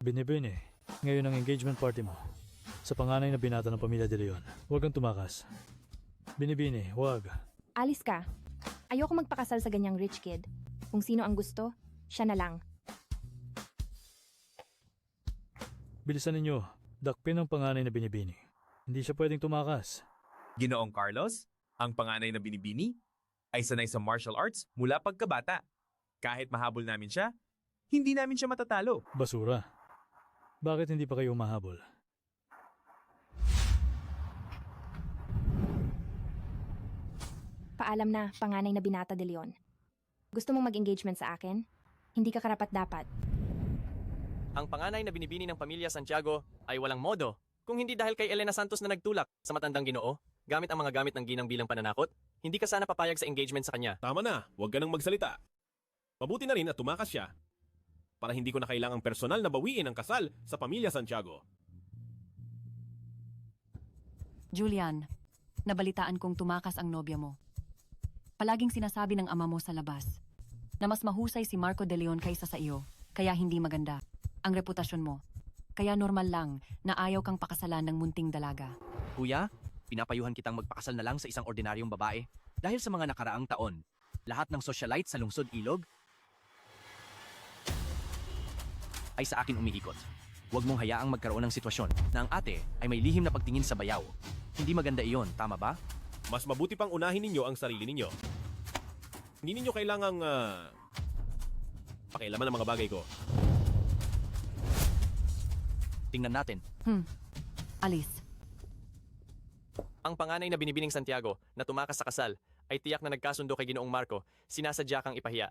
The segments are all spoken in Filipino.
Binibini, ngayon ang engagement party mo. Sa panganay na binata ng pamilya de Leon. Huwag kang tumakas. Binibini, huwag. Alis ka. Ayoko magpakasal sa ganyang rich kid. Kung sino ang gusto, siya na lang. Bilisan ninyo, dakpin ang panganay na binibini. Hindi siya pwedeng tumakas. Ginoong Carlos, ang panganay na binibini, ay sanay sa martial arts mula pagkabata. Kahit mahabol namin siya, hindi namin siya matatalo. Basura. Bakit hindi pa kayo mahabol? Paalam na, panganay na binata de Leon. Gusto mong mag-engagement sa akin? Hindi ka karapat-dapat. Ang panganay na binibini ng pamilya Santiago ay walang modo. Kung hindi dahil kay Elena Santos na nagtulak sa matandang Ginoo, gamit ang mga gamit ng ginang bilang pananakot, hindi ka sana papayag sa engagement sa kanya. Tama na, huwag ka nang magsalita. Mabuti na rin at tumakas siya. Para hindi ko na kailangang personal na bawiin ang kasal sa pamilya Santiago. Julian, nabalitaan kong tumakas ang nobya mo. Palaging sinasabi ng ama mo sa labas na mas mahusay si Marco de Leon kaysa sa iyo, kaya hindi maganda ang reputasyon mo. Kaya normal lang na ayaw kang pakasalan ng munting dalaga. Kuya, pinapayuhan kitang magpakasal na lang sa isang ordinaryong babae dahil sa mga nakaraang taon. Lahat ng socialite sa lungsod Ilog ay sa akin umiikot. Huwag mong hayaang magkaroon ng sitwasyon na ang ate ay may lihim na pagtingin sa bayaw. Hindi maganda iyon, tama ba? Mas mabuti pang unahin ninyo ang sarili ninyo. Hindi ninyo kailangang pakialaman ang mga bagay ko. Tingnan natin. Alis. Ang panganay na binibining Santiago na tumakas sa kasal ay tiyak na nagkasundo kay Ginoong Marco, sinasadya kang ipahiya.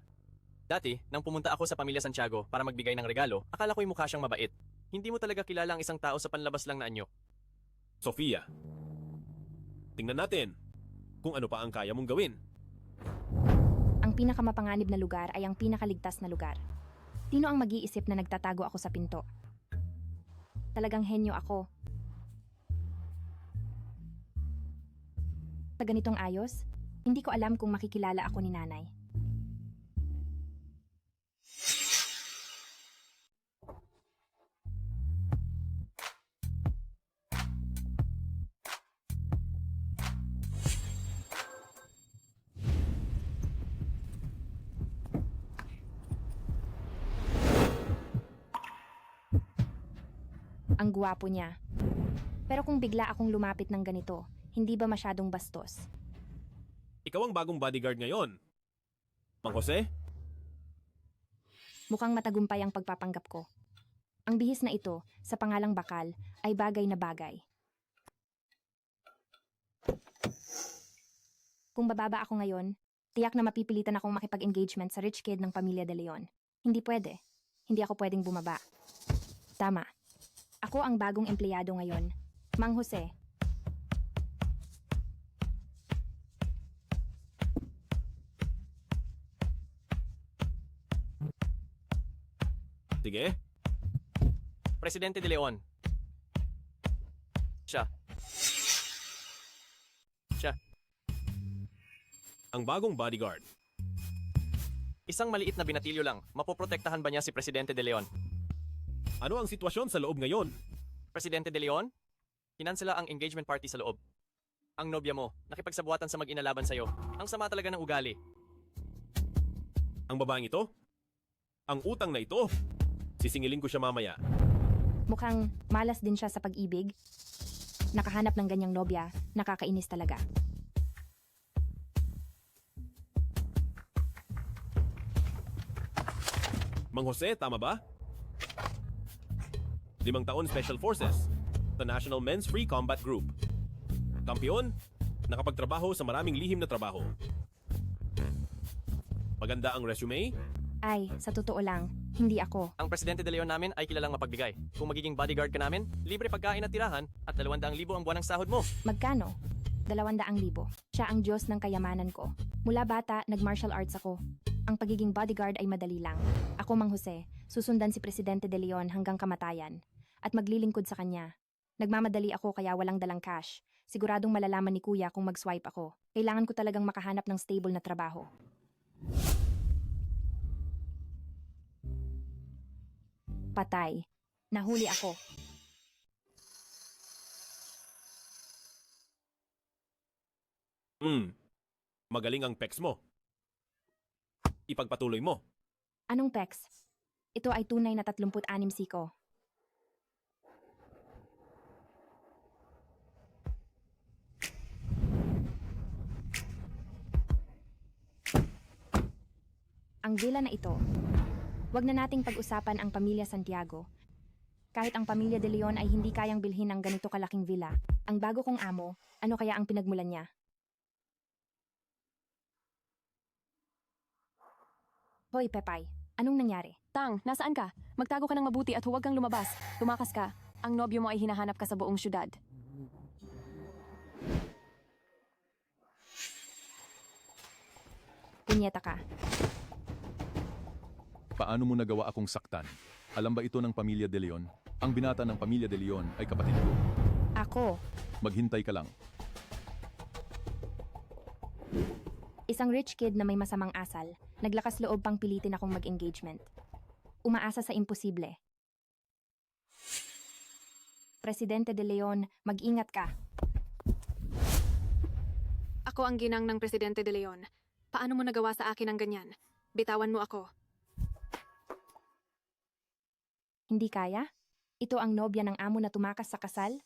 Dati, nang pumunta ako sa pamilya Santiago para magbigay ng regalo, akala ko'y mukha siyang mabait. Hindi mo talaga kilala ang isang tao sa panlabas lang na anyo. Sofia, tingnan natin kung ano pa ang kaya mong gawin. Ang pinakamapanganib na lugar ay ang pinakaligtas na lugar. Sino ang mag-iisip na nagtatago ako sa pinto? Talagang henyo ako. Sa ganitong ayos, hindi ko alam kung makikilala ako ni nanay. Ang gwapo niya. Pero kung bigla akong lumapit ng ganito, hindi ba masyadong bastos? Ikaw ang bagong bodyguard ngayon. Mang Jose? Mukhang matagumpay ang pagpapanggap ko. Ang bihis na ito, sa pangalang bakal, ay bagay na bagay. Kung bababa ako ngayon, tiyak na mapipilitan akong makipag-engagement sa rich kid ng pamilya de Leon. Hindi pwede. Hindi ako pwedeng bumaba. Tama. Ako ang bagong empleyado ngayon. Mang Jose. Sige. Presidente de Leon. Siya. Ang bagong bodyguard. Isang maliit na binatilyo lang, mapoprotektahan ba niya si Presidente de Leon? Ano ang sitwasyon sa loob ngayon? Presidente de Leon? Kinansela ang engagement party sa loob. Ang nobya mo, nakipagsabuatan sa mag-ina laban sa'yo. Ang sama talaga ng ugali. Ang babaeng ito? Ang utang na ito? Sisingilin ko siya mamaya. Mukhang malas din siya sa pag-ibig. Nakahanap ng ganyang nobya, nakakainis talaga. Mang Jose, tama ba? 5 taon Special Forces, the National Men's Free Combat Group. Kampiyon, nakapagtrabaho sa maraming lihim na trabaho. Maganda ang resume? Ay, sa totoo lang, hindi ako. Ang Presidente de Leon namin ay kilalang mapagbigay. Kung magiging bodyguard ka namin, libre pagkain at tirahan at 200,000 ang buwan ng sahod mo. Magkano? 200,000. Siya ang Diyos ng kayamanan ko. Mula bata, nag-martial arts ako. Ang pagiging bodyguard ay madali lang. Ako, Mang Jose, susundan si Presidente de Leon hanggang kamatayan. At maglilingkod sa kanya. Nagmamadali ako kaya walang dalang cash. Siguradong malalaman ni Kuya kung mag-swipe ako. Kailangan ko talagang makahanap ng stable na trabaho. Patay. Nahuli ako. Magaling ang pecs mo. Ipagpatuloy mo. Anong pex? Ito ay tunay na 36 siko. Ang villa na ito. Huwag na nating pag-usapan ang pamilya Santiago. Kahit ang pamilya De Leon ay hindi kayang bilhin ng ganito kalaking villa. Ang bago kong amo, ano kaya ang pinagmulan niya? Hoy, Pepay. Anong nangyari? Tang, nasaan ka? Magtago ka ng mabuti at huwag kang lumabas. Tumakas ka. Ang nobyo mo ay hinahanap ka sa buong syudad. Punyeta ka. Paano mo nagawa akong saktan? Alam ba ito ng pamilya De Leon? Ang binata ng pamilya De Leon ay kapatid ko. Ako, Maghintay ka lang. isang rich kid na may masamang asal, naglakas loob pang pilitin akong mag-engagement. Umaasa sa imposible. Presidente De Leon, mag-ingat ka. Ako ang ginang ng Presidente De Leon. Paano mo nagawa sa akin ang ganyan? Bitawan mo ako. Hindi kaya? Ito ang nobya ng amo na tumakas sa kasal?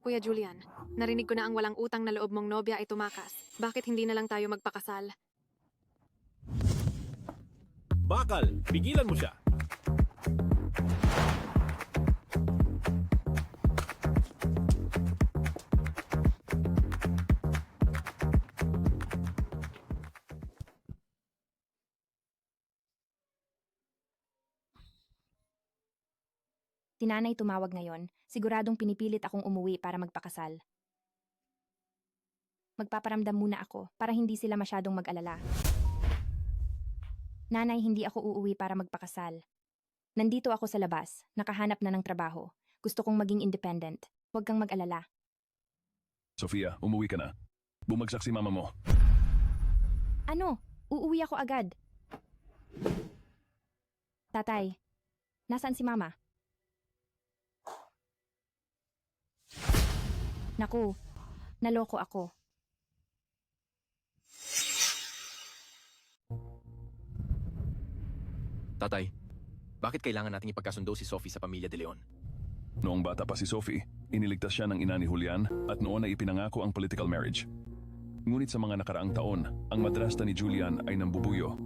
Kuya Julian, narinig ko na ang walang utang na loob mong nobya ay tumakas. Bakit hindi na lang tayo magpakasal? Bakal, pigilan mo siya. Si nanay tumawag ngayon, siguradong pinipilit akong umuwi para magpakasal. Magpaparamdam muna ako para hindi sila masyadong mag-alala. Nanay, hindi ako uuwi para magpakasal. Nandito ako sa labas, nakahanap na ng trabaho. Gusto kong maging independent. Huwag kang mag-alala. Sofia, umuwi ka na. Bumagsak si mama mo. Ano? Uuwi ako agad. Tatay, nasaan si mama? Naku, naloko ako. Tatay, bakit kailangan nating ipagkasundo si Sophie sa pamilya De Leon? Noong bata pa si Sophie, iniligtas siya ng ina ni Julian at noon ay ipinangako ang political marriage. Ngunit sa mga nakaraang taon, ang madrasta ni Julian ay nambubuyo.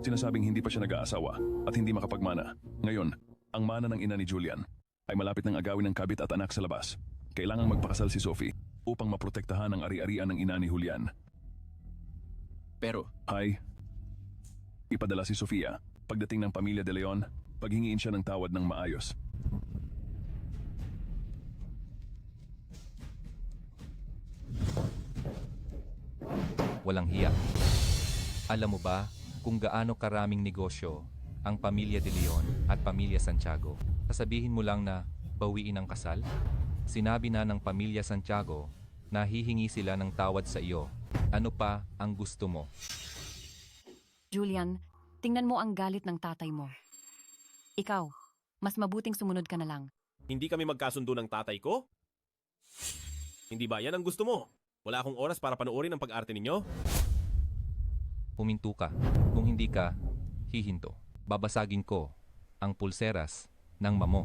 Sinasabing hindi pa siya nag-aasawa at hindi makapagmana. Ngayon, ang mana ng ina ni Julian ay malapit ng agawin ng kabit at anak sa labas. Kailangang magpakasal si Sophie upang maprotektahan ang ari-arian ng ina ni Julian. Pero, Ipadala si Sofia. Pagdating ng pamilya De Leon, paghingiin siya ng tawad ng maayos. Walang hiya. Alam mo ba kung gaano karaming negosyo ang pamilya De Leon at pamilya Santiago? Sasabihin mo lang na bawiin ang kasal? Sinabi na ng pamilya Santiago na hihingi sila ng tawad sa iyo. Ano pa ang gusto mo? Julian, tingnan mo ang galit ng tatay mo. Ikaw, mas mabuting sumunod ka na lang. Hindi kami magkasundo ng tatay ko? Hindi ba yan ang gusto mo? Wala akong oras para panoorin ang pag-arte ninyo? Huminto ka. Kung hindi ka, hihinto. Babasagin ko ang pulseras ng mamo.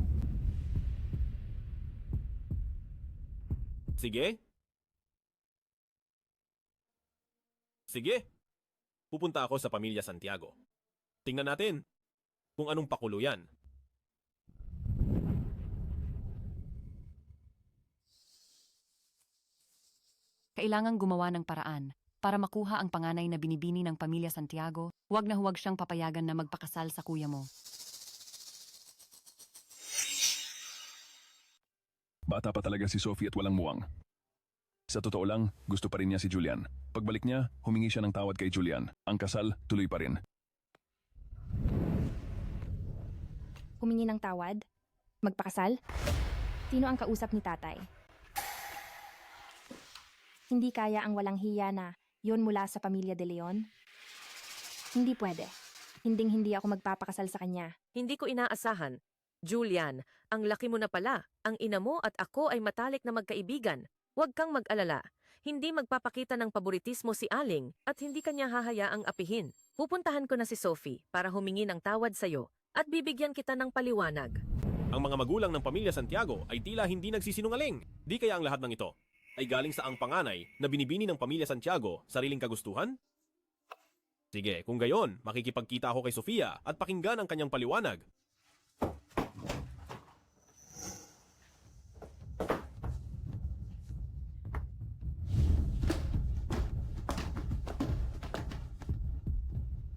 Sige? Sige. Pupunta ako sa pamilya Santiago. Tingnan natin kung anong pakulo yan. Kailangang gumawa ng paraan para makuha ang panganay na binibini ng pamilya Santiago. Huwag na huwag siyang papayagan na magpakasal sa kuya mo. Bata pa talaga si Sophie at walang muwang. Sa totoo lang, gusto pa rin niya si Julian. Pagbalik niya, humingi siya ng tawad kay Julian. Ang kasal, tuloy pa rin. Humingi ng tawad? Magpakasal? Sino ang kausap ni tatay? Hindi kaya ang walang hiya na yon mula sa pamilya De Leon? Hindi pwede. Hinding-hindi ako magpapakasal sa kanya. Hindi ko inaasahan. Julian, ang laki mo na pala. Ang ina mo at ako ay matalik na magkaibigan. Huwag kang mag-alala. Hindi magpapakita ng paboritismo si Aling at hindi kanya hahayaang apihin. Pupuntahan ko na si Sophie para humingi ng tawad sa'yo at bibigyan kita ng paliwanag. Ang mga magulang ng pamilya Santiago ay tila hindi nagsisinungaling. Di kaya ang lahat ng ito ay galing sa ang panganay na binibini ng pamilya Santiago sariling kagustuhan? Sige, kung gayon, makikipagkita ako kay Sofia at pakinggan ang kanyang paliwanag.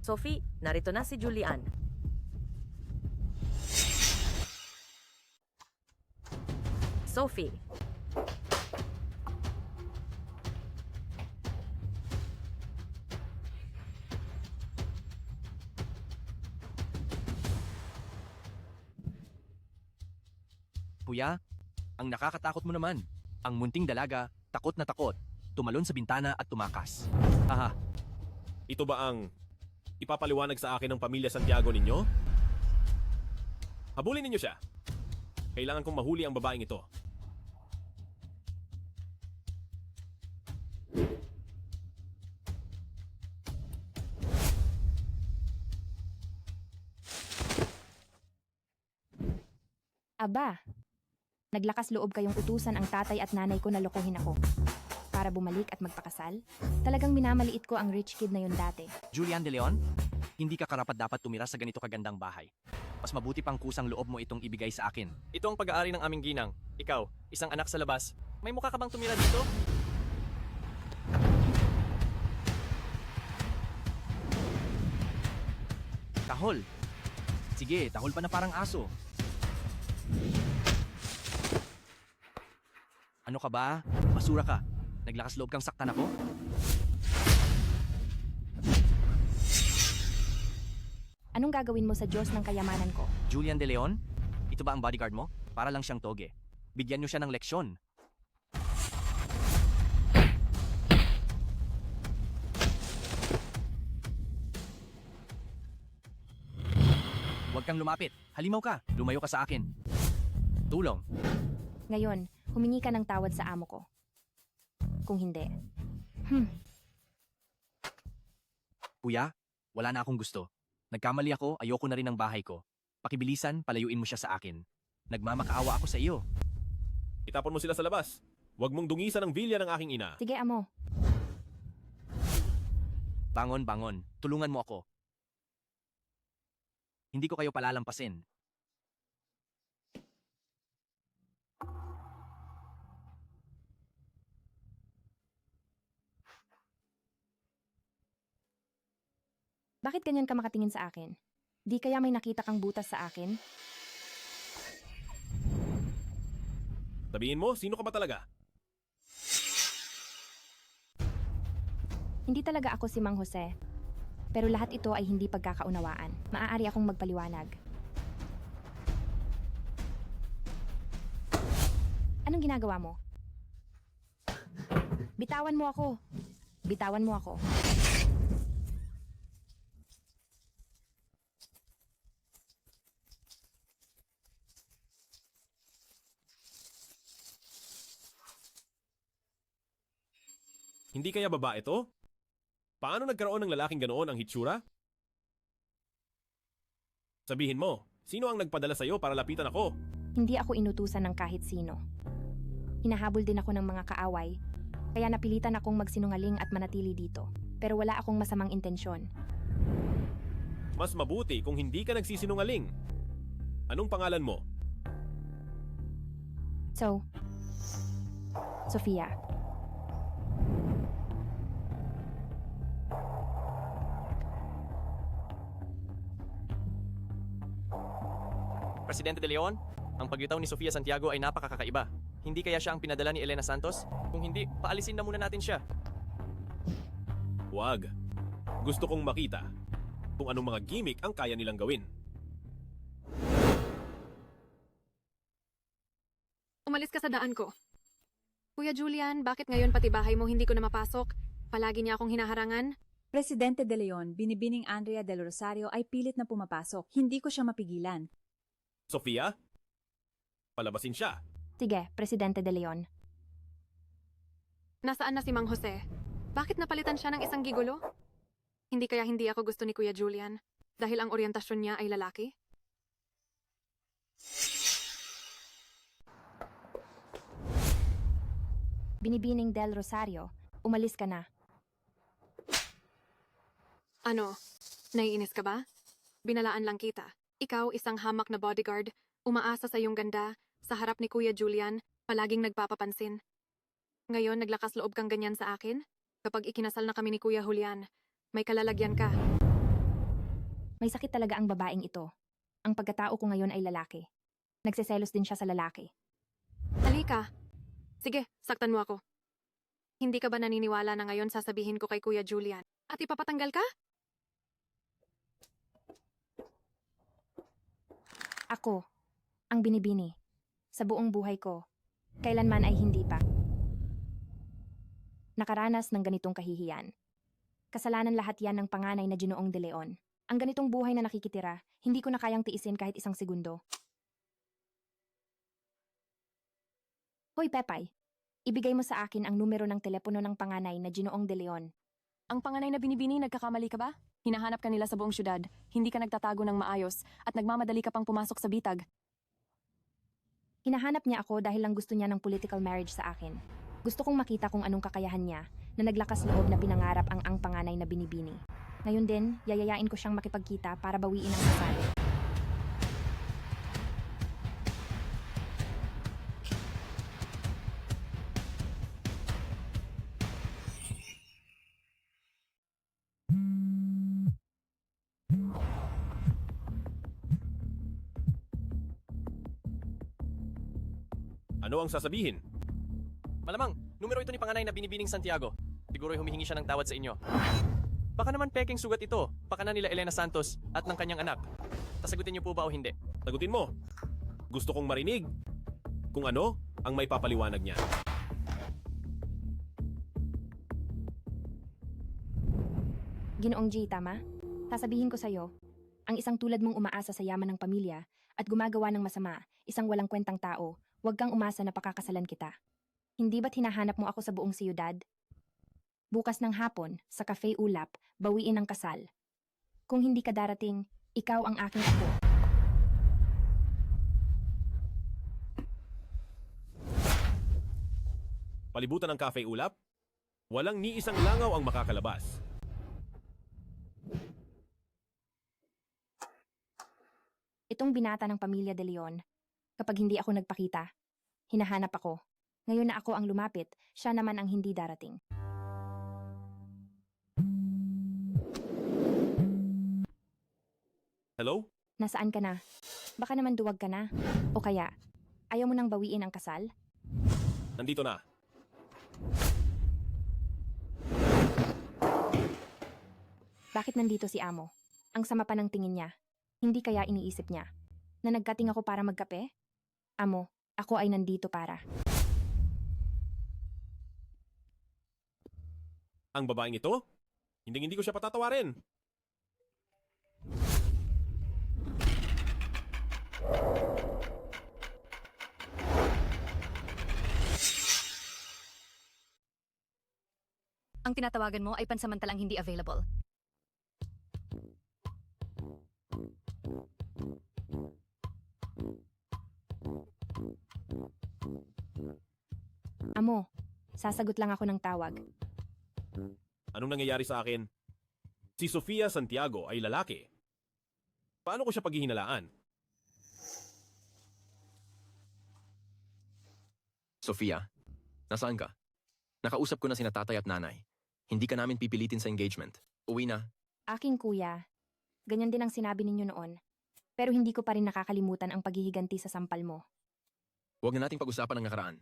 Sophie, narito na si Julian. Sophie. Kuya, ang nakakatakot mo naman. Ang munting dalaga, takot na takot, tumalon sa bintana at tumakas. Haha, Ito ba ang ipapaliwanag sa akin ng pamilya Santiago ninyo? Habulin ninyo siya. Kailangan kong mahuli ang babaeng ito. Aba, naglakas loob kayong utusan ang tatay at nanay ko na lokohin ako. Para bumalik at magpakasal? Talagang minamaliit ko ang rich kid na yun dati. Julian De Leon, hindi ka karapat-dapat tumira sa ganito kagandang bahay. Mas mabuti pang kusang loob mo itong ibigay sa akin. Ito ang pag-aari ng aming ginang. Ikaw, isang anak sa labas. May mukha ka bang tumira dito? Tahol. Sige, tahol pa na parang aso. Ano ka ba? Basura ka. Naglakas loob kang saktan ako? Anong gagawin mo sa Diyos ng kayamanan ko? Julian De Leon? Ito ba ang bodyguard mo? Para lang siyang toge. Bigyan niyo siya ng leksyon. Huwag kang lumapit. Halimaw ka. Lumayo ka sa akin. Tulong. Ngayon, humingi ka ng tawad sa amo ko. Kung hindi. Kuya, wala na akong gusto. Nagkamali ako, ayoko na rin ng bahay ko. Pakibilisan, palayuin mo siya sa akin. Nagmamakaawa ako sa iyo. Itapon mo sila sa labas. Huwag mong dungisan ang vilya ng aking ina. Sige, amo. Bangon, bangon. Tulungan mo ako. Hindi ko kayo palalampasin. Bakit ganyan ka makatingin sa akin? Di kaya may nakita kang butas sa akin? Sabihin mo, sino ka ba talaga? Hindi talaga ako si Mang Jose. Pero lahat ito ay hindi pagkakaunawaan. Maaari akong magpaliwanag. Anong ginagawa mo? Bitawan mo ako. Bitawan mo ako. Hindi kaya babae to? Paano nagkaroon ng lalaking ganoon ang hitsura? Sabihin mo, sino ang nagpadala sa'yo para lapitan ako? Hindi ako inutusan ng kahit sino. Hinahabol din ako ng mga kaaway, kaya napilitan akong magsinungaling at manatili dito. Pero wala akong masamang intensyon. Mas mabuti kung hindi ka nagsisinungaling. Anong pangalan mo? So, Sofia. Presidente De Leon, ang paglitaw ni Sofia Santiago ay napakakaiba. Hindi kaya siya ang pinadala ni Elena Santos? Kung hindi, paalisin na muna natin siya. Huwag. Gusto kong makita kung anong mga gimmick ang kaya nilang gawin. Umalis ka sa daan ko. Kuya Julian, bakit ngayon pati bahay mo hindi ko na mapasok? Palagi niya akong hinaharangan? Presidente De Leon, binibining Andrea Del Rosario ay pilit na pumapasok. Hindi ko siya mapigilan. Sofia? Palabasin siya. Sige, Presidente De Leon. Nasaan na si Mang Jose? Bakit napalitan siya ng isang gigulo? Hindi kaya hindi ako gusto ni Kuya Julian dahil ang oryentasyon niya ay lalaki? Binibining Del Rosario, umalis ka na. Ano? Naiinis ka ba? Binalaan lang kita. Ikaw, isang hamak na bodyguard, umaasa sa iyong ganda, sa harap ni Kuya Julian, palaging nagpapapansin. Ngayon, naglakas loob kang ganyan sa akin? Kapag ikinasal na kami ni Kuya Julian, may kalalagyan ka. May sakit talaga ang babaeng ito. Ang pagkatao ko ngayon ay lalaki. Nagseselos din siya sa lalaki. Halika. Sige, saktan mo ako. Hindi ka ba naniniwala na ngayon sasabihin ko kay Kuya Julian at ipapatanggal ka? Ako, ang binibini. Sa buong buhay ko, kailanman ay hindi pa nakaranas ng ganitong kahihiyan. Kasalanan lahat yan ng panganay na Ginoong De Leon. Ang ganitong buhay na nakikitira, hindi ko na kayang tiisin kahit isang segundo. Hoy Pepay, ibigay mo sa akin ang numero ng telepono ng panganay na Ginoong De Leon. Ang panganay na binibini, nagkakamali ka ba? Hinahanap ka nila sa buong syudad, hindi ka nagtatago ng maayos, at nagmamadali ka pang pumasok sa bitag. Hinahanap niya ako dahil lang gusto niya ng political marriage sa akin. Gusto kong makita kung anong kakayahan niya na naglakas loob na pinangarap ang panganay na binibini. Ngayon din, yayayain ko siyang makipagkita para bawiin ang kasal. Ano ang sasabihin? Malamang, numero ito ni panganay na binibining Santiago. Siguro'y humihingi siya ng tawad sa inyo. Baka naman peking sugat ito, pakana nila Elena Santos at ng kanyang anak. Sasagutin niyo po ba o hindi? Sagutin mo. Gusto kong marinig kung ano ang may papaliwanag niya. Ginoong G, tama? Sasabihin ko sa'yo, ang isang tulad mong umaasa sa yaman ng pamilya at gumagawa ng masama, isang walang kwentang tao, huwag kang umasa na pakakasalan kita. Hindi ba't hinahanap mo ako sa buong siyudad? Bukas ng hapon, sa Cafe Ulap, bawiin ang kasal. Kung hindi ka darating, ikaw ang aking apo. Palibutan ng Cafe Ulap? Walang ni isang langaw ang makakalabas. Itong binata ng pamilya De Leon, kapag hindi ako nagpakita, hinahanap ako. Ngayon na ako ang lumapit, siya naman ang hindi darating. Hello? Nasaan ka na? Baka naman duwag ka na. O kaya, ayaw mo nang bawiin ang kasal? Nandito na. Bakit nandito si Amo? Ang sama pa ng tingin niya. Hindi kaya iniisip niya na nagkating ako para magkape? Amo, ako ay nandito para. Ang babaeng ito? Hindi ko siya patatawarin. Ang tinatawagan mo ay pansamantalang hindi available. Amo, sasagot lang ako ng tawag. Anong nangyayari sa akin? Si Sofia Santiago ay lalaki. Paano ko siya paghihinalaan? Sofia, nasaan ka? Nakausap ko na sina tatay at nanay. Hindi ka namin pipilitin sa engagement. Uwi na. Aking kuya, ganyan din ang sinabi ninyo noon. Pero hindi ko pa rin nakakalimutan ang paghihiganti sa sampal mo. Huwag na nating pag-usapan ang nakaraan.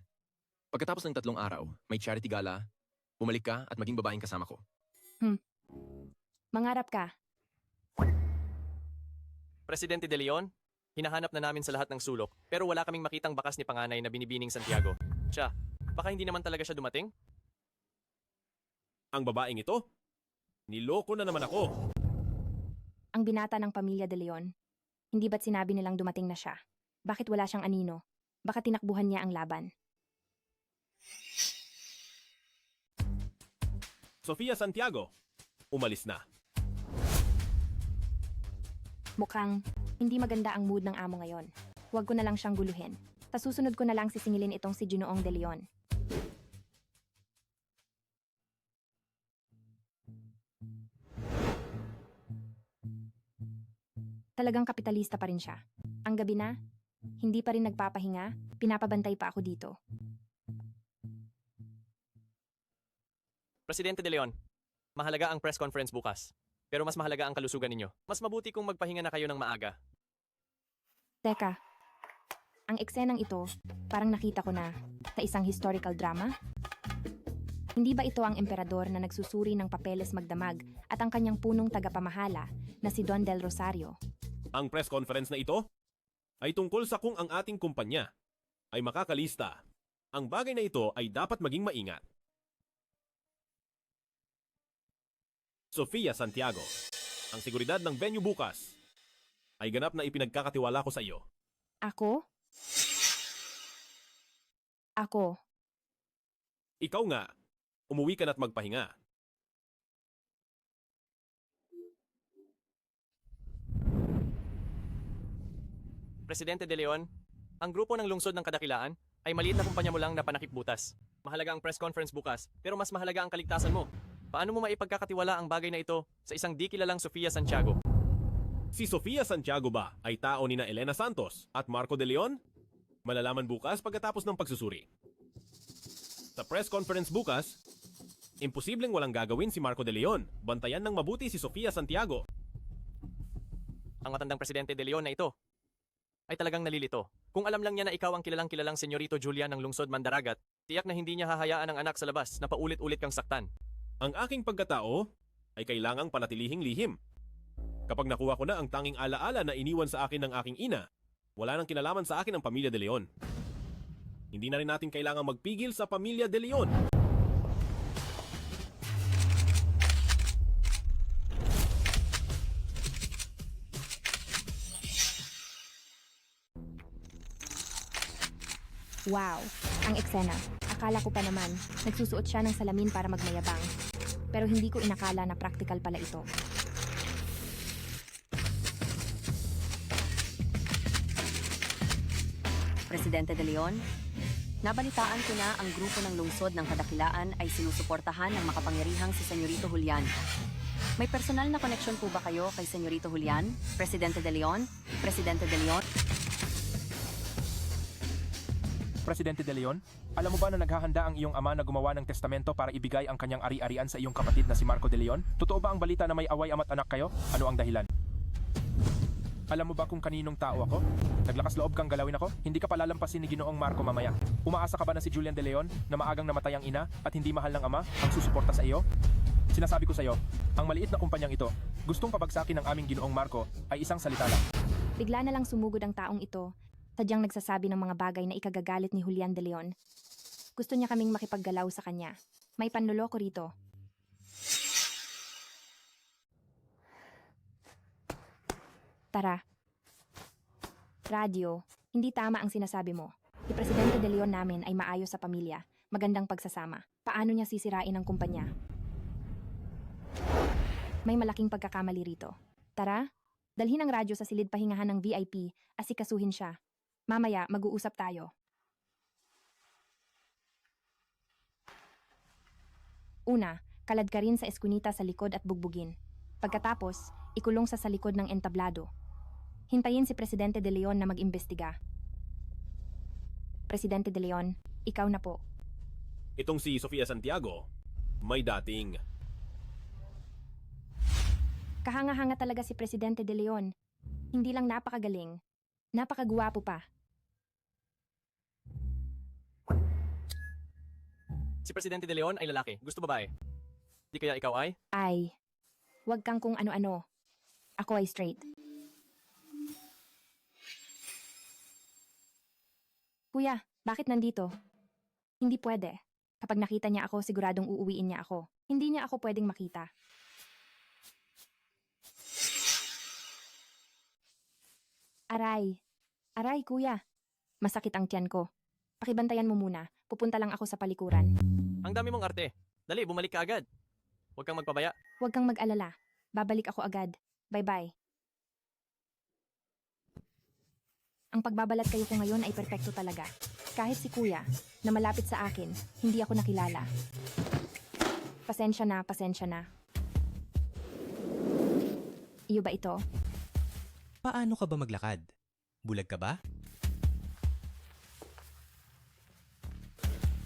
Pagkatapos ng 3 araw, may charity gala, bumalik ka at maging babaeng kasama ko. Mangarap ka. Presidente De Leon, hinahanap na namin sa lahat ng sulok pero wala kaming makitang bakas ni panganay na binibining Santiago. Siya, baka hindi naman talaga siya dumating? Ang babaeng ito? Niloko na naman ako. Ang binata ng pamilya De Leon. Hindi ba't sinabi nilang dumating na siya? Bakit wala siyang anino? Baka tinakbuhan niya ang laban. Sofia Santiago, umalis na. Mukhang hindi maganda ang mood ng amo ngayon. Huwag ko na lang siyang guluhin. Sa susunod ko na lang sisingilin itong si Ginoong De Leon. Talagang kapitalista pa rin siya. Ang gabi na, hindi pa rin nagpapahinga, pinapabantay pa ako dito. Presidente De Leon, mahalaga ang press conference bukas. Pero mas mahalaga ang kalusugan ninyo. Mas mabuti kung magpahinga na kayo ng maaga. Teka, ang eksenang ito, parang nakita ko na sa isang historical drama. Hindi ba ito ang emperador na nagsusuri ng papeles magdamag at ang kanyang punong tagapamahala na si Don Del Rosario? Ang press conference na ito ay tungkol sa kung ang ating kumpanya ay makakalista. Ang bagay na ito ay dapat maging maingat. Sofia Santiago, ang seguridad ng venue bukas ay ganap na ipinagkakatiwala ko sa iyo. Ako? Ako. Ikaw nga, umuwi ka na't magpahinga. Presidente De Leon, ang grupo ng lungsod ng Kadakilaan ay maliit na kumpanya mo lang na panakip butas. Mahalaga ang press conference bukas, pero mas mahalaga ang kaligtasan mo. Paano mo maipagkakatiwala ang bagay na ito sa isang di kilalang Sofia Santiago? Si Sofia Santiago ba ay tao ni na Elena Santos at Marco De Leon? Malalaman bukas pagkatapos ng pagsusuri. Sa press conference bukas, imposibleng walang gagawin si Marco De Leon. Bantayan ng mabuti si Sofia Santiago. Ang matandang Presidente De Leon na ito ay talagang nalilito. Kung alam lang niya na ikaw ang kilalang Senyorito Julian ng lungsod Mandaragat, tiyak na hindi niya hahayaan ang anak sa labas na paulit-ulit kang saktan. Ang aking pagkatao ay kailangang panatilihing lihim. Kapag nakuha ko na ang tanging alaala na iniwan sa akin ng aking ina, wala nang kinalaman sa akin ang pamilya De Leon. Hindi na rin natin kailangang magpigil sa pamilya De Leon. Wow, ang eksena. Akala ko pa naman, nagsusuot siya ng salamin para magmayabang. Pero hindi ko inakala na practical pala ito. Presidente De Leon, nabalitaan ko na ang grupo ng lungsod ng Kadakilaan ay sinusuportahan ng makapangyarihang si Senyorito Julian. May personal na koneksyon po ba kayo kay Senyorito Julian, Presidente De Leon? Presidente De Leon? Presidente De Leon, alam mo ba na naghahanda ang iyong ama na gumawa ng testamento para ibigay ang kanyang ari-arian sa iyong kapatid na si Marco De Leon? Totoo ba ang balita na may away ama't anak kayo? Ano ang dahilan? Alam mo ba kung kaninong tao ako? Naglakas loob kang galawin ako? Hindi ka palalampasin ni Ginoong Marco mamaya. Umaasa ka ba na si Julian De Leon na maagang namatay ang ina at hindi mahal ng ama ang susuporta sa iyo? Sinasabi ko sa iyo, ang maliit na kumpanyang ito, gustong pabagsakin ng aming Ginoong Marco ay isang salita lang. Bigla na lang sumugod ang taong ito, sadyang nagsasabi ng mga bagay na ikagagalit ni Julian De Leon. Gusto niya kaming makipaggalaw sa kanya. May panloloko rito. Tara. Radyo, hindi tama ang sinasabi mo. Si Presidente De Leon namin ay maayos sa pamilya, magandang pagsasama. Paano niya sisirain ang kumpanya? May malaking pagkakamali rito. Tara, dalhin ang radyo sa silid pahingahan ng VIP, asikasuhin siya. Mamaya, mag-uusap tayo. Una, kalad ka rin sa eskunita sa likod at bugbugin. Pagkatapos, ikulong sa likod ng entablado. Hintayin si Presidente De Leon na mag-imbestiga. Presidente De Leon, ikaw na po. Itong si Sofia Santiago, may dating. Kahanga-hanga talaga si Presidente De Leon. Hindi lang napakagaling, napakagwapo pa. Si Presidente De Leon ay lalaki. Gusto babae. Di kaya ikaw ay? Ay, wag kang kung ano-ano. Ako ay straight. Kuya, bakit nandito? Hindi pwede. Kapag nakita niya ako, siguradong uuwiin niya ako. Hindi niya ako pwedeng makita. Aray. Aray, kuya. Masakit ang tiyan ko. Pakibantayan mo muna. Pupunta lang ako sa palikuran. Ang dami mong arte. Dali, bumalik ka agad. Huwag kang magpabaya. Huwag kang mag-alala. Babalik ako agad. Bye-bye. Ang pagbabalat kayo ko ngayon ay perpekto talaga. Kahit si kuya, na malapit sa akin, hindi ako nakilala. Pasensya na, pasensya na. Iyo ba ito? Paano ka ba maglakad? Bulag ka ba?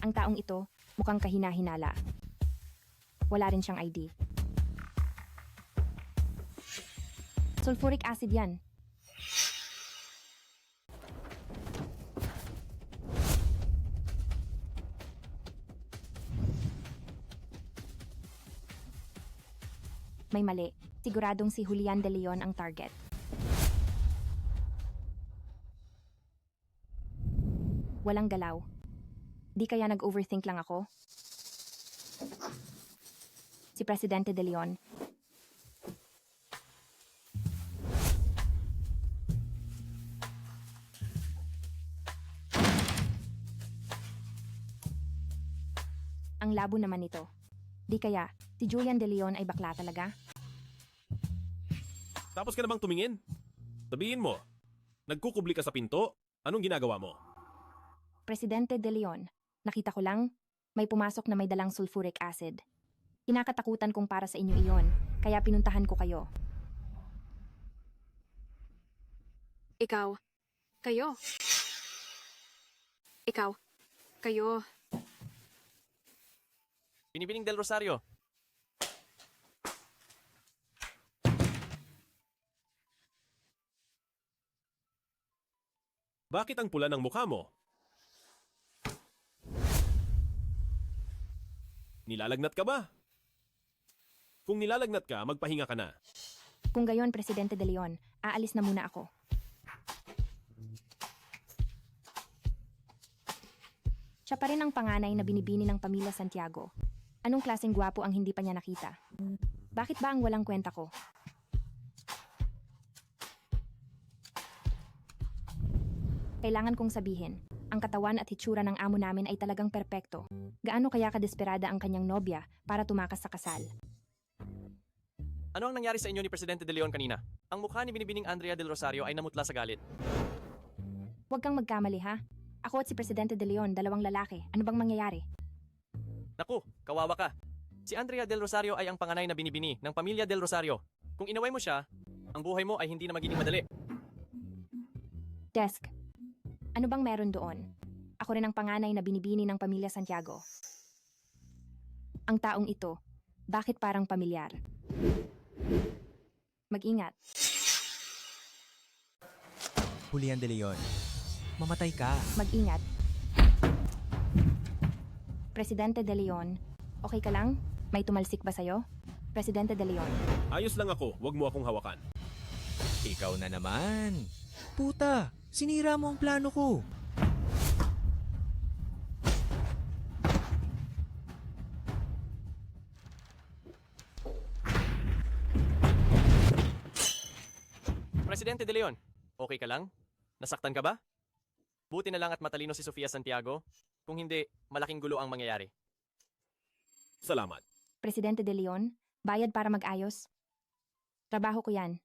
Ang taong ito, mukhang kahina-hinala. Wala rin siyang ID. Sulfuric acid yan. May mali. Siguradong si Julian De Leon ang target. Walang galaw. Di kaya nag-overthink lang ako? Si Presidente De Leon. Ang labo naman nito. Di kaya, si Julian De Leon ay bakla talaga? Tapos ka na bang tumingin? Sabihin mo, nagkukubli ka sa pinto? Anong ginagawa mo? Presidente De Leon, nakita ko lang, may pumasok na may dalang sulfuric acid. Kinakatakutan kong para sa inyo iyon, kaya pinuntahan ko kayo. Ikaw. Kayo. Ikaw. Kayo. Binibining Del Rosario. Bakit ang pula ng mukha mo? Nilalagnat ka ba? Kung nilalagnat ka, magpahinga ka na. Kung gayon, Presidente De Leon, aalis na muna ako. Siya pa rin ang panganay na binibini ng pamilya Santiago. Anong klaseng gwapo ang hindi pa niya nakita? Bakit ba ang walang kwenta ko? Kailangan kong sabihin, ang katawan at hitsura ng amo namin ay talagang perpekto. Gaano kaya kadesperada ang kanyang nobya para tumakas sa kasal? Ano ang nangyari sa inyo ni Presidente De Leon kanina? Ang mukha ni binibining Andrea Del Rosario ay namutla sa galit. Huwag kang magkamali ha. Ako at si Presidente De Leon, dalawang lalaki. Ano bang mangyayari? Naku, kawawa ka. Si Andrea Del Rosario ay ang panganay na binibini ng pamilya Del Rosario. Kung inaway mo siya, ang buhay mo ay hindi na magiging madali. Desk. Ano bang meron doon? Ako rin ang panganay na binibini ng pamilya Santiago. Ang taong ito, bakit parang pamilyar? Mag-ingat. Julian De Leon, mamatay ka. Mag-ingat. Presidente De Leon, okay ka lang? May tumalsik ba sa'yo? Presidente De Leon. Ayos lang ako, wag mo akong hawakan. Ikaw na naman. Puta, sinira mo ang plano ko. Presidente De Leon, okay ka lang? Nasaktan ka ba? Buti na lang at matalino si Sofia Santiago. Kung hindi, malaking gulo ang mangyayari. Salamat. Presidente De Leon, bayad para mag-ayos. Trabaho ko yan.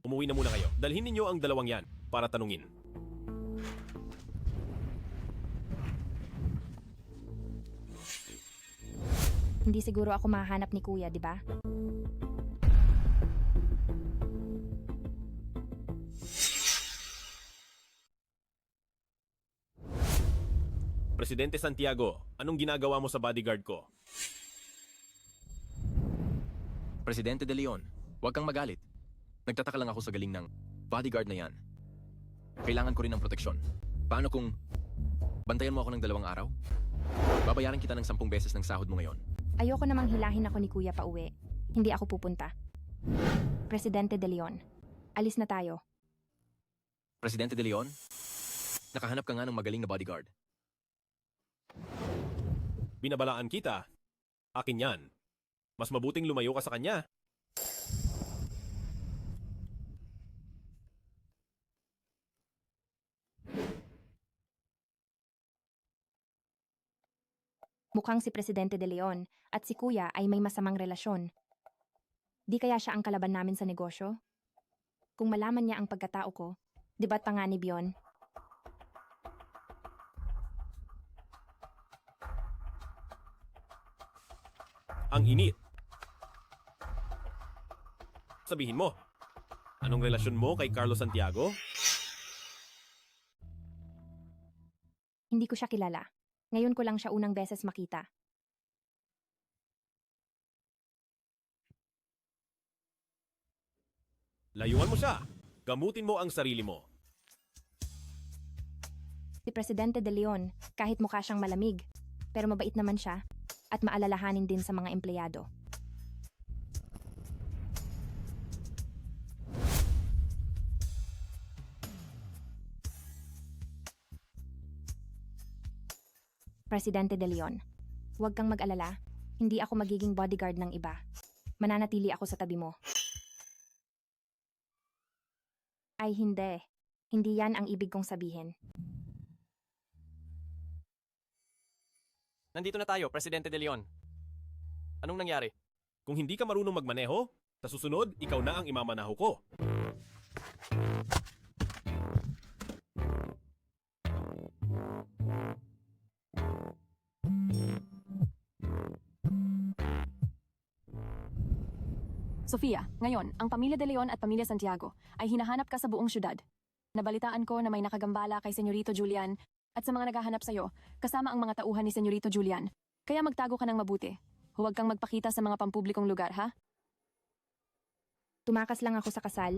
Umuwi na muna kayo. Dalhin ninyo ang dalawang yan para tanungin. Hindi siguro ako mahanap ni Kuya, di ba? Presidente Santiago, anong ginagawa mo sa bodyguard ko? Presidente De Leon, huwag kang magalit. Nagtataka lang ako sa galing ng bodyguard na yan. Kailangan ko rin ng proteksyon. Paano kung bantayan mo ako ng 2 araw? Babayaran kita ng 10 beses ng sahod mo ngayon. Ayoko namang hilahin ako ni Kuya pauwi. Hindi ako pupunta. Presidente De Leon, alis na tayo. Presidente De Leon, nakahanap ka nga ng magaling na bodyguard. Binabalaan kita. Akin yan. Mas mabuting lumayo ka sa kanya. Mukhang si Presidente De Leon at si Kuya ay may masamang relasyon. Di kaya siya ang kalaban namin sa negosyo? Kung malaman niya ang pagkatao ko, di ba't panganib yun? Ang init. Sabihin mo, anong relasyon mo kay Carlos Santiago? Hindi ko siya kilala. Ngayon ko lang siya unang beses makita. Layuan mo siya. Gamutin mo ang sarili mo. Si Presidente De Leon, kahit mukha siyang malamig, pero mabait naman siya at maalalahanin din sa mga empleyado. Presidente De Leon, huwag kang mag-alala, hindi ako magiging bodyguard ng iba. Mananatili ako sa tabi mo. Ay hindi. Hindi yan ang ibig kong sabihin. Nandito na tayo, Presidente De Leon. Anong nangyari? Kung hindi ka marunong magmaneho, sa susunod, ikaw na ang imamanaho ko. Sofia, ngayon, ang pamilya De Leon at pamilya Santiago ay hinahanap ka sa buong syudad. Nabalitaan ko na may nakagambala kay Senyorito Julian at sa mga naghahanap sa'yo, kasama ang mga tauhan ni Senyorito Julian. Kaya magtago ka ng mabuti. Huwag kang magpakita sa mga pampublikong lugar, ha? Tumakas lang ako sa kasal.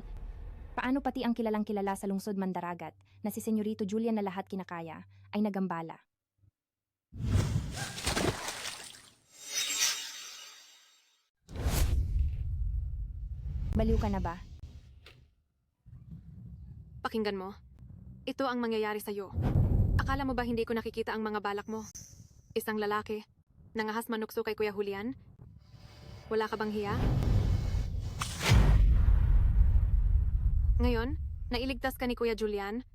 Paano pati ang kilalang kilala sa lungsod Mandaragat na si Senyorito Julian na lahat kinakaya ay nagambala? Baliw ka na ba? Pakinggan mo. Ito ang mangyayari sa'yo. Akala mo ba hindi ko nakikita ang mga balak mo? Isang lalaki, nangahas manukso kay Kuya Julian? Wala ka bang hiya? Ngayon, nailigtas ka ni Kuya Julian,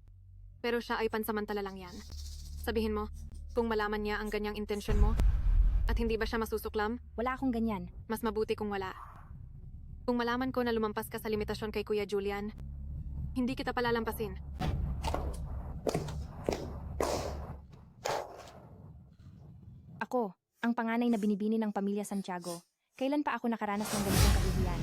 pero siya ay pansamantala lang yan. Sabihin mo, kung malaman niya ang ganyang intensyon mo, at hindi ba siya masusuklam? Wala akong ganyan. Mas mabuti kung wala. Kung malaman ko na lumampas ka sa limitasyon kay Kuya Julian, hindi kita palalampasin. Ako, ang panganay na binibini ng pamilya Santiago. Kailan pa ako nakaranas ng ganitong kahihiyan?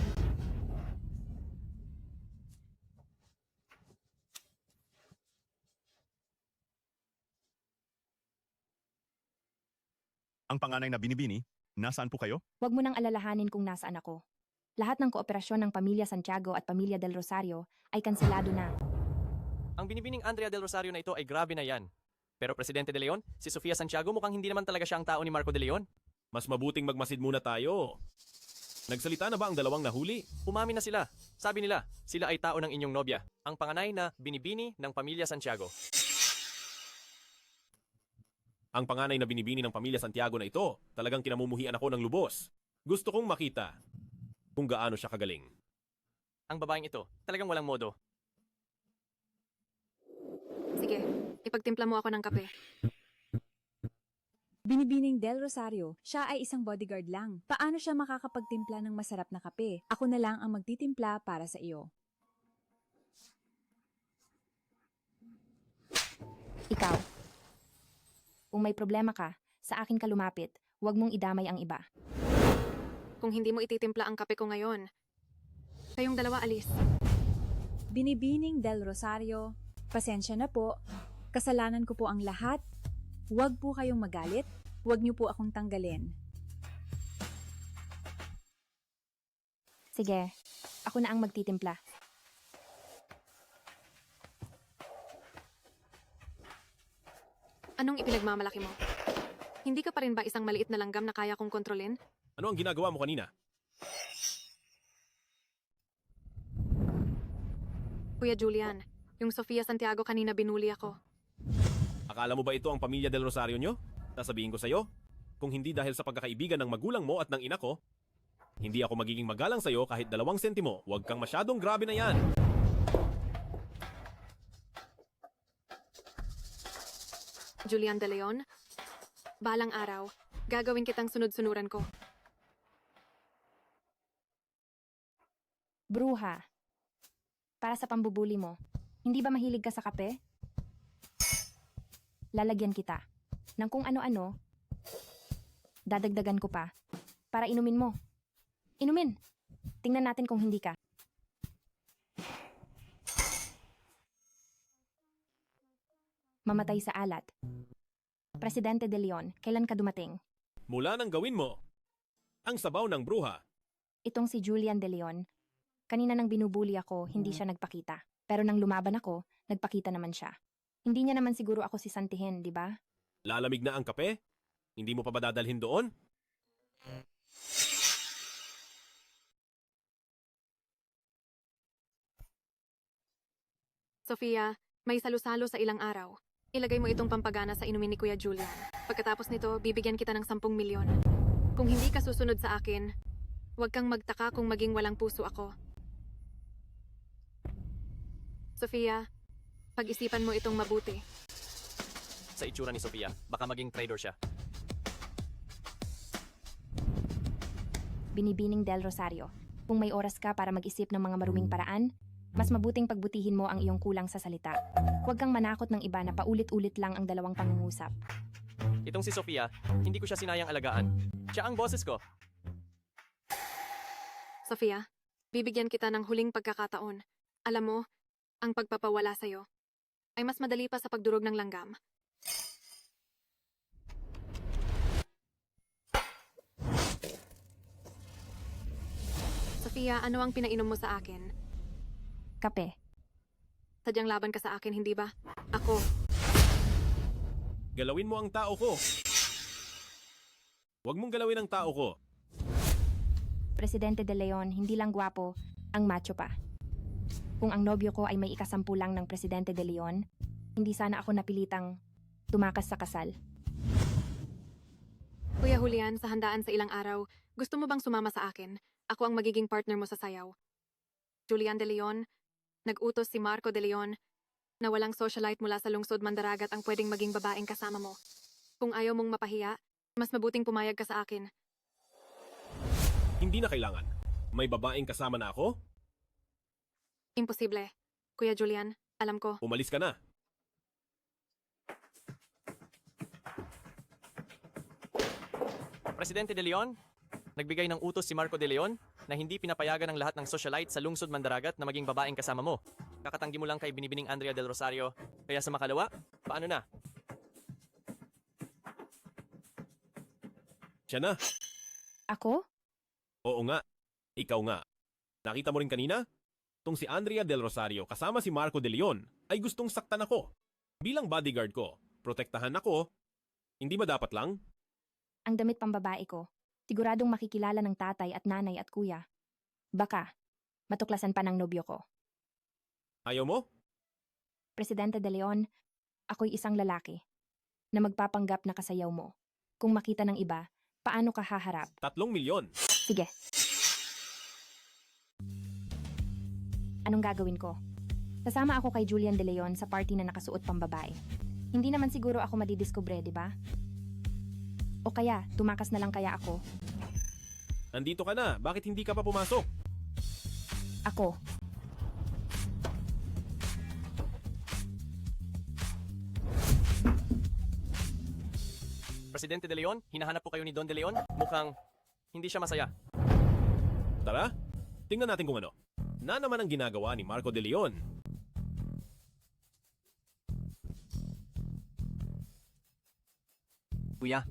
Ang panganay na binibini, nasaan po kayo? Huwag mo nang alalahanin kung nasaan ako. Lahat ng kooperasyon ng pamilya Santiago at pamilya Del Rosario ay kanselado na. Ang binibining Andrea Del Rosario na ito ay grabe na yan. Pero Presidente De Leon, si Sofia Santiago mukhang hindi naman talaga siya ang tao ni Marco De Leon. Mas mabuting magmasid muna tayo. Nagsalita na ba ang dalawang nahuli? Umamin na sila. Sabi nila, sila ay tao ng inyong nobya. Ang panganay na binibini ng pamilya Santiago. Ang panganay na binibini ng pamilya Santiago na ito, talagang kinamumuhian ako ng lubos. Gusto kong makita kung gaano siya kagaling. Ang babaeng ito, talagang walang modo. Sige, ipagtimpla mo ako ng kape. Binibining Del Rosario, siya ay isang bodyguard lang. Paano siya makakapagtimpla ng masarap na kape? Ako na lang ang magtitimpla para sa iyo. Ikaw. Kung may problema ka, sa akin ka lumapit. Huwag mong idamay ang iba. Kung hindi mo ititimpla ang kape ko ngayon, kayong dalawa alis. Binibining Del Rosario, pasensya na po. Kasalanan ko po ang lahat. Huwag po kayong magalit. Huwag niyo po akong tanggalin. Sige, ako na ang magtitimpla. Anong ipinagmamalaki mo? Hindi ka pa rin ba isang maliit na langgam na kaya kong kontrolin? Ano ang ginagawa mo kanina? Kuya Julian, yung Sofia Santiago kanina binuli ako. Akala mo ba ito ang pamilya Del Rosario nyo? Sasabihin ko sa'yo, kung hindi dahil sa pagkakaibigan ng magulang mo at ng ina ko, hindi ako magiging magalang sa'yo kahit 2 sentimo. Huwag kang masyadong grabe na yan. Julian De Leon, balang araw, Gagawin kitang sunod-sunuran ko. Bruha. Para sa pambubuli mo, hindi ba mahilig ka sa kape? Lalagyan kita ng kung ano-ano. Dadagdagan ko pa para inumin mo. Inumin. Tingnan natin kung hindi ka. Mamatay sa alat. Presidente De Leon, kailan ka dumating? Mula nang gawin mo, ang sabaw ng bruha. Itong si Julian De Leon. Kanina nang binubuli ako, hindi siya nagpakita. Pero nang lumaban ako, nagpakita naman siya. Hindi niya naman siguro ako sisantihin, di ba? Lalamig na ang kape? Hindi mo pa ba dadalhin doon? Sofia, may salo-salo sa ilang araw. Ilagay mo itong pampagana sa inumin ni Kuya Julian. Pagkatapos nito, bibigyan kita ng 10 milyon. Kung hindi ka susunod sa akin, huwag kang magtaka kung maging walang puso ako. Sofia, pag-isipan mo itong mabuti. Sa itsura ni Sofia, baka maging traitor siya. Binibining Del Rosario, kung may oras ka para mag-isip ng mga maruming paraan, mas mabuting pagbutihin mo ang iyong kulang sa salita. Huwag kang manakot ng iba na paulit-ulit lang ang dalawang pangungusap. Itong si Sofia, hindi ko siya sinayang alagaan. Siya ang boses ko. Sofia, bibigyan kita ng huling pagkakataon. Alam mo, ang pagpapawala sa'yo ay mas madali pa sa pagdurog ng langgam. Sofia, ano ang pinainom mo sa akin? Kape. Sadyang laban ka sa akin, hindi ba? Ako. Galawin mo ang tao ko. Huwag mong galawin ang tao ko. Presidente De Leon, hindi lang gwapo, ang macho pa. Kung ang nobyo ko ay may ikasampu lang ng Presidente De Leon, hindi sana ako napilitang tumakas sa kasal. Kuya Julian, sa handaan sa ilang araw, gusto mo bang sumama sa akin? Ako ang magiging partner mo sa sayaw. Julian De Leon, nag-utos si Marco De Leon na walang socialite mula sa lungsod Mandaragat ang pwedeng maging babaeng kasama mo. Kung ayaw mong mapahiya, mas mabuting pumayag ka sa akin. Hindi na kailangan. May babaeng kasama na ako? Imposible. Kuya Julian, alam ko. Umalis ka na. Presidente De Leon, nagbigay ng utos si Marco De Leon na hindi pinapayagan ng lahat ng socialite sa lungsod Mandaragat na maging babaeng kasama mo. Kakatanggi mo lang kay binibining Andrea Del Rosario. Kaya sa makalawa, paano na? Siya na. Ako? Oo nga. Ikaw nga. Nakita mo rin kanina? Tong si Andrea Del Rosario kasama si Marco De Leon ay gustong saktan ako. Bilang bodyguard ko, protektahan ako. Hindi ba dapat lang? Ang damit pambabae ko. Siguradong makikilala ng tatay at nanay at kuya. Baka, matuklasan pa ng nobyo ko. Ayaw mo? Presidente De Leon, ako'y isang lalaki na magpapanggap na kasayaw mo. Kung makita ng iba, paano ka haharap? 3 milyon. Sige. Anong gagawin ko? Kasama ako kay Julian De Leon sa party na nakasuot pambabae. Hindi naman siguro ako madidiskubre, di ba? O kaya, tumakas na lang kaya ako. Nandito ka na. Bakit hindi ka pa pumasok? Ako. Presidente De Leon, hinahanap po kayo ni Don De Leon? Mukhang hindi siya masaya. Tara, tingnan natin kung ano. Na naman ang ginagawa ni Marco De Leon. Kuya,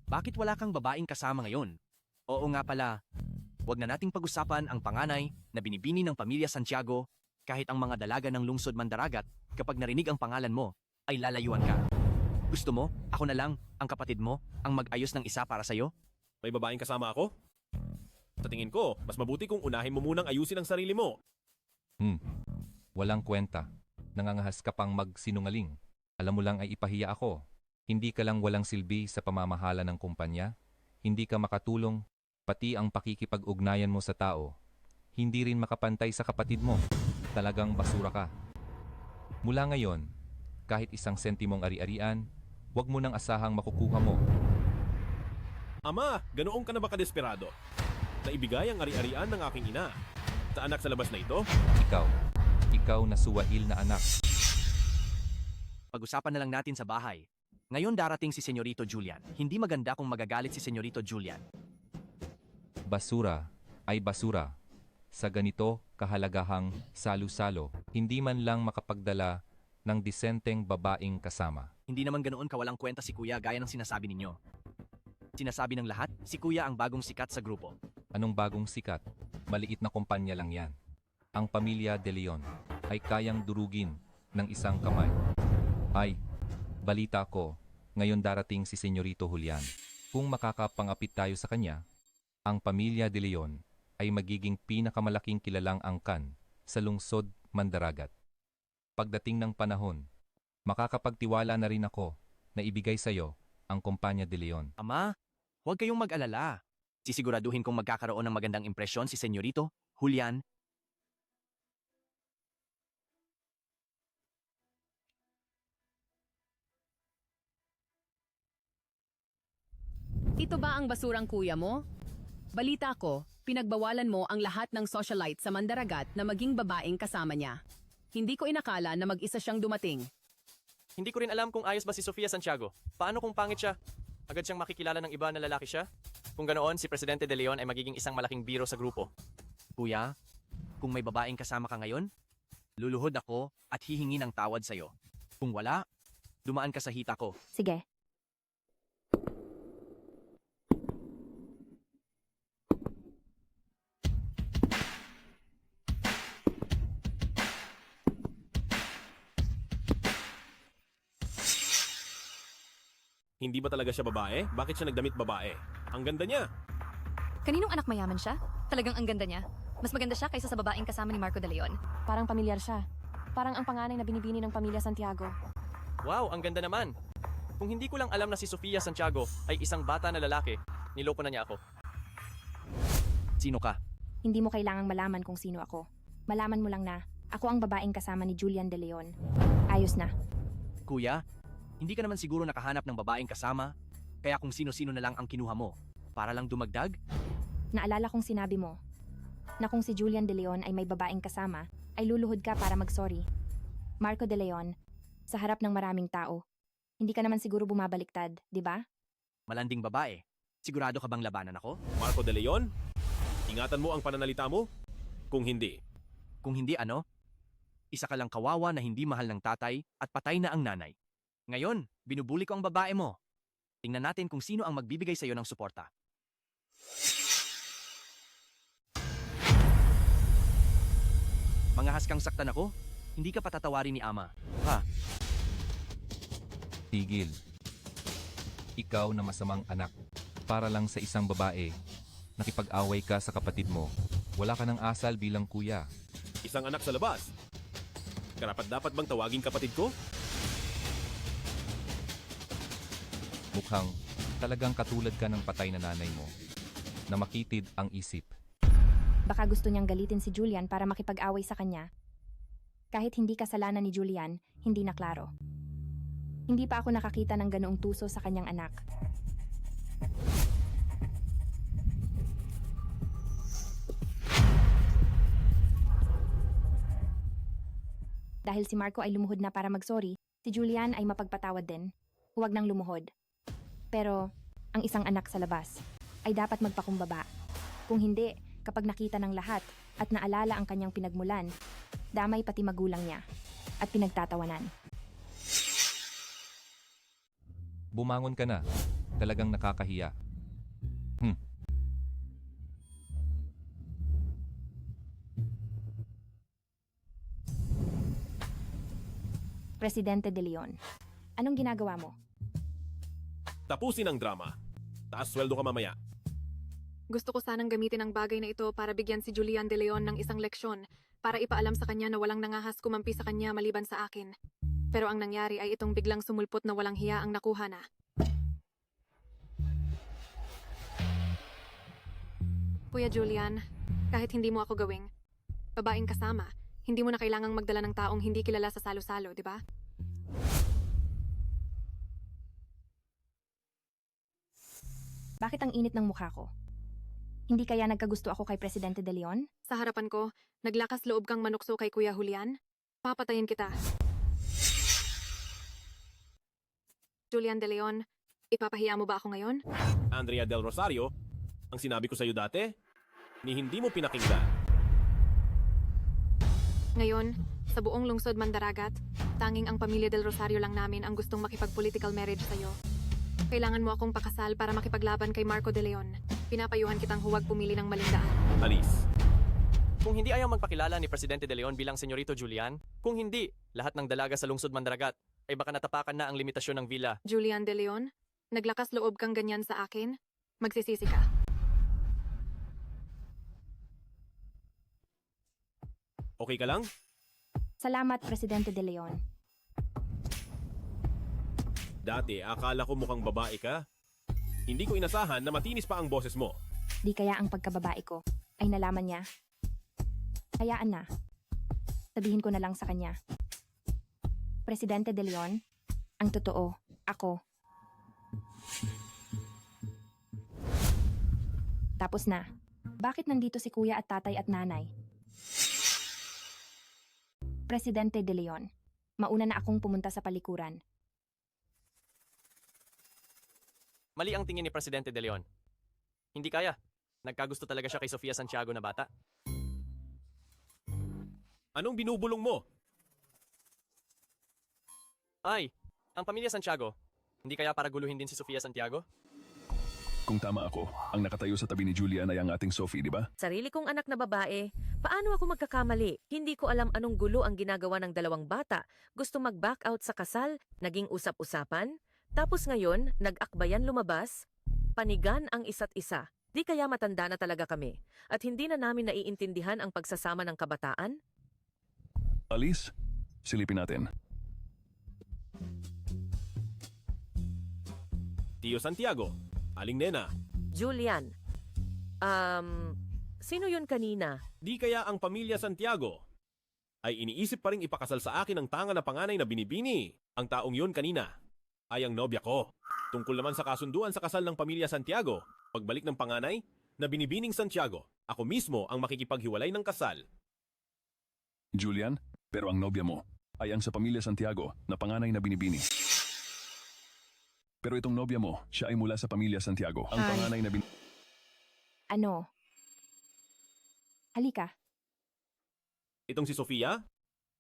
bakit wala kang babaeng kasama ngayon? Oo nga pala, wag na nating pag-usapan ang panganay na binibini ng pamilya Santiago kahit ang mga dalaga ng lungsod Mandaragat kapag narinig ang pangalan mo ay lalayuan ka. Gusto mo, ako na lang, ang kapatid mo, ang mag-ayos ng isa para sa'yo? May babaeng kasama ako? Sa tingin ko, mas mabuti kung unahin mo munang ayusin ang sarili mo. Walang kwenta. Nangangahas ka pang magsinungaling. Alam mo lang ay ipahiya ako. Hindi ka lang walang silbi sa pamamahala ng kumpanya. Hindi ka makatulong, pati ang pakikipag-ugnayan mo sa tao. Hindi rin makapantay sa kapatid mo. Talagang basura ka. Mula ngayon, kahit isang sentimong ari-arian, huwag mo nang asahang makukuha mo. Ama, ganoong ka na ba kadesperado? Naibigay ang ari-arian ng aking ina. Sa anak sa labas na ito? Ikaw na suwail na anak. Pag-usapan na lang natin sa bahay. Ngayon darating si Senyorito Julian. Hindi maganda kung magagalit si Senyorito Julian. Basura ay basura. Sa ganito kahalagahang salo-salo, hindi man lang makapagdala ng disenteng babaeng kasama. Hindi naman ganoon kawalang kwenta si Kuya gaya ng sinasabi ninyo. Sinasabi ng lahat, si Kuya ang bagong sikat sa grupo. Anong bagong sikat? Maliit na kumpanya lang yan. Ang pamilya De Leon ay kayang durugin ng isang kamay. Ay, balita ko, ngayon darating si Senyorito Julian. Kung makakapangapit tayo sa kanya, ang pamilya De Leon ay magiging pinakamalaking kilalang angkan sa lungsod Mandaragat. Pagdating ng panahon, makakapagtiwala na rin ako na ibigay sa iyo ang kumpanya De Leon. Ama, huwag kayong mag-alala. Sisiguraduhin kong magkakaroon ng magandang impresyon si Senyorito Julian. Ito ba ang basurang kuya mo? Balita ko, pinagbawalan mo ang lahat ng socialite sa Mandaragat na maging babaeng kasama niya. Hindi ko inakala na mag-isa siyang dumating. Hindi ko rin alam kung ayos ba si Sofia Santiago. Paano kung pangit siya? Agad siyang makikilala ng iba na lalaki siya? Kung ganoon, si Presidente De Leon ay magiging isang malaking biro sa grupo. Kuya, kung may babaeng kasama ka ngayon, luluhod ako at hihingi ng tawad sa'yo. Kung wala, dumaan ka sa hita ko. Sige. Hindi ba talaga siya babae? Bakit siya nagdamit babae? Ang ganda niya. Kaninong anak mayaman siya? Talagang ang ganda niya. Mas maganda siya kaysa sa babaeng kasama ni Marco De Leon. Parang pamilyar siya. Parang ang panganay na binibini ng pamilya Santiago. Wow, ang ganda naman. Kung hindi ko lang alam na si Sofia Santiago ay isang bata na lalaki, niloko na niya ako. Sino ka? Hindi mo kailangang malaman kung sino ako. Malaman mo lang na ako ang babaeng kasama ni Julian De Leon. Ayos na. Kuya, hindi ka naman siguro nakahanap ng babaeng kasama, kaya kung sino-sino na lang ang kinuha mo, para lang dumagdag? Naalala kong sinabi mo na kung si Julian De Leon ay may babaeng kasama, ay luluhod ka para mag-sorry. Marco De Leon, sa harap ng maraming tao, hindi ka naman siguro bumabaliktad, di ba? Malanding babae. Sigurado ka bang labanan ako? Marco De Leon? Ingatan mo ang pananalita mo? Kung hindi. Kung hindi ano? Isa ka lang kawawa na hindi mahal ng tatay at patay na ang nanay. Ngayon, binubuli ko ang babae mo. Tingnan natin kung sino ang magbibigay sa iyo ng suporta. Mga haskang saktan ako, hindi ka patatawarin ni Ama. Ha? Tigil. Ikaw na masamang anak. Para lang sa isang babae, nakipag-away ka sa kapatid mo. Wala ka ng asal bilang kuya. Isang anak sa labas. Karapat-dapat bang tawagin kapatid ko? Mukhang talagang katulad ka ng patay na nanay mo, na makitid ang isip. Baka gusto niyang galitin si Julian para makipag-away sa kanya. Kahit hindi kasalanan ni Julian, hindi na klaro. Hindi pa ako nakakita ng ganoong tuso sa kanyang anak. Dahil si Marco ay lumuhod na para mag-sorry, si Julian ay mapagpatawad din. Huwag nang lumuhod. Pero, ang isang anak sa labas ay dapat magpakumbaba. Kung hindi, kapag nakita ng lahat at naalala ang kanyang pinagmulan, damay pati magulang niya at pinagtatawanan. Bumangon ka na. Talagang nakakahiya. Presidente De Leon, anong ginagawa mo? Tapusin ang drama. Taas sweldo ka mamaya. Gusto ko sanang gamitin ang bagay na ito para bigyan si Julian De Leon ng isang leksyon para ipaalam sa kanya na walang nangahas kumampi sa kanya maliban sa akin. Pero ang nangyari ay itong biglang sumulpot na walang hiya ang nakuha na. Kuya Julian, kahit hindi mo ako gawing babaeng kasama, hindi mo na kailangang magdala ng taong hindi kilala sa salo-salo, di ba? Bakit ang init ng mukha ko? Hindi kaya nagkagusto ako kay Presidente De Leon? Sa harapan ko, naglakas loob kang manukso kay Kuya Julian? Papatayin kita. Julian De Leon, ipapahiya mo ba ako ngayon? Andrea Del Rosario, ang sinabi ko sa iyo dati, ni hindi mo pinakinggan. Ngayon, sa buong lungsod Mandaragat, tanging ang pamilya Del Rosario lang namin ang gustong makipag-political marriage sa'yo. Kailangan mo akong pakasal para makipaglaban kay Marco De Leon. Pinapayuhan kitang huwag pumili ng maling daan. Alis. Kung hindi ayaw magpakilala ni Presidente De Leon bilang Senyorito Julian, kung hindi, lahat ng dalaga sa lungsod Mandaragat ay baka natapakan na ang limitasyon ng villa. Julian De Leon, naglakas loob kang ganyan sa akin? Magsisisi ka. Okay ka lang? Salamat, Presidente De Leon. Dati, akala ko mukhang babae ka. Hindi ko inasahan na matinis pa ang boses mo. Di kaya ang pagkababae ko ay nalaman niya? Hayaan na. Sabihin ko na lang sa kanya. Presidente De Leon, ang totoo, ako. Tapos na. Bakit nandito si kuya at tatay at nanay? Presidente De Leon, mauna na akong pumunta sa palikuran. Mali ang tingin ni Presidente De Leon. Hindi kaya. Nagkagusto talaga siya kay Sofia Santiago na bata. Anong binubulong mo? Ay, ang pamilya Santiago, hindi kaya para guluhin din si Sofia Santiago? Kung tama ako, ang nakatayo sa tabi ni Julian ay ang ating Sophie, di ba? Sarili kong anak na babae, paano ako magkakamali? Hindi ko alam anong gulo ang ginagawa ng dalawang bata. Gusto mag-back out sa kasal, naging usap-usapan, tapos ngayon, nag-akbayan lumabas, panigan ang isa't isa. Di kaya matanda na talaga kami, at hindi na namin naiintindihan ang pagsasama ng kabataan? Alice, silipin natin. Tio Santiago, Aling Nena. Julian, sino yun kanina? Di kaya ang pamilya Santiago ay iniisip pa rin ipakasal sa akin ang tanga na panganay na binibini. Ang taong yun kanina ay ang nobya ko. Tungkol naman sa kasunduan sa kasal ng pamilya Santiago, pagbalik ng panganay na binibining Santiago, ako mismo ang makikipaghiwalay ng kasal. Julian, pero ang nobya mo ay ang sa pamilya Santiago na panganay na binibini. Pero itong nobya mo, siya ay mula sa pamilya Santiago. Ang panganay na Ano? Halika. Itong si Sofia,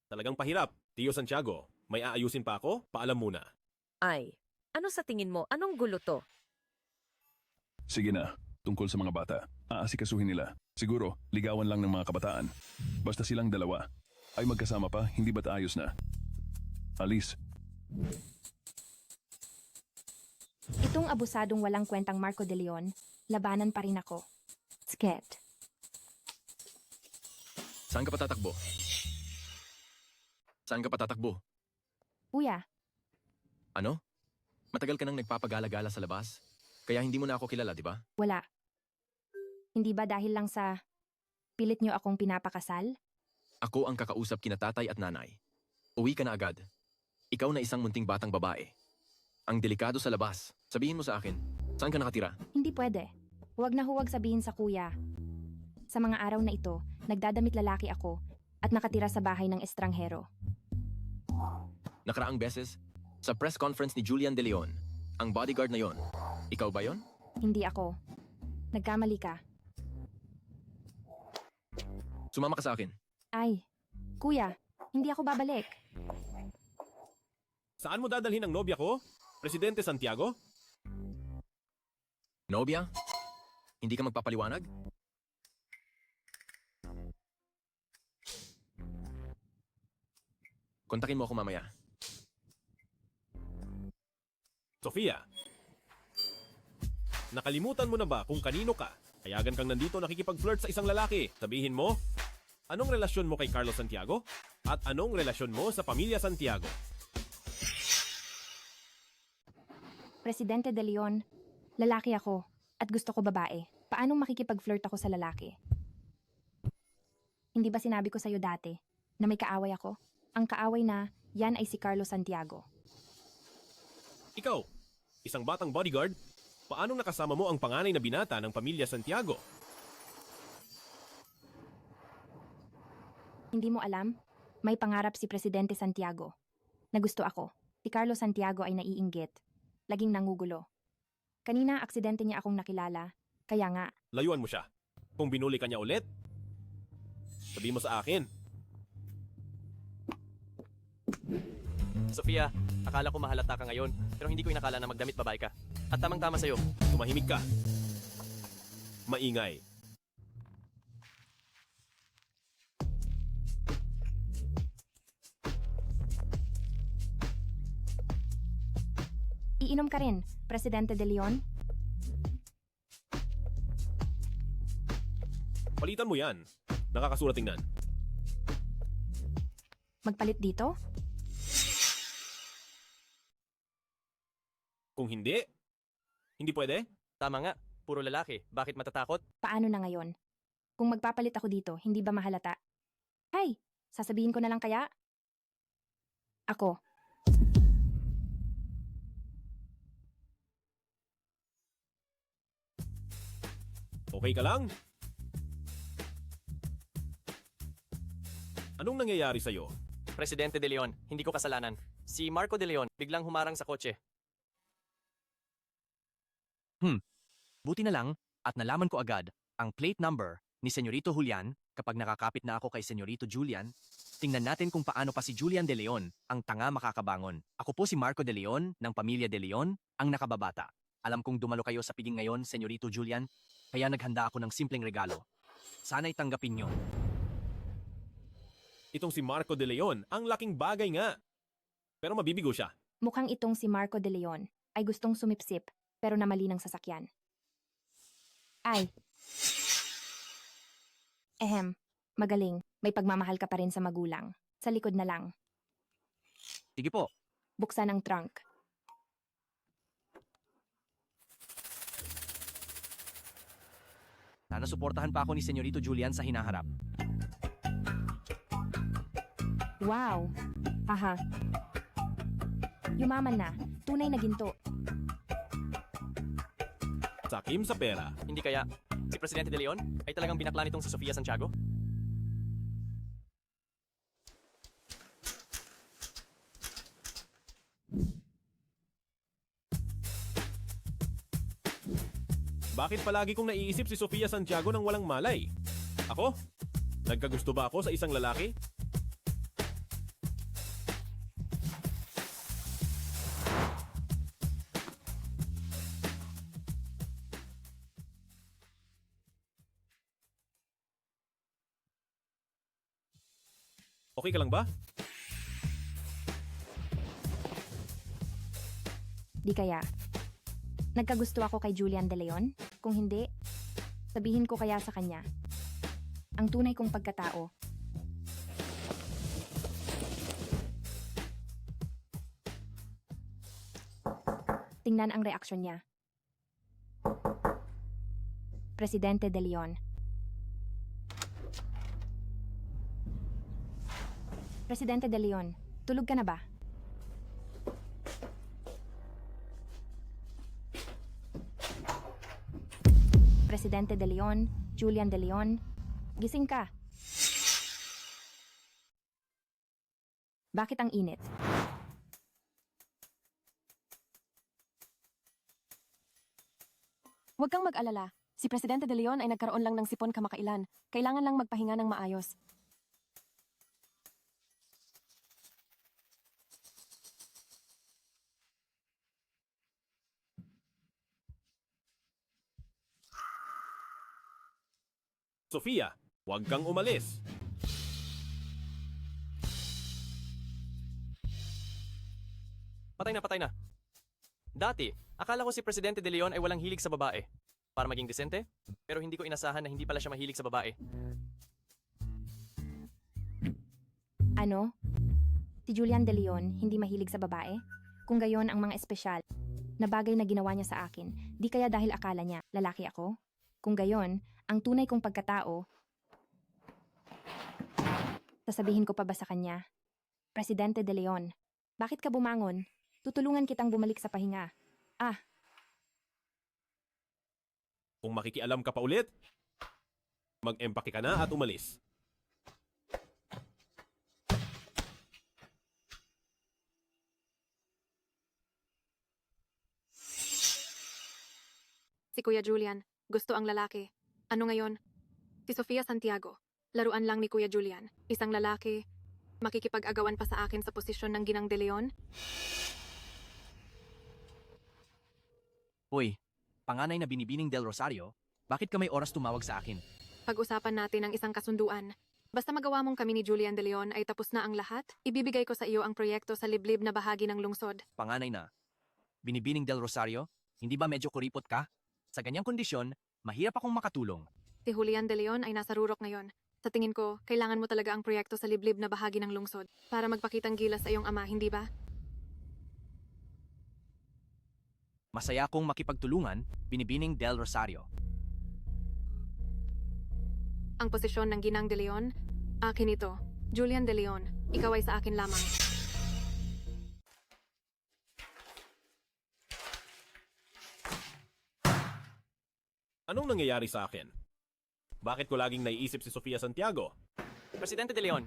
talagang pahirap. Tio Santiago, may aayusin pa ako? Paalam muna. Ay, ano sa tingin mo? Anong gulo to? Sige na, tungkol sa mga bata. Aasikasuhin nila. Siguro, ligawan lang ng mga kabataan. Basta silang dalawa. Ay magkasama pa, hindi ba't ayos na? Alice. Itong abusadong walang kwentang Marco De Leon, labanan pa rin ako. Sket. Saan ka patatakbo? Saan ka patatakbo? Kuya, Ano? Matagal ka nang nagpapagala-gala sa labas? Kaya hindi mo na ako kilala, di ba? wala. Hindi ba dahil lang sa pilit niyo akong pinapakasal? Ako ang kakausap kina tatay at nanay. Uwi ka na agad. Ikaw na isang munting batang babae. Ang delikado sa labas. Sabihin mo sa akin, saan ka nakatira? Hindi pwede. Huwag na huwag sabihin sa kuya. Sa mga araw na ito, nagdadamit lalaki ako at nakatira sa bahay ng estranghero. Nakaraang beses, sa press conference ni Julian De Leon, ang bodyguard na yon. Ikaw ba yon? Hindi ako. Nagkamali ka. Sumama ka sa akin. Ay, kuya, hindi ako babalik. Saan mo dadalhin ang nobya ko? Presidente Santiago? Nobya? Hindi ka magpapaliwanag? Kontakin mo ako mamaya. Sofia, nakalimutan mo na ba kung kanino ka? Hayagan kang nandito nakikipag-flirt sa isang lalaki. Sabihin mo, anong relasyon mo kay Carlos Santiago? At anong relasyon mo sa pamilya Santiago? Presidente De Leon, lalaki ako at gusto ko babae. Paanong makikipag-flirt ako sa lalaki? Hindi ba sinabi ko sa'yo dati na may kaaway ako? Ang kaaway na yan ay si Carlos Santiago. Ikaw, isang batang bodyguard, Paanong nakasama mo ang panganay na binata ng pamilya Santiago? Hindi mo alam? May pangarap si Presidente Santiago. Na gusto ako. Si Carlos Santiago ay naiinggit. Laging nangugulo. Kanina, aksidente niya akong nakilala. Kaya nga, Layuan mo siya. Kung binuli ka niya ulit, sabi mo sa akin. Sofia, akala ko mahalata ka ngayon, pero hindi ko inakala na magdamit babae ka. At tamang-tama sa'yo. Tumahimik ka. Maingay. iinom ka rin, Presidente De Leon? Palitan mo yan. Nakakasura tingnan. Magpalit dito? Kung hindi, hindi pwede? Tama nga, puro lalaki. Bakit matatakot? Paano na ngayon? Kung magpapalit ako dito, hindi ba mahalata? Hay, sasabihin ko na lang kaya? Ako. Okay ka lang? Anong nangyayari sa'yo? Presidente De Leon, hindi ko kasalanan. Si Marco De Leon biglang humarang sa kotse. Buti na lang at nalaman ko agad ang plate number ni Senyorito Julian kapag nakakapit na ako kay Senyorito Julian. Tingnan natin kung paano pa si Julian De Leon ang tanga makakabangon. Ako po si Marco De Leon ng pamilya De Leon, ang nakababata. Alam kong dumalo kayo sa piging ngayon, Senyorito Julian, kaya naghanda ako ng simpleng regalo. Sana'y tanggapin nyo. Itong si Marco De Leon, ang laking bagay nga. Pero mabibigo siya. Mukhang itong si Marco De Leon ay gustong sumipsip pero namali ng sasakyan. Ay. Magaling. May pagmamahal ka pa rin sa magulang. Sa likod na lang. Sige po. Buksan ang trunk. Sana suportahan pa ako ni Senyorito Julian sa hinaharap. Wow. Aha. Yumaman na. Tunay na ginto. Sakim sa pera. Hindi kaya si Presidente De Leon ay talagang binakla nitong si Sofia Santiago? Bakit palagi kong naiisip si Sofia Santiago nang walang malay? Ako? Nagkagusto ba ako sa isang lalaki? Okay ka lang ba? Di kaya. Nagkagusto ako kay Julian De Leon? Kung hindi, sabihin ko kaya sa kanya. Ang tunay kong pagkatao. Tingnan ang reaksyon niya. Presidente De Leon. Presidente De Leon, tulog ka na ba? Presidente De Leon, Julian De Leon, gising ka. Bakit ang init? Huwag kang mag-alala. Si Presidente De Leon ay nagkaroon lang ng sipon kamakailan. Kailangan lang magpahinga ng maayos. Sofia, huwag kang umalis. Patay na, patay na. Dati, akala ko si Presidente De Leon ay walang hilig sa babae. Para maging desente, pero hindi ko inasahan na hindi pala siya mahilig sa babae. Ano? Si Julian De Leon hindi mahilig sa babae? Kung gayon ang mga espesyal na bagay na ginawa niya sa akin, di kaya dahil akala niya lalaki ako? Kung gayon, ang tunay kong pagkatao, sasabihin ko pa ba sa kanya? Presidente De Leon, bakit ka bumangon? Tutulungan kitang bumalik sa pahinga. Kung makikialam ka pa ulit, mag-empake ka na at umalis. Si Kuya Julian, gusto ang lalaki. Ano ngayon? Si Sofia Santiago, laruan lang ni Kuya Julian. Isang lalaki, makikipag-agawan pa sa akin sa posisyon ng Ginang de Leon? Hoy, panganay na Binibining Del Rosario, bakit ka may oras tumawag sa akin? Pag-usapan natin ang isang kasunduan. Basta magawa mong kami ni Julian de Leon ay tapos na ang lahat, ibibigay ko sa iyo ang proyekto sa liblib na bahagi ng lungsod. Panganay na Binibining Del Rosario, hindi ba medyo kuripot ka? Sa ganyang kondisyon, mahirap akong makatulong. Si Julian de Leon ay nasa rurok ngayon. Sa tingin ko, kailangan mo talaga ang proyekto sa liblib na bahagi ng lungsod para magpakitang gilas sa iyong ama, hindi ba? Masaya akong makipagtulungan, Binibining Del Rosario. Ang posisyon ng Ginang de Leon, akin ito. Julian de Leon, ikaw ay sa akin lamang. Anong nangyayari sa akin? Bakit ko laging naiisip si Sofia Santiago? Presidente de Leon,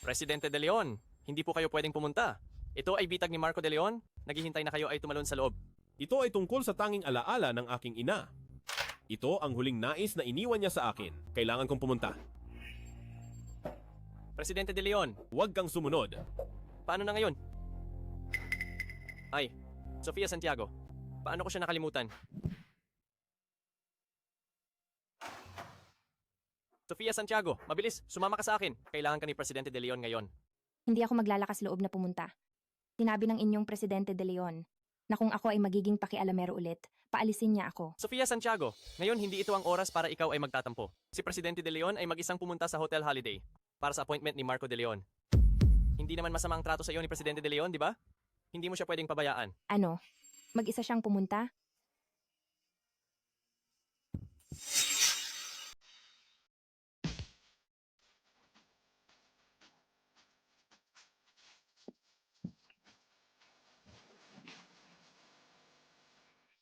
Presidente de Leon, hindi po kayo pwedeng pumunta. Ito ay bitag ni Marco de Leon. Naghihintay na kayo ay tumalon sa loob. Ito ay tungkol sa tanging alaala ng aking ina. Ito ang huling nais na iniwan niya sa akin. Kailangan kong pumunta. Presidente de Leon, Huwag kang sumunod. paano na ngayon? Ay, Sofia Santiago, paano ko siya nakalimutan? Sofia Santiago, mabilis, sumama ka sa akin. Kailangan ka ni Presidente de Leon ngayon. Hindi ako maglalakas loob na pumunta. Sinabi ng inyong Presidente de Leon na kung ako ay magiging pakialamero ulit, paalisin niya ako. Sofia Santiago, ngayon hindi ito ang oras para ikaw ay magtatampo. Si Presidente de Leon ay mag-isang pumunta sa Hotel Holiday para sa appointment ni Marco de Leon. Hindi naman masamang trato sa iyo ni Presidente de Leon, di ba? Hindi mo siya pwedeng pabayaan. Ano? Mag-isa siyang pumunta?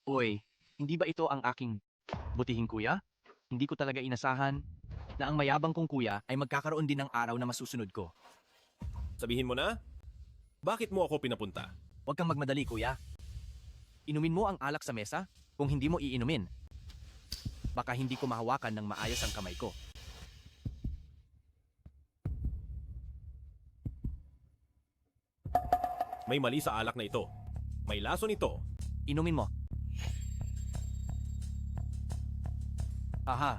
Uy, hindi ba ito ang aking butihing kuya? Hindi ko talaga inasahan na ang mayabang kong kuya ay magkakaroon din ng araw na masusunod ko. Sabihin mo na? Bakit mo ako pinapunta? Huwag kang magmadali, kuya. Inumin mo ang alak sa mesa kung hindi mo iinumin. Baka hindi ko mahawakan ng maayos ang kamay ko. May mali sa alak na ito. May lason ito. Inumin mo. Aha.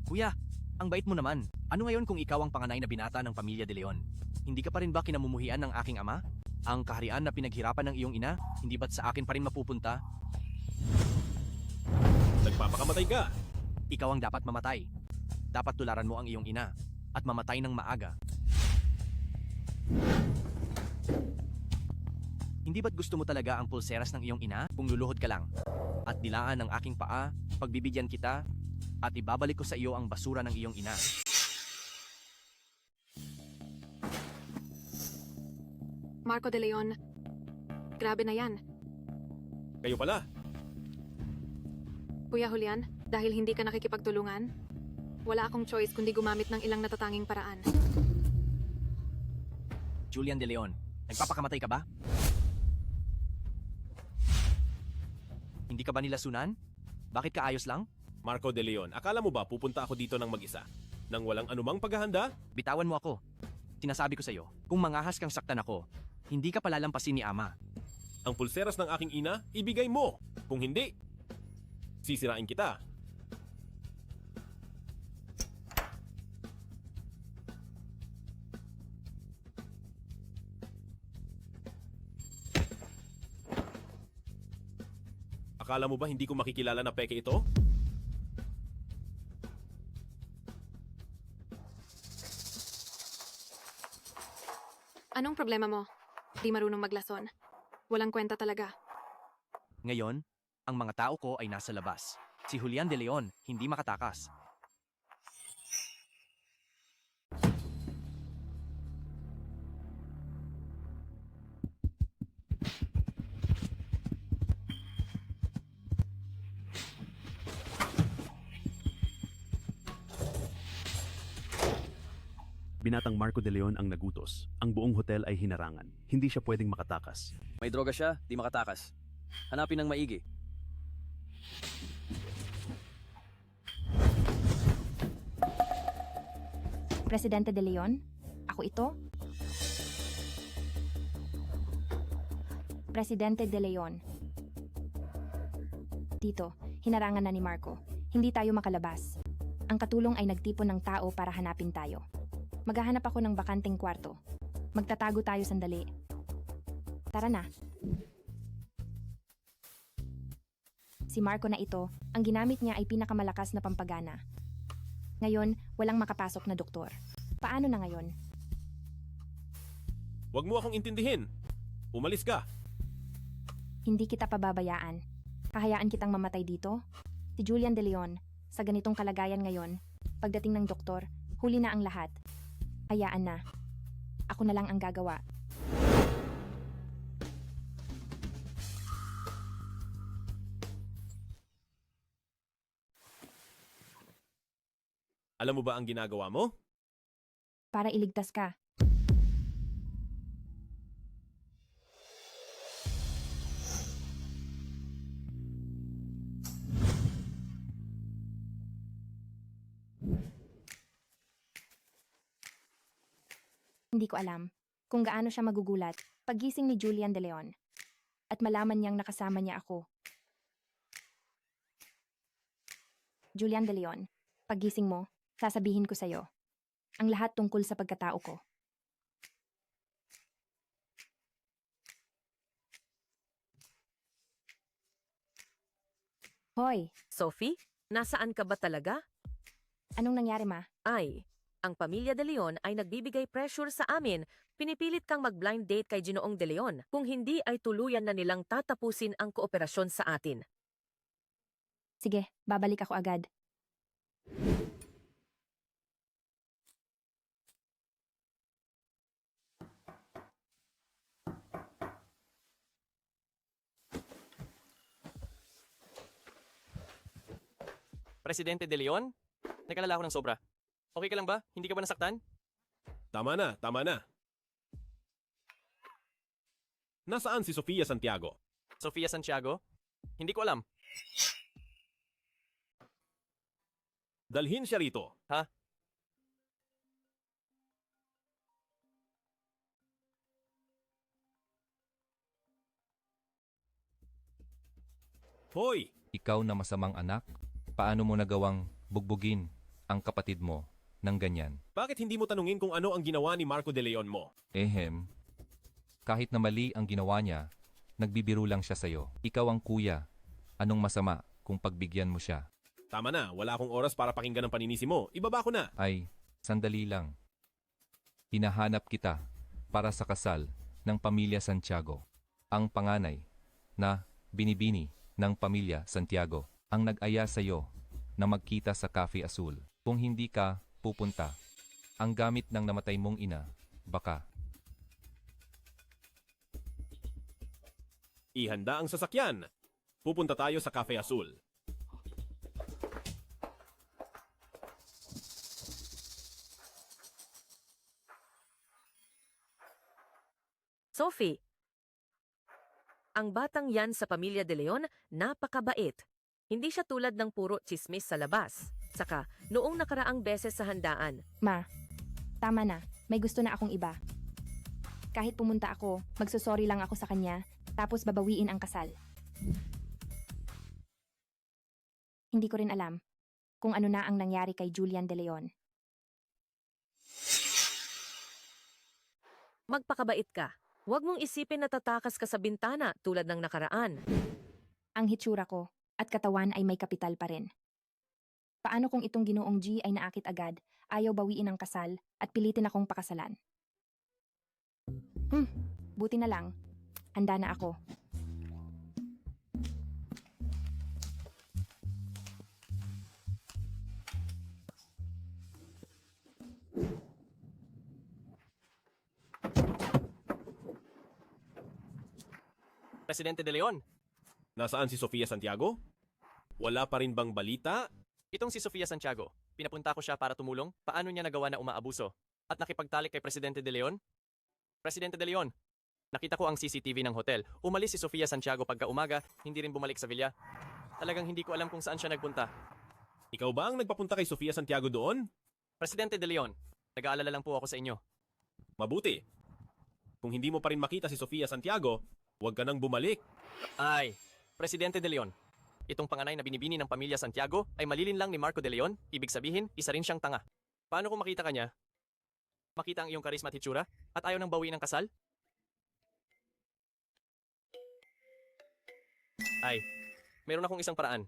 Kuya, ang bait mo naman. Ano ngayon kung ikaw ang panganay na binata ng pamilya de Leon? Hindi ka pa rin ba kinamumuhian ng aking ama? Ang kaharian na pinaghirapan ng iyong ina, hindi ba't sa akin pa rin mapupunta? Nagpapakamatay ka. Ikaw ang dapat mamatay. Dapat tularan mo ang iyong ina at mamatay ng maaga. Hindi ba't gusto mo talaga ang pulseras ng iyong ina kung luluhod ka lang? At dilaan ng aking paa, pagbibigyan kita, at ibabalik ko sa iyo ang basura ng iyong ina. Marco de Leon, grabe na yan. Kayo pala. Kuya Julian, dahil hindi ka nakikipagtulungan, wala akong choice kundi gumamit ng ilang natatanging paraan. Julian de Leon, nagpapakamatay ka ba? Hindi ka ba nilasunan? Bakit ka ayos lang? Marco de Leon, akala mo ba pupunta ako dito ng mag-isa? Nang walang anumang paghahanda? Bitawan mo ako. Sinasabi ko sa iyo, kung mangahas kang saktan ako, hindi ka palalampasin ni ama. Ang pulseras ng aking ina, ibigay mo. Kung hindi, sisirain kita. Akala mo ba hindi ko makikilala na peke ito? Anong problema mo? Di marunong maglason. Walang kwenta talaga. Ngayon, ang mga tao ko ay nasa labas. Si Julian de Leon, hindi makatakas. Binatang Marco De Leon ang nagutos. Ang buong hotel ay hinarangan. Hindi siya pwedeng makatakas. May droga siya, di makatakas. Hanapin ng maigi. Presidente De Leon? Ako ito? Presidente De Leon. Dito, hinarangan na ni Marco. Hindi tayo makalabas. Ang katulong ay nagtipon ng tao para hanapin tayo. Maghahanap ako ng bakanteng kwarto. Magtatago tayo sandali. Tara na. Si Marco na ito, ang ginamit niya ay pinakamalakas na pampagana. Ngayon, walang makapasok na doktor. Paano na ngayon? Huwag mo akong intindihin. Umalis ka. Hindi kita pababayaan. Hahayaan kitang mamatay dito? Si Julian De Leon, sa ganitong kalagayan ngayon, pagdating ng doktor, huli na ang lahat. Hayaan na. Ako na lang ang gagawa. Alam mo ba ang ginagawa mo? Para iligtas ka. Hindi ko alam kung gaano siya magugulat paggising ni Julian De Leon at malaman niyang nakasama niya ako. Julian De Leon, paggising mo, sasabihin ko sa'yo ang lahat tungkol sa pagkatao ko. Hoy! Sophie, nasaan ka ba talaga? Anong nangyari, ma? Ay, ang pamilya De Leon ay nagbibigay pressure sa amin. Pinipilit kang mag-blind date kay Ginoong De Leon. Kung hindi ay tuluyan na nilang tatapusin ang kooperasyon sa atin. Sige, babalik ako agad. Presidente De Leon? Nag-alala ako ng sobra. Okay ka lang ba? Hindi ka ba nasaktan? Tama na, tama na. Nasaan si Sofia Santiago? Sofia Santiago? Hindi ko alam. Dalhin siya rito. Ha? Hoy! Ikaw na masamang anak, paano mo nagawang bugbugin ang kapatid mo ng ganyan? Bakit hindi mo tanungin kung ano ang ginawa ni Marco De Leon mo? Kahit na mali ang ginawa niya, nagbibiro lang siya sa'yo. Ikaw ang kuya. Anong masama kung pagbigyan mo siya? Tama na, wala akong oras para pakinggan ang paninisi mo. Ibaba ko na. Ay, sandali lang. Hinahanap kita para sa kasal ng pamilya Santiago. Ang panganay na binibini ng pamilya Santiago ang nag-aya sa iyo na magkita sa Cafe Azul. Kung hindi ka pupunta, ang gamit ng namatay mong ina, baka. Ihanda ang sasakyan. Pupunta tayo sa Cafe Azul. Sophie, ang batang yan sa pamilya De Leon, napakabait. Hindi siya tulad ng puro chismis sa labas. Saka, noong nakaraang beses sa handaan. Ma, tama na. May gusto na akong iba. Kahit pumunta ako, magsusorry lang ako sa kanya, tapos babawiin ang kasal. Hindi ko rin alam kung ano na ang nangyari kay Julian De Leon. Magpakabait ka. Huwag mong isipin na tatakas ka sa bintana tulad ng nakaraan. Ang hitsura ko at katawan ay may kapital pa rin. Paano kung itong Ginoong G ay naakit agad, ayaw bawiin ang kasal at pilitin akong pakasalan? Buti na lang. Handa na ako. Presidente De Leon, Nasaan si Sofia Santiago? Wala pa rin bang balita? itong si Sofia Santiago. Pinapunta ko siya para tumulong. Paano niya nagawa na umaabuso? at nakipagtalik kay Presidente De Leon? Presidente De Leon, nakita ko ang CCTV ng hotel. Umalis si Sofia Santiago pagka umaga, hindi rin bumalik sa villa. Talagang hindi ko alam kung saan siya nagpunta. Ikaw ba ang nagpapunta kay Sofia Santiago doon? Presidente De Leon, nag-aalala lang po ako sa inyo. Mabuti. Kung hindi mo pa rin makita si Sofia Santiago, huwag ka nang bumalik. Ay, Presidente De Leon, itong panganay na binibini ng pamilya Santiago ay malilin lang ni Marco De Leon, ibig sabihin, isa rin siyang tanga. Paano kung makita ka niya? Makita ang iyong karisma at hitsura? At ayaw nang bawiin ng kasal? Ay, meron akong isang paraan.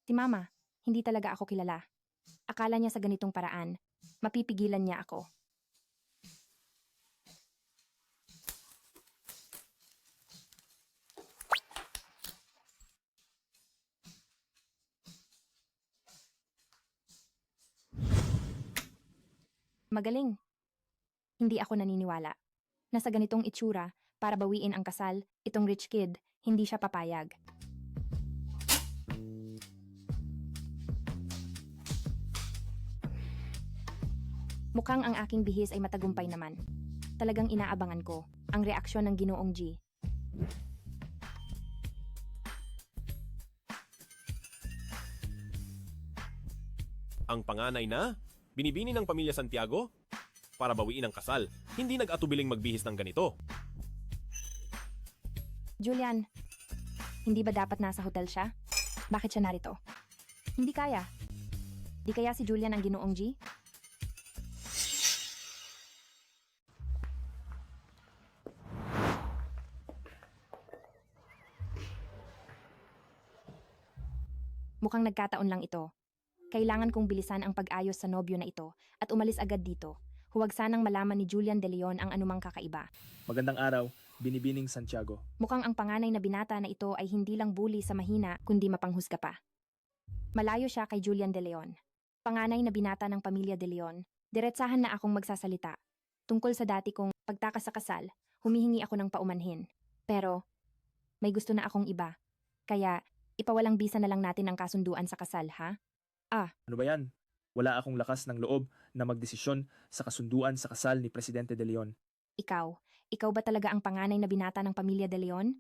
Si Mama, hindi talaga ako kilala. Akala niya sa ganitong paraan, mapipigilan niya ako. Magaling. Hindi ako naniniwala. Nasa ganitong itsura, para bawiin ang kasal, itong rich kid, hindi siya papayag. Mukhang ang aking bihis ay matagumpay naman. Talagang inaabangan ko ang reaksyon ng Ginoong G. Ang panganay na binibini ng pamilya Santiago para bawiin ang kasal. Hindi nag-atubiling magbihis ng ganito. Julian, hindi ba dapat nasa hotel siya? Bakit siya narito? Hindi kaya. Di kaya si Julian ang Ginoong G? Mukhang nagkataon lang ito. Kailangan kong bilisan ang pag-ayos sa nobyo na ito at umalis agad dito. Huwag sanang malaman ni Julian De Leon ang anumang kakaiba. Magandang araw, Binibining Santiago. Mukhang ang panganay na binata na ito ay hindi lang bully sa mahina kundi mapanghusga pa. Malayo siya kay Julian De Leon. Panganay na binata ng pamilya De Leon. Diretsahan na akong magsasalita. Tungkol sa dati kong pagtakas sa kasal, humihingi ako ng paumanhin. Pero may gusto na akong iba. Kaya ipawalang bisa na lang natin ang kasunduan sa kasal, ha? Ano ba yan? Wala akong lakas ng loob na magdesisyon sa kasunduan sa kasal ni Presidente De Leon. Ikaw ba talaga ang panganay na binata ng pamilya De Leon?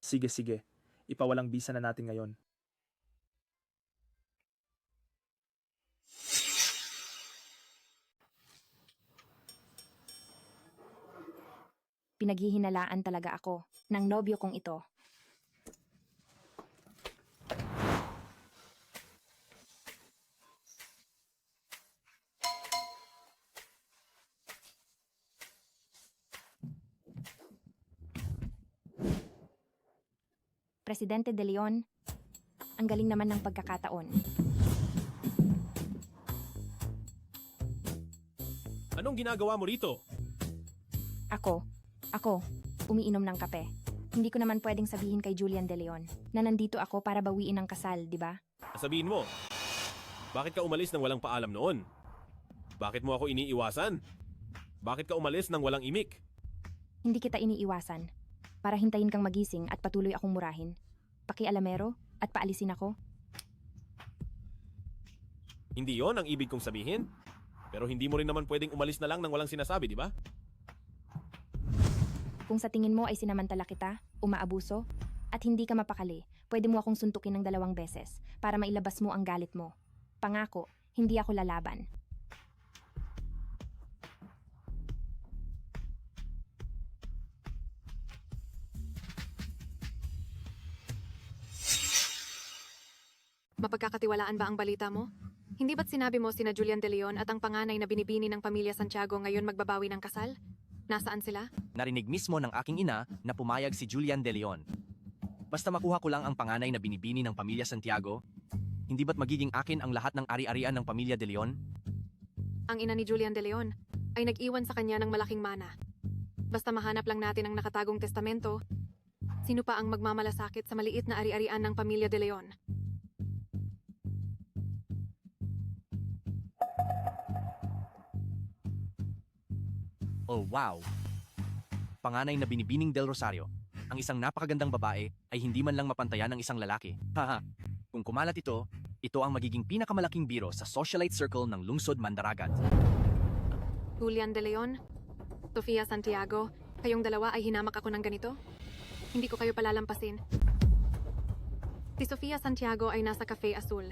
Sige. Ipawalang bisa na natin ngayon. Pinaghihinalaan talaga ako ng nobyo kong ito. Presidente De Leon, ang galing naman ng pagkakataon. Anong ginagawa mo rito? Ako, umiinom ng kape. Hindi ko naman pwedeng sabihin kay Julian De Leon na nandito ako para bawiin ang kasal, di ba? Sabihin mo, bakit ka umalis nang walang paalam noon? Bakit mo ako iniiwasan? Bakit ka umalis nang walang imik? Hindi kita iniiwasan. Para hintayin kang magising at patuloy akong murahin. Pakialamero at paalisin ako. Hindi yon ang ibig kong sabihin. Pero hindi mo rin naman pwedeng umalis na lang nang walang sinasabi, di ba? Kung sa tingin mo ay sinamantala kita, umaabuso, at hindi ka mapakali, pwede mo akong suntukin ng 2 beses para mailabas mo ang galit mo. Pangako, hindi ako lalaban. Mapagkakatiwalaan ba ang balita mo? Hindi ba't sinabi mo sina Julian De Leon at ang panganay na binibini ng pamilya Santiago ngayon magbabawi ng kasal? Nasaan sila? Narinig mismo ng aking ina na pumayag si Julian De Leon. Basta makuha ko lang ang panganay na binibini ng pamilya Santiago, hindi ba't magiging akin ang lahat ng ari-arian ng pamilya De Leon? Ang ina ni Julian De Leon ay nag-iwan sa kanya ng malaking mana. Basta mahanap lang natin ang nakatagong testamento, sino pa ang magmamalasakit sa maliit na ari-arian ng pamilya De Leon? Oh wow! Panganay na Binibining Del Rosario. Ang isang napakagandang babae ay hindi man lang mapantayan ng isang lalaki. Haha! Kung kumalat ito, ito ang magiging pinakamalaking biro sa socialite circle ng lungsod Mandaragat. Julian De Leon, Sofia Santiago, kayong dalawa ay hinamak ako ng ganito? Hindi ko kayo palalampasin. Si Sofia Santiago ay nasa Cafe Azul.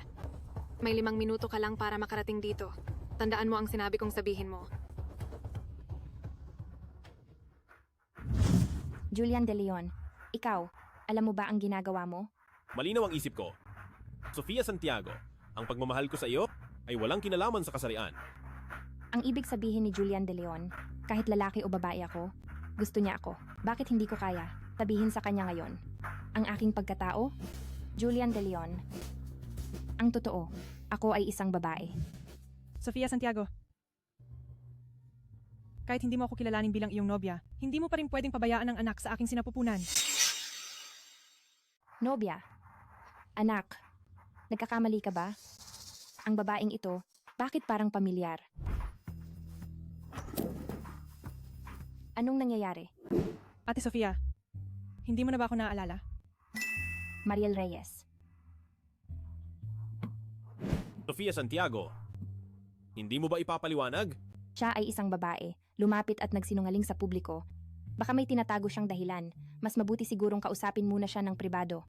May 5 minuto ka lang para makarating dito. Tandaan mo ang sinabi kong sabihin mo. Julian De Leon, ikaw, alam mo ba ang ginagawa mo? Malinaw ang isip ko. Sofia Santiago, ang pagmamahal ko sa iyo ay walang kinalaman sa kasarian. Ang ibig sabihin ni Julian De Leon, kahit lalaki o babae ako, gusto niya ako. Bakit hindi ko kaya? Sabihin sa kanya ngayon. Ang aking pagkatao, Julian De Leon. Ang totoo, ako ay isang babae. Sofia Santiago, kahit hindi mo ako kilalanin bilang iyong nobya, hindi mo pa rin pwedeng pabayaan ang anak sa aking sinapupunan. Nobya, anak, nagkakamali ka ba? Ang babaeng ito, bakit parang pamilyar? Anong nangyayari? Ate Sofia, hindi mo na ba ako naaalala? Mariel Reyes. Sofia Santiago, hindi mo ba ipapaliwanag? Siya ay isang babae, lumapit at nagsinungaling sa publiko. Baka may tinatago siyang dahilan. Mas mabuti sigurong kausapin muna siya ng pribado.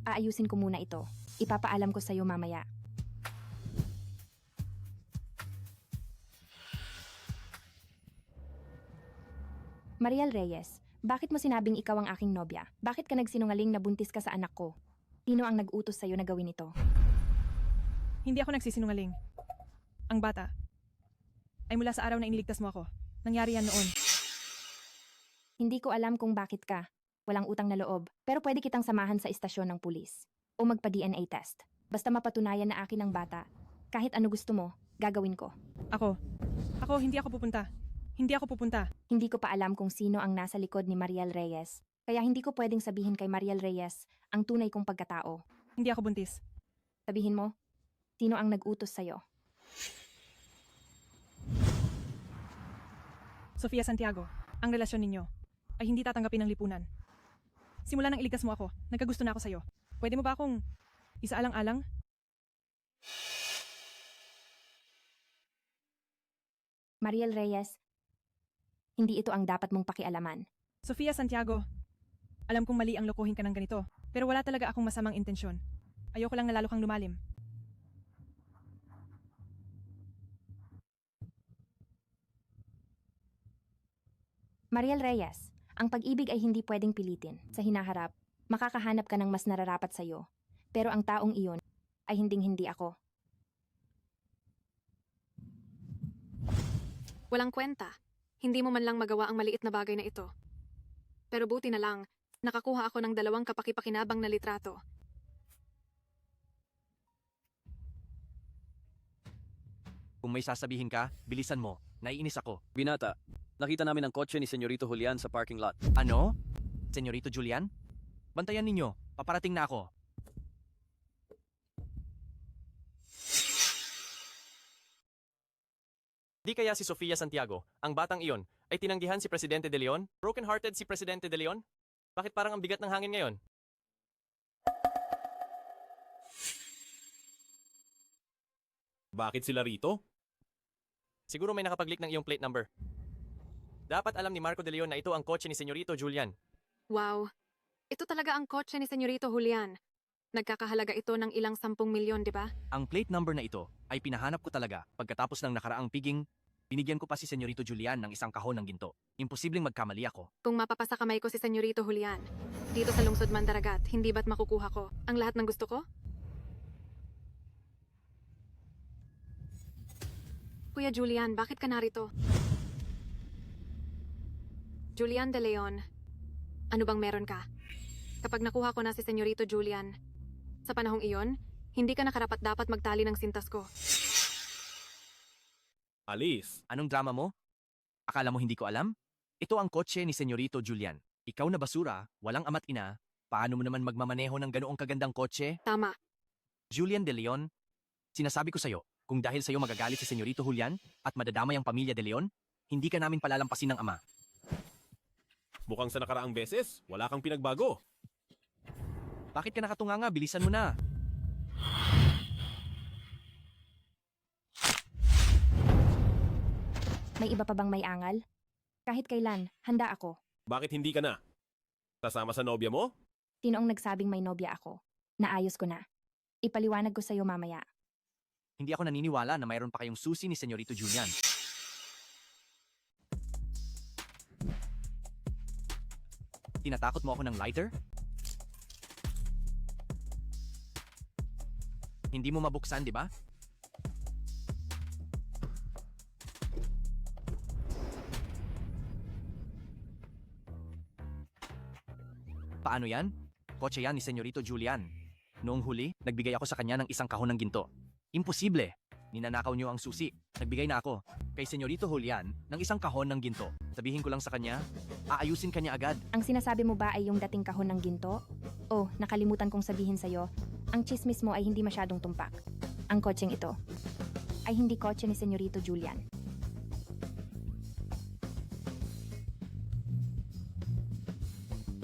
Aayusin ko muna ito. Ipapaalam ko sa'yo mamaya. Mariel Reyes, bakit mo sinabing ikaw ang aking nobya? Bakit ka nagsinungaling na buntis ka sa anak ko? Sino ang nag-utos sa'yo na gawin ito? Hindi ako nagsisinungaling. Ang bata ay mula sa araw na iniligtas mo ako. Nangyari yan noon. Hindi ko alam kung bakit ka. Walang utang na loob. Pero pwede kitang samahan sa istasyon ng pulis. O magpa-DNA test. Basta mapatunayan na akin ang bata. Kahit ano gusto mo, gagawin ko. Ako, hindi ako pupunta. Hindi ako pupunta. Hindi ko pa alam kung sino ang nasa likod ni Mariel Reyes. Kaya hindi ko pwedeng sabihin kay Mariel Reyes ang tunay kong pagkatao. Hindi ako buntis. Sabihin mo, sino ang nag-utos sa'yo? Sofia Santiago, ang relasyon ninyo ay hindi tatanggapin ng lipunan. Simula nang iligtas mo ako, nagkagusto na ako sa'yo. Pwede mo ba akong isaalang-alang? Mariel Reyes, hindi ito ang dapat mong pakialaman. Sofia Santiago, alam kong mali ang lokohin ka ng ganito, pero wala talaga akong masamang intensyon. Ayoko lang na lalo kang lumalim. Mariel Reyes, ang pag-ibig ay hindi pwedeng pilitin. Sa hinaharap, makakahanap ka ng mas nararapat sa'yo. Pero ang taong iyon ay hinding-hindi ako. Walang kwenta. Hindi mo man lang magawa ang maliit na bagay na ito. Pero buti na lang, nakakuha ako ng 2 kapakipakinabang na litrato. Kung may sasabihin ka, bilisan mo. Naiinis ako. Binata, nakita namin ang kotse ni Senyorito Julian sa parking lot. Ano? Senyorito Julian? Bantayan ninyo. Paparating na ako. Di kaya si Sofia Santiago, ang batang iyon, ay tinanggihan si Presidente De Leon? Broken-hearted si Presidente De Leon? Bakit parang ang bigat ng hangin ngayon? Bakit sila rito? Siguro may nakapag-leak ng iyong plate number. Dapat alam ni Marco De Leon na ito ang kotse ni Senyorito Julian. Wow, ito talaga ang kotse ni Senyorito Julian. Nagkakahalaga ito ng ilang 10 milyon, di ba? Ang plate number na ito ay pinahanap ko talaga pagkatapos ng nakaraang piging, binigyan ko pa si Senyorito Julian ng isang kahon ng ginto. Imposibleng magkamali ako. Kung mapapasa kamay ko si Senyorito Julian, dito sa lungsod Mandaragat, hindi ba't makukuha ko ang lahat ng gusto ko? Kuya Julian, bakit ka narito? Julian De Leon, ano bang meron ka? Kapag nakuha ko na si Senyorito Julian, sa panahong iyon, hindi ka nakarapat-dapat magtali ng sintas ko. Alice. Anong drama mo? Akala mo hindi ko alam? Ito ang kotse ni Senyorito Julian. Ikaw na basura, walang ama't ina, paano mo naman magmamaneho ng ganoong kagandang kotse? Tama. Julian De Leon, sinasabi ko sa'yo, kung dahil sa'yo magagalit si Senyorito Julian at madadamay ang pamilya De Leon, hindi ka namin palalampasin ng ama. Mukhang sa nakaraang beses, wala kang pinagbago. Bakit ka nakatunganga? Bilisan mo na. May iba pa bang may angal? Kahit kailan, handa ako. Bakit hindi ka na? Kasama sa nobya mo? Sino ang nagsabing may nobya ako? Naayos ko na. Ipaliwanag ko sa'yo mamaya. Hindi ako naniniwala na mayroon pa kayong susi ni Senyorito Julian. Tinatakot mo ako ng lighter? Hindi mo mabuksan, di ba? Paano yan? Kotse yan ni Senyorito Julian. Noong huli, nagbigay ako sa kanya ng isang kahon ng ginto. Imposible! Ninanakaw niyo ang susi. Nagbigay na ako kay Senyorito Julian ng isang kahon ng ginto. Sabihin ko lang sa kanya, aayusin kanya agad. Ang sinasabi mo ba ay yung dating kahon ng ginto? Oh, nakalimutan kong sabihin sa'yo, ang chismis mo ay hindi masyadong tumpak. Ang kotseng ito ay hindi kotse ni Senyorito Julian.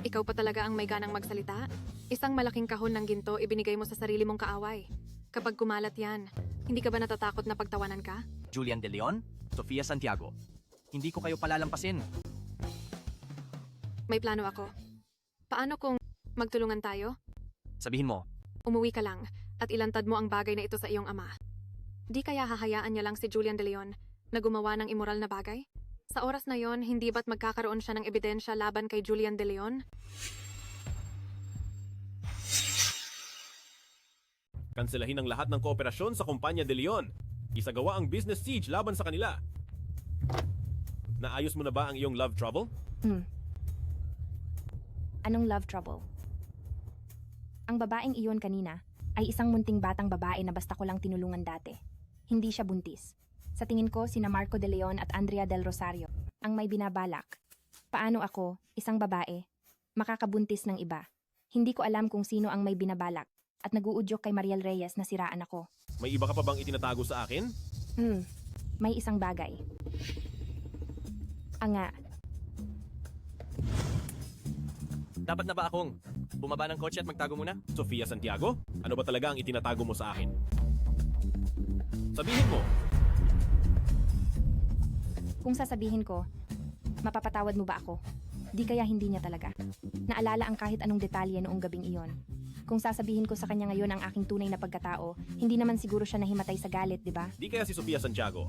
Ikaw pa talaga ang may ganang magsalita? Isang malaking kahon ng ginto ibinigay mo sa sarili mong kaaway. Kapag kumalat yan, hindi ka ba natatakot na pagtawanan ka? Julian De Leon, Sofia Santiago. Hindi ko kayo palalampasin. May plano ako. Paano kung magtulungan tayo? Sabihin mo, Umuwi ka lang at ilantad mo ang bagay na ito sa iyong ama. Di kaya hahayaan niya lang si Julian De Leon na gumawa ng immoral na bagay? Sa oras na yon, hindi ba't magkakaroon siya ng ebidensya laban kay Julian De Leon? Kanselahin ang lahat ng kooperasyon sa kumpanya De Leon. Isagawa ang business siege laban sa kanila. Naayos mo na ba ang iyong love trouble? Anong love trouble? Ang babaeng iyon kanina ay isang munting batang babae na basta ko lang tinulungan dati. Hindi siya buntis. Sa tingin ko, sina Marco De Leon at Andrea Del Rosario ang may binabalak. Paano ako, isang babae, makakabuntis ng iba? Hindi ko alam kung sino ang may binabalak at naguudyok kay Mariel Reyes na siraan ako. May iba ka pa bang itinatago sa akin? May isang bagay. Anga, Dapat na ba akong bumaba ng kotse at magtago muna? Sofia Santiago, ano ba talaga ang itinatago mo sa akin? Sabihin mo! kung sasabihin ko, mapapatawad mo ba ako? Di kaya hindi niya talaga. Naalala ang kahit anong detalye noong gabing iyon. Kung sasabihin ko sa kanya ngayon ang aking tunay na pagkatao, hindi naman siguro siya nahimatay sa galit, di ba? Di kaya si Sofia Santiago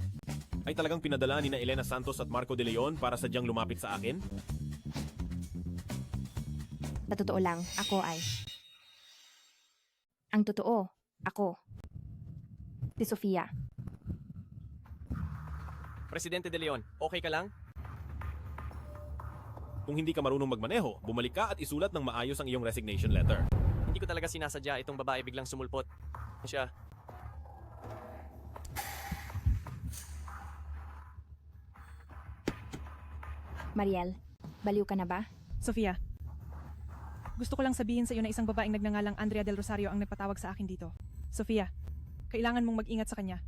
ay talagang pinadala ni na Elena Santos at Marco De Leon para sadyang lumapit sa akin? Sa totoo lang, ako ay... Ang totoo, ako. Si Sofia. Presidente De Leon, okay ka lang? Kung hindi ka marunong magmaneho, bumalik ka at isulat ng maayos ang iyong resignation letter. Hindi ko talaga sinasadya itong babae biglang sumulpot. Siya. Mariel, baliw ka na ba? Sofia, gusto ko lang sabihin sa iyo na isang babaeng nagngangalang Andrea Del Rosario ang nagpatawag sa akin dito. Sofia, kailangan mong mag-ingat sa kanya.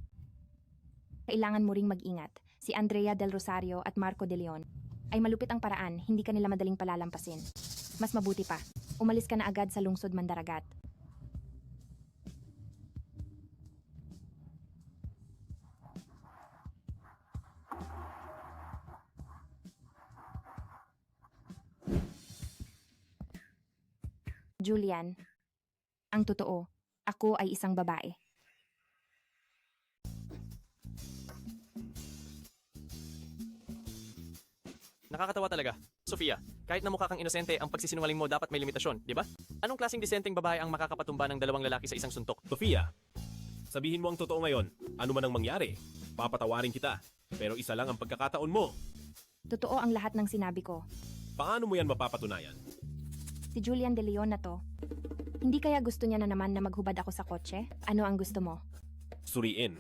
Kailangan mo ring mag-ingat. Si Andrea Del Rosario at Marco De Leon ay malupit ang paraan, hindi ka nila madaling palalampasin. Mas mabuti pa, umalis ka na agad sa lungsod Mandaragat. Julian, ang totoo, ako ay isang babae. Nakakatawa talaga. Sofia, kahit na mukha kang inosente, ang pagsisinungaling mo dapat may limitasyon, di ba? Anong klaseng disenteng babae ang makakapatumba ng dalawang lalaki sa isang suntok? Sofia, sabihin mo ang totoo ngayon. Ano man ang mangyari, papatawarin kita. Pero isa lang ang pagkakataon mo. Totoo ang lahat ng sinabi ko. Paano mo yan mapapatunayan? Si Julian De Leon na to. Hindi kaya gusto niya na naman na maghubad ako sa kotse? Ano ang gusto mo? Suriin.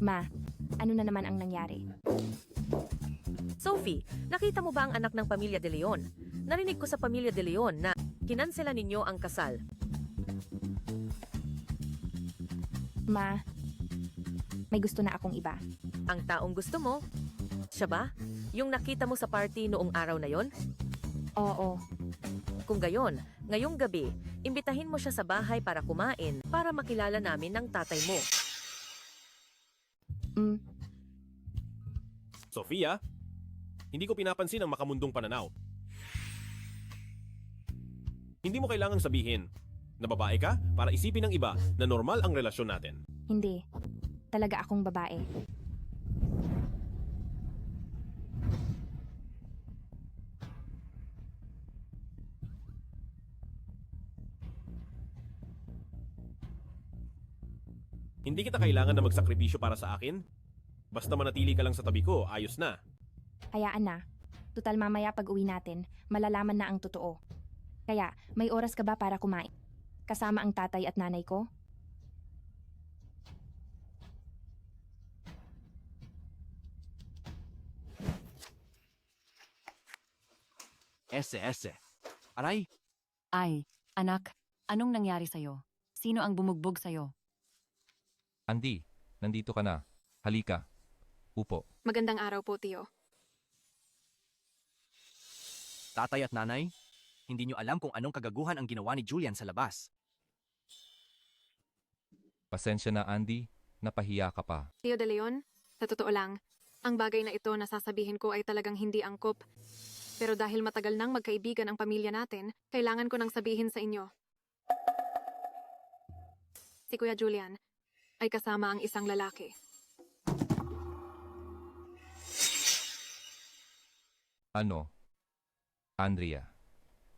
Ma, ano na naman ang nangyari? Sophie, nakita mo ba ang anak ng pamilya De Leon? Narinig ko sa pamilya De Leon na kinansela ninyo ang kasal. May gusto na akong iba. Ang taong gusto mo? Siya ba? Yung nakita mo sa party noong araw na yon? Oo. Kung gayon, ngayong gabi, imbitahin mo siya sa bahay para kumain para makilala namin ng tatay mo. Sofia, hindi ko pinapansin ang makamundong pananaw. Hindi mo kailangang sabihin na babae ka para isipin ng iba na normal ang relasyon natin. Hindi. Talaga akong babae. Hindi kita kailangan na magsakripisyo para sa akin. Basta manatili ka lang sa tabi ko, ayos na. Hayaan na. Tutal mamaya pag uwi natin, malalaman na ang totoo. Kaya, may oras ka ba para kumain? Kasama ang tatay at nanay ko? Ese. Aray, Ay, anak, anong nangyari sa'yo? Sino ang bumugbog sa'yo? Andy, nandito ka na. Halika. Upo. Magandang araw po, Tio. tatay at nanay, hindi nyo alam kung anong kagaguhan ang ginawa ni Julian sa labas. Pasensya na, Andy. Napahiya ka pa. Tio De Leon, sa totoo lang, ang bagay na ito na sasabihin ko ay talagang hindi angkop. Pero dahil matagal nang magkaibigan ang pamilya natin, kailangan ko nang sabihin sa inyo. Si Kuya Julian ay kasama ang isang lalaki. Ano? Andrea,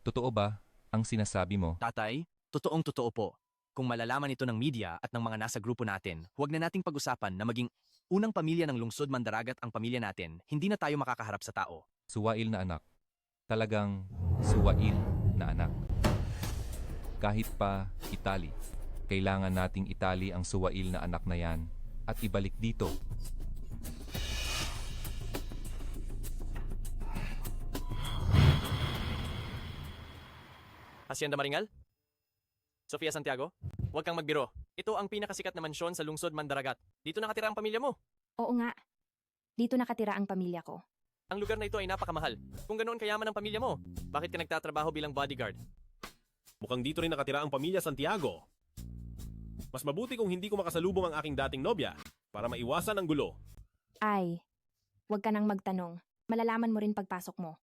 totoo ba ang sinasabi mo? Tatay, totoong-totoo po. Kung malalaman ito ng media at ng mga nasa grupo natin, huwag na nating pag-usapan na maging unang pamilya ng lungsod Mandaragat ang pamilya natin, hindi na tayo makakaharap sa tao. Suwail na anak. Talagang suwail na anak. Kahit pa Itali, kailangan nating itali ang suwail na anak na yan at ibalik dito. Hacienda Maringal? Sofia Santiago? Huwag kang magbiro. Ito ang pinakasikat na mansyon sa lungsod Mandaragat. Dito nakatira ang pamilya mo. Oo nga. Dito nakatira ang pamilya ko. Ang lugar na ito ay napakamahal. Kung ganoon kayaman ang pamilya mo, bakit ka nagtatrabaho bilang bodyguard? Mukhang dito rin nakatira ang pamilya Santiago. Mas mabuti kung hindi ko makasalubong ang aking dating nobya para maiwasan ang gulo. Ay, huwag ka nang magtanong. Malalaman mo rin pagpasok mo.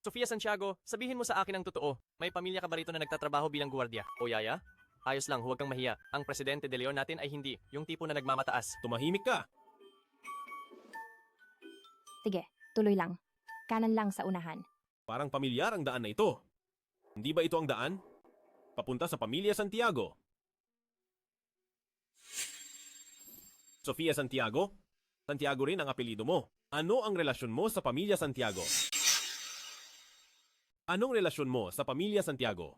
Sofia Santiago, sabihin mo sa akin ang totoo. May pamilya ka ba rito na nagtatrabaho bilang gwardiya? O yaya? Ayos lang, huwag kang mahiya. Ang presidente de Leon natin ay hindi, yung tipo na nagmamataas. Tumahimik ka! Sige, tuloy lang. Kanan lang sa unahan. Parang pamilyar ang daan na ito. Hindi ba ito ang daan? Papunta sa pamilya Santiago. Sofia Santiago? Santiago rin ang apelido mo. Ano ang relasyon mo sa pamilya Santiago? Anong relasyon mo sa pamilya Santiago?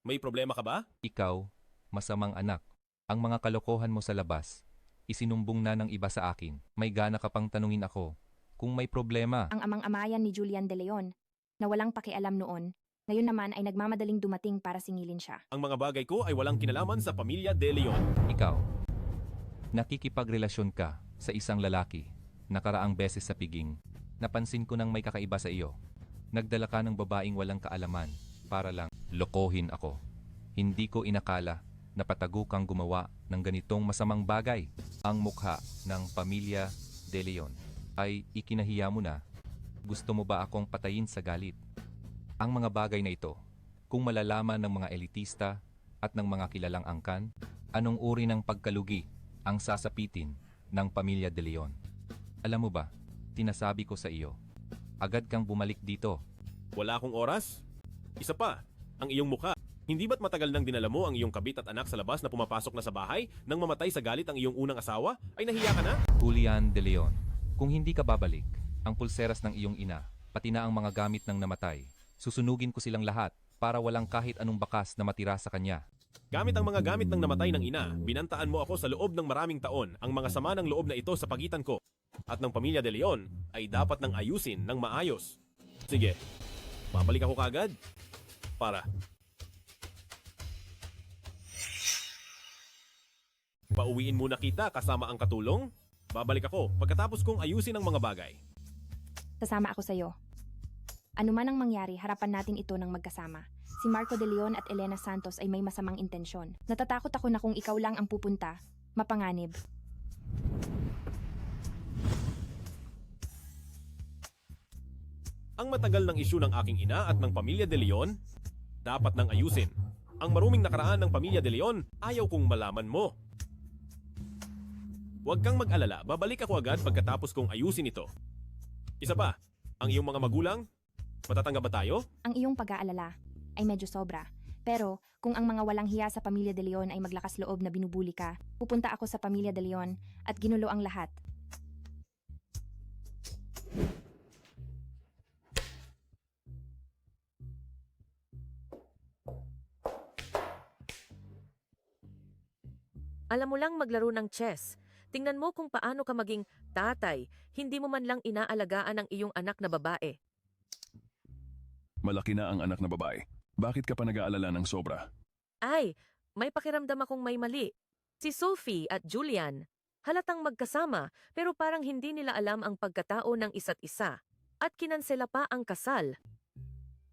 May problema ka ba? Ikaw, masamang anak. Ang mga kalokohan mo sa labas, isinumbong na ng iba sa akin. May gana ka pang tanungin ako kung may problema. Ang amang-amayan ni Julian De Leon, na walang pakialam noon, ngayon naman ay nagmamadaling dumating para singilin siya. Ang mga bagay ko ay walang kinalaman sa pamilya De Leon. Ikaw, nakikipagrelasyon ka sa isang lalaki. Nakaraang beses sa piging, napansin ko nang may kakaiba sa iyo. Nagdala ka ng babaeng walang kaalaman para lang lokohin ako. Hindi ko inakala na patago kang gumawa ng ganitong masamang bagay. Ang mukha ng pamilya De Leon ay ikinahiya mo na. Gusto mo ba akong patayin sa galit? Ang mga bagay na ito, kung malalaman ng mga elitista at ng mga kilalang angkan, anong uri ng pagkalugi ang sasapitin ng pamilya De Leon? Alam mo ba, tinasabi ko sa iyo, agad kang bumalik dito. Wala akong oras? Isa pa, ang iyong mukha. Hindi ba't matagal nang dinala mo ang iyong kabit at anak sa labas na pumapasok na sa bahay nang mamatay sa galit ang iyong unang asawa? Ay nahiya ka na? Julian De Leon, kung hindi ka babalik, ang pulseras ng iyong ina, pati na ang mga gamit ng namatay, susunugin ko silang lahat para walang kahit anong bakas na matira sa kanya. Gamit ang mga gamit ng namatay ng ina, binantaan mo ako sa loob ng maraming taon. Ang mga sama ng loob na ito sa pagitan ko at ng pamilya De Leon ay dapat nang ayusin ng maayos. Sige, Babalik ako kagad. Para. Pauwiin muna kita kasama ang katulong. Babalik ako pagkatapos kong ayusin ang mga bagay. Sasama ako sa'yo. Ano man ang mangyari, harapan natin ito ng magkasama. Si Marco De Leon at Elena Santos ay may masamang intensyon. Natatakot ako na kung ikaw lang ang pupunta, mapanganib. Ang matagal ng isyu ng aking ina at ng pamilya De Leon, dapat nang ayusin. Ang maruming nakaraan ng pamilya De Leon, ayaw kong malaman mo. Huwag kang mag-alala, babalik ako agad pagkatapos kong ayusin ito. Isa pa, ang iyong mga magulang, matatanggap ba tayo? Ang iyong pag-aalala ay medyo sobra. Pero kung ang mga walang hiya sa pamilya De Leon ay maglakas loob na binubuli ka, pupunta ako sa pamilya De Leon at ginulo ang lahat. Alam mo lang maglaro ng chess. Tingnan mo kung paano ka maging tatay. Hindi mo man lang inaalagaan ang iyong anak na babae. Malaki na ang anak na babae. Bakit ka pa nag-aalala ng sobra? Ay, may pakiramdam akong may mali. Si Sophie at Julian, halatang magkasama pero parang hindi nila alam ang pagkatao ng isa't isa. At kinansela pa ang kasal.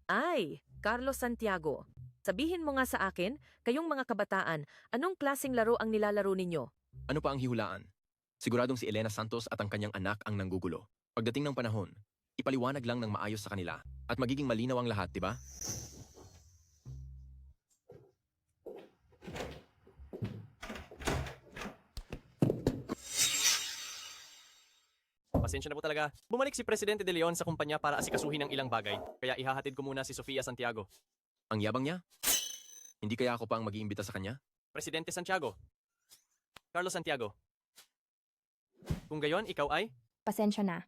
Ay, Carlos Santiago, sabihin mo nga sa akin, kayong mga kabataan, anong klaseng laro ang nilalaro ninyo? Ano pa ang hihulaan? Siguradong si Elena Santos at ang kanyang anak ang nanggugulo. Pagdating ng panahon, ipaliwanag lang ng maayos sa kanila at magiging malinaw ang lahat, di ba? Pasensya na po talaga. Bumalik si Presidente De Leon sa kumpanya para asikasuhin ang ilang bagay. Kaya ihahatid ko muna si Sofia Santiago. Ang yabang niya? Hindi kaya ako pa ang mag-iimbita sa kanya? Presidente Santiago. Carlos Santiago. Kung gayon, ikaw ay? Pasensya na.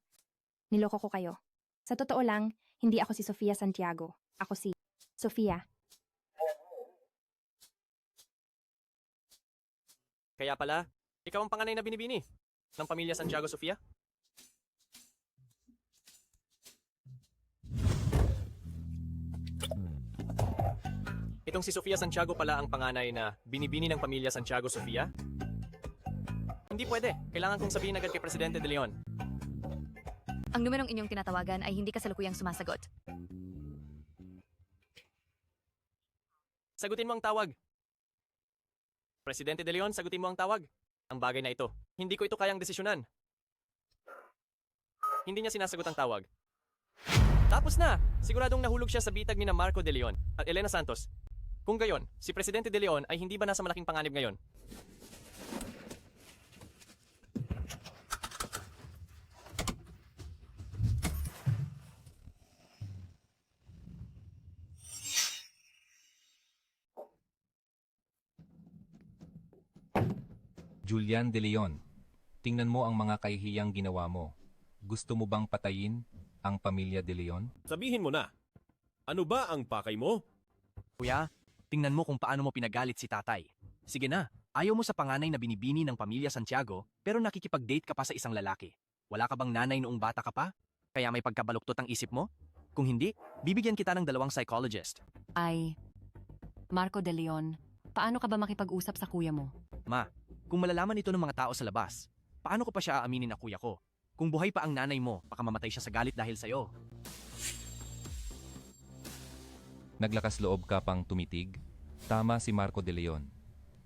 Niloko ko kayo. Sa totoo lang, hindi ako si Sofia Santiago. Ako si Sofia. Kaya pala, ikaw ang panganay na binibini ng pamilya Santiago Sofia? Itong si Sofia Santiago pala ang panganay na binibini ng pamilya Santiago Sofia? Hindi pwede. Kailangan kong sabihin agad kay Presidente De Leon. Ang numerong inyong tinatawagan ay hindi kasalukuyang sumasagot. Sagutin mo ang tawag. Presidente De Leon, sagutin mo ang tawag. Ang bagay na ito, hindi ko ito kayang desisyonan. Hindi niya sinasagot ang tawag. Tapos na! Siguradong nahulog siya sa bitag ni na Marco De Leon at Elena Santos. Kung gayon, si Presidente De Leon ay hindi ba nasa malaking panganib ngayon? Julian De Leon, tingnan mo ang mga kahihiyang ginawa mo. Gusto mo bang patayin ang pamilya De Leon? Sabihin mo na, ano ba ang pakay mo? Kuya, tingnan mo kung paano mo pinagalit si tatay. Sige na, ayaw mo sa panganay na binibini ng pamilya Santiago pero nakikipag-date ka pa sa isang lalaki. Wala ka bang nanay noong bata ka pa? Kaya may pagkabaluktot ang isip mo? Kung hindi, bibigyan kita ng 2 psychologist. Ay, Marco De Leon, paano ka ba makipag-usap sa kuya mo? Ma, kung malalaman ito ng mga tao sa labas, paano ko pa siya aaminin na kuya ko? Kung buhay pa ang nanay mo, baka mamatay siya sa galit dahil sa'yo. Naglakas loob ka pang tumitig? Tama si Marco De Leon.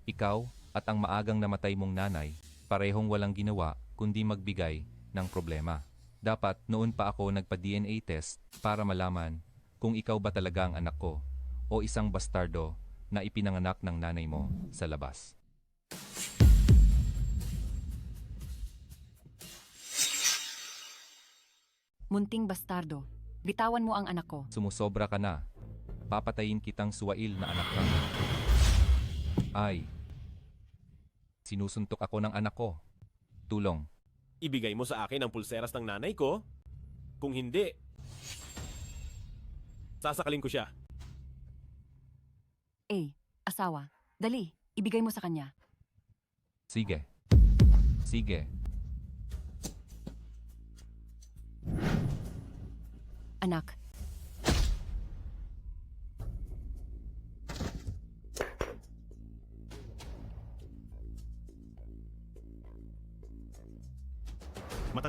Ikaw at ang maagang namatay mong nanay, parehong walang ginawa kundi magbigay ng problema. Dapat noon pa ako nagpa-DNA test para malaman kung ikaw ba talaga ang anak ko o isang bastardo na ipinanganak ng nanay mo sa labas. Munting bastardo, bitawan mo ang anak ko. Sumusobra ka na. Papatayin kitang suwail na anak ka. Ay, sinusuntok ako ng anak ko. Tulong. Ibigay mo sa akin ang pulseras ng nanay ko? Kung hindi, sasakalin ko siya. Asawa, dali, ibigay mo sa kanya. Sige. Sige. Anak,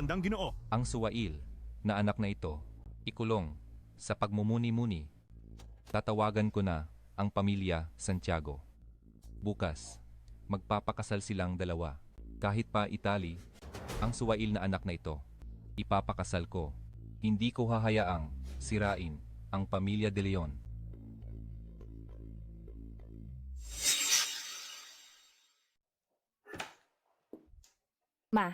matatandang Ginoo. Ang suwail na anak na ito, ikulong sa pagmumuni-muni. Tatawagan ko na ang pamilya Santiago. Bukas, magpapakasal silang dalawa. Kahit pa Itali, ang suwail na anak na ito, ipapakasal ko. Hindi ko hahayaang sirain ang pamilya De Leon. Ma,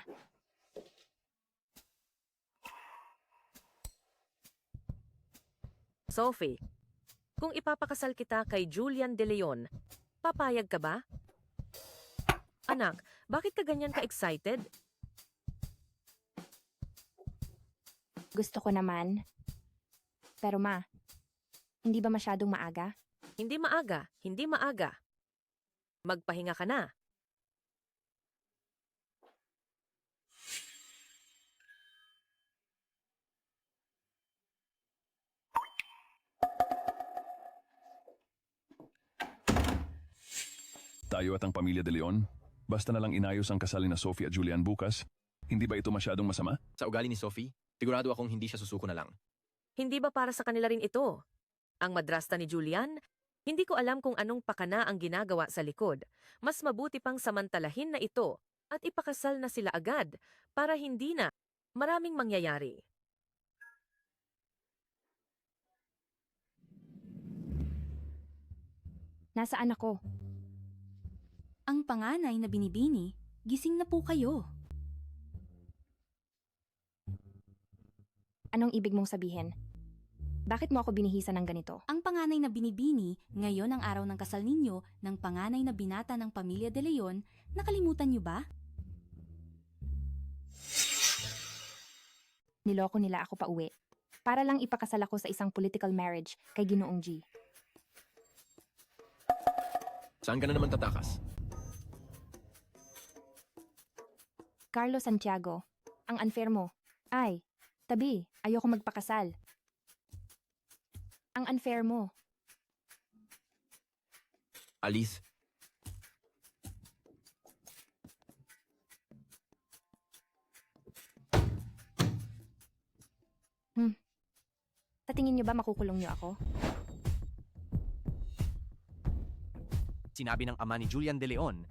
Sophie, kung ipapakasal kita kay Julian De Leon, papayag ka ba? Anak, bakit ka ganyan ka-excited? gusto ko naman. Pero ma, hindi ba masyadong maaga? Hindi maaga, hindi maaga. Magpahinga ka na. Tayo at ang pamilya De Leon, basta na lang inayos ang kasal ni na Sophie at Julian bukas, hindi ba ito masyadong masama? Sa ugali ni Sophie, sigurado akong hindi siya susuko na lang. Hindi ba para sa kanila rin ito? Ang madrasta ni Julian? Hindi ko alam kung anong pakana ang ginagawa sa likod. Mas mabuti pang samantalahin na ito at ipakasal na sila agad para hindi na maraming mangyayari. Nasaan ako? Ang panganay na binibini, gising na po kayo. Anong ibig mong sabihin? Bakit mo ako binihisan ng ganito? Ang panganay na binibini, ngayon ang araw ng kasal ninyo ng panganay na binata ng pamilya De Leon, nakalimutan niyo ba? Niloko nila ako pa uwi. Para lang ipakasal ako sa isang political marriage kay Ginoong G. Saan ka na naman tatakas? Carlo Santiago, ang unfair mo. Ay, tabi, ayoko magpakasal. Ang unfair mo. Alice, Sa tingin niyo ba makukulong niyo ako? Sinabi ng ama ni Julian De Leon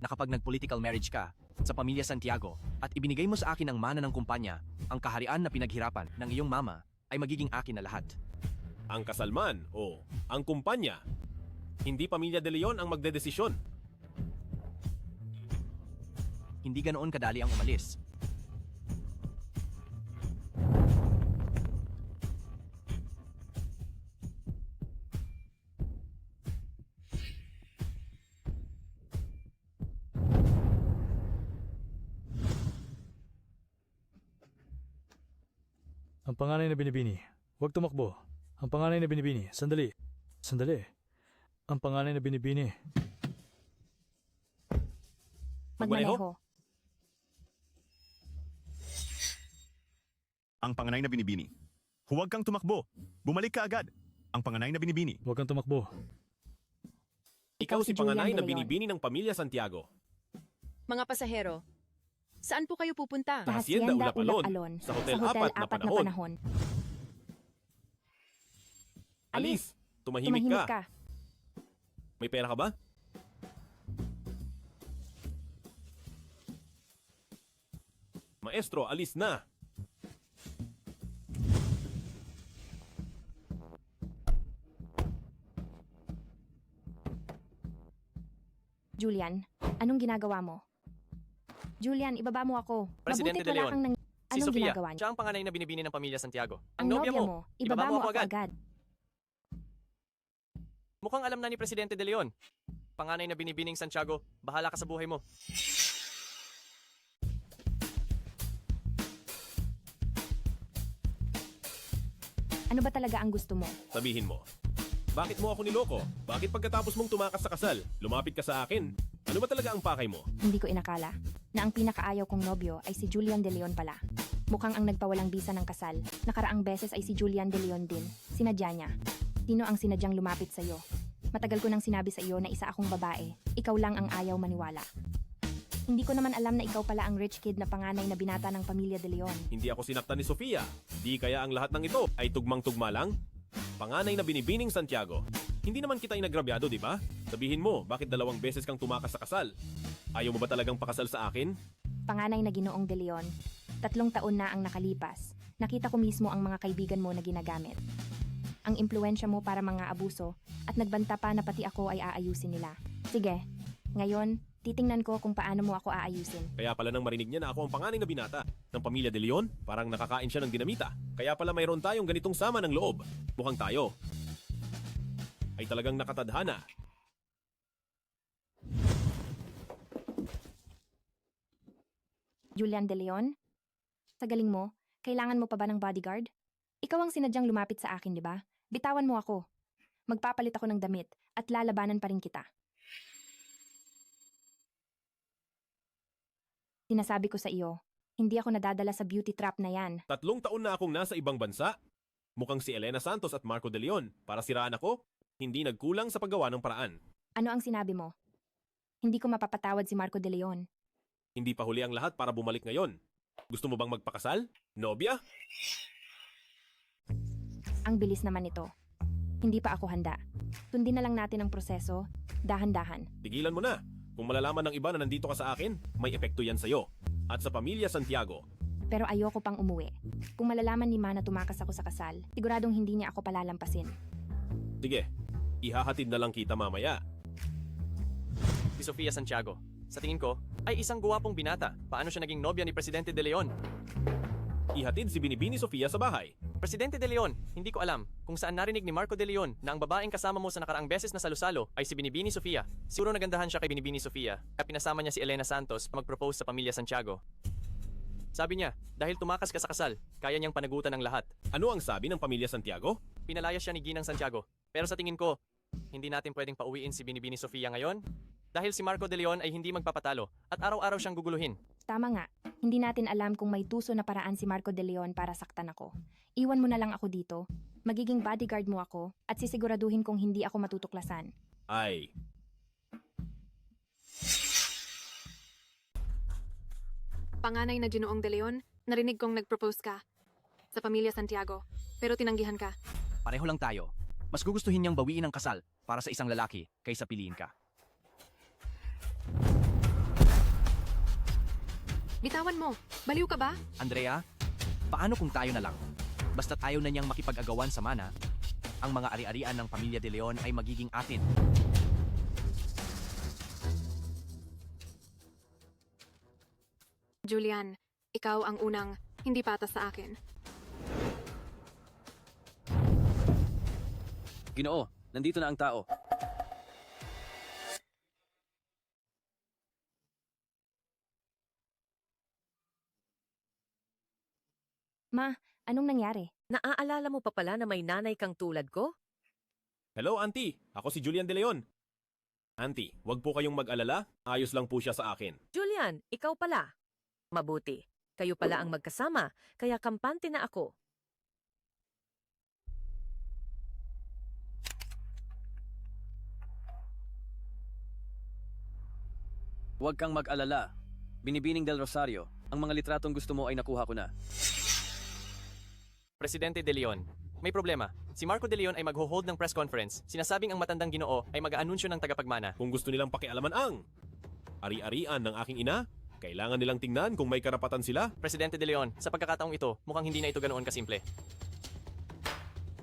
na kapag nag-political marriage ka sa pamilya Santiago at ibinigay mo sa akin ang mana ng kumpanya, ang kaharian na pinaghirapan ng iyong mama ay magiging akin na lahat. Ang kasalman o ang kumpanya, hindi pamilya De Leon ang magdedesisyon. Hindi ganoon kadali ang umalis. Ang panganay na binibini, huwag tumakbo. Ang panganay na binibini, sandali. Sandali. Ang panganay na binibini. Magmaneho. Ang panganay na binibini. Huwag kang tumakbo. Bumalik ka agad. Ang panganay na binibini. Huwag kang tumakbo. Ikaw si Julian panganay De na Leon. binibini ng pamilya Santiago. Mga pasahero, saan po kayo pupunta? Sa Hacienda Ulapalon, sa Hotel Apat na Panahon. Alice, tumahimik ka. May pera ka ba? Maestro, alis na. Julian, anong ginagawa mo? Julian, ibaba mo ako. Presidente Mabutit De wala Leon. kang Si Anong Sofia, ginagawa niya? siya ang panganay na binibini ng pamilya Santiago. Ang nobya mo, ibaba mo ako agad. Mukhang alam na ni Presidente De Leon. Panganay na binibining Santiago, bahala ka sa buhay mo. Ano ba talaga ang gusto mo? Sabihin mo. Bakit mo ako niloko? Bakit pagkatapos mong tumakas sa kasal, lumapit ka sa akin? Ano ba talaga ang pakay mo? Hindi ko inakala na ang pinakaayaw kong nobyo ay si Julian De Leon pala. Mukhang ang nagpawalang bisa ng kasal. Nakaraang beses ay si Julian De Leon din. Sinadya niya. Sino ang sinadyang lumapit sa iyo? Matagal ko nang sinabi sa iyo na isa akong babae. Ikaw lang ang ayaw maniwala. Hindi ko naman alam na ikaw pala ang rich kid na panganay na binata ng pamilya De Leon. Hindi ako sinaktan ni Sofia. Di kaya ang lahat ng ito ay tugmang-tugma lang? Panganay na binibining Santiago. Hindi naman kita inagrabyado, di ba? Sabihin mo, bakit 2 beses kang tumakas sa kasal? Ayaw mo ba talagang pakasal sa akin? Panganay na Ginoong De Leon. 3 taon na ang nakalipas. Nakita ko mismo ang mga kaibigan mo na ginagamit. Ang impluensya mo para mga abuso at nagbanta pa na pati ako ay aayusin nila. Sige, ngayon, titingnan ko kung paano mo ako aayusin. Kaya pala nang marinig niya na ako ang panganay na binata ng pamilya De Leon, parang nakakain siya ng dinamita. Kaya pala mayroon tayong ganitong sama ng loob. Mukhang tayo ay talagang nakatadhana. Julian De Leon? Sa galing mo, kailangan mo pa ba ng bodyguard? Ikaw ang sinadyang lumapit sa akin, di ba? Bitawan mo ako. Magpapalit ako ng damit at lalabanan pa rin kita. Sinasabi ko sa iyo, hindi ako nadadala sa beauty trap na yan. 3 taon na akong nasa ibang bansa. Mukhang si Elena Santos at Marco De Leon. Para siraan ako, hindi nagkulang sa paggawa ng paraan. Ano ang sinabi mo? Hindi ko mapapatawad si Marco De Leon. Hindi pa huli ang lahat para bumalik ngayon. Gusto mo bang magpakasal? Nobya? Ang bilis naman ito. Hindi pa ako handa. Sundin na lang natin ang proseso, dahan-dahan. Tigilan mo na. Kung malalaman ng iba na nandito ka sa akin, may epekto yan sa'yo. At sa pamilya Santiago. Pero ayoko pang umuwi. Kung malalaman ni Ma na tumakas ako sa kasal, siguradong hindi niya ako palalampasin. Sige, ihahatid na lang kita mamaya. Si Sofia Santiago, sa tingin ko, ay isang guwapong binata. Paano siya naging nobya ni Presidente De Leon? Ihatid si Binibini Sofia sa bahay. Presidente De Leon, hindi ko alam kung saan narinig ni Marco De Leon na ang babaeng kasama mo sa nakaraang beses na salusalo ay si Binibini Sofia. Siguro nagandahan siya kay Binibini Sofia kaya pinasama niya si Elena Santos mag-propose sa pamilya Santiago. Sabi niya, dahil tumakas ka sa kasal, kaya niyang panagutan ang lahat. Ano ang sabi ng pamilya Santiago? Pinalayas siya ni Ginang Santiago. Pero sa tingin ko, hindi natin pwedeng pauwiin si Binibini Sofia ngayon dahil si Marco De Leon ay hindi magpapatalo at araw-araw siyang guguluhin. Tama nga, hindi natin alam kung may tuso na paraan si Marco De Leon para saktan ako. Iwan mo na lang ako dito, magiging bodyguard mo ako, at sisiguraduhin kong hindi ako matutuklasan. Ay. Panganay na Ginoong De Leon, narinig kong nag-propose ka sa pamilya Santiago, pero tinanggihan ka. Pareho lang tayo. Mas gugustuhin niyang bawiin ang kasal para sa isang lalaki kaysa piliin ka. Bitawan mo, baliw ka ba? Andrea, paano kung tayo na lang? Basta't ayaw na niyang makipag-agawan sa mana, ang mga ari-arian ng pamilya De Leon ay magiging atin. Julian, ikaw ang unang hindi patas sa akin. Ginoo, nandito na ang tao. Ma, anong nangyari? Naaalala mo pa pala na may nanay kang tulad ko? Hello, Auntie. Ako si Julian De Leon. Auntie, wag po kayong mag-alala. Ayos lang po siya sa akin. Julian, ikaw pala. Mabuti. Kayo pala ang magkasama, kaya kampante na ako. Huwag kang mag-alala. Binibining del Rosario, ang mga litratong gusto mo ay nakuha ko na. Presidente De Leon, may problema. Si Marco De Leon ay magho-hold ng press conference. Sinasabing ang matandang Ginoo ay mag-aanunsyo ng tagapagmana. Kung gusto nilang pakialaman ang ari-arian ng aking ina, kailangan nilang tingnan kung may karapatan sila. Presidente De Leon, sa pagkakataong ito, mukhang hindi na ito ganoon kasimple.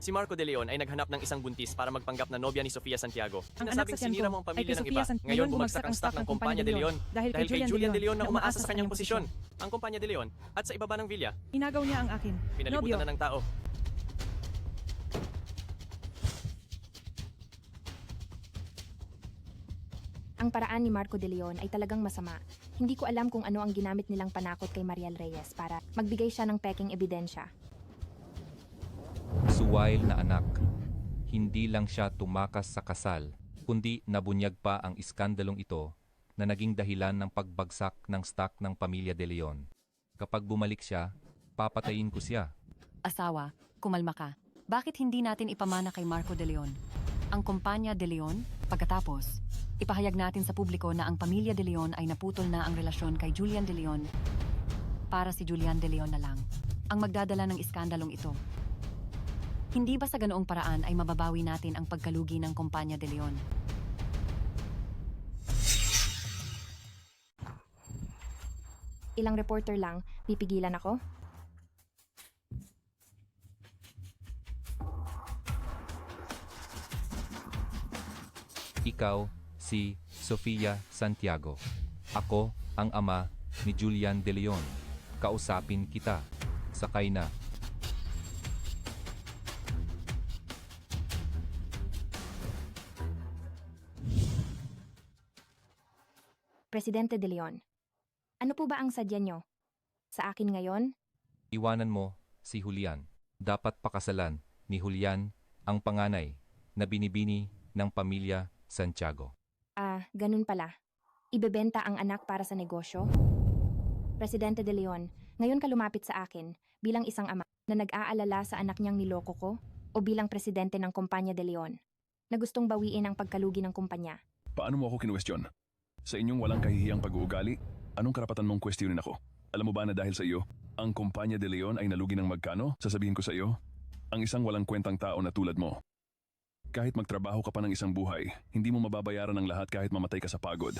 Si Marco De Leon ay naghanap ng isang buntis para magpanggap na nobya ni Sofia Santiago. Ang anak Sinasabing sa tiyan sinira ko mo ang ay pamilya kay ng Sofia iba. Santiago. Ngayon bumagsak ang stock ng Kumpanya De Leon dahil kay Julian De Leon na umaasa sa kanyang posisyon. Ang Kumpanya De Leon at sa ibaba ng Villa, Inagaw niya ang akin. pinalibutan na ng tao. Ang paraan ni Marco De Leon ay talagang masama. Hindi ko alam kung ano ang ginamit nilang panakot kay Mariel Reyes para magbigay siya ng peking ebidensya. Suwail na anak. Hindi lang siya tumakas sa kasal, kundi nabunyag pa ang iskandalong ito na naging dahilan ng pagbagsak ng stock ng pamilya De Leon. Kapag bumalik siya, papatayin ko siya. Asawa, kumalma ka. Bakit hindi natin ipamana kay Marco De Leon? ang Kumpanya de Leon. Pagkatapos, ipahayag natin sa publiko na ang pamilya de Leon ay naputol na ang relasyon kay Julian de Leon para si Julian de Leon na lang ang magdadala ng iskandalong ito. Hindi ba sa ganoong paraan ay mababawi natin ang pagkalugi ng Kumpanya de Leon? Ilang reporter lang, pipigilan ako? Ikaw, si Sofia Santiago. Ako ang ama ni Julian de Leon. Kausapin kita. Sakay na. Presidente de Leon, ano po ba ang sadya nyo? Sa akin ngayon? Iwanan mo si Julian. Dapat pakasalan ni Julian ang panganay na binibini ng pamilya Santiago. Ganun pala. Ibebenta ang anak para sa negosyo? Presidente de Leon, ngayon ka lumapit sa akin bilang isang ama na nag-aalala sa anak niyang niloko ko o bilang presidente ng Kumpanya de Leon na gustong bawiin ang pagkalugi ng kumpanya. Paano mo ako kinuwestiyon? Sa inyong walang kahihiyang pag-uugali, anong karapatan mong kwestiyonin ako? Alam mo ba na dahil sa iyo, ang Kumpanya de Leon ay nalugi ng magkano? Sasabihin ko sa iyo, ang isang walang kwentang tao na tulad mo. Kahit magtrabaho ka pa ng isang buhay, hindi mo mababayaran ang lahat kahit mamatay ka sa pagod.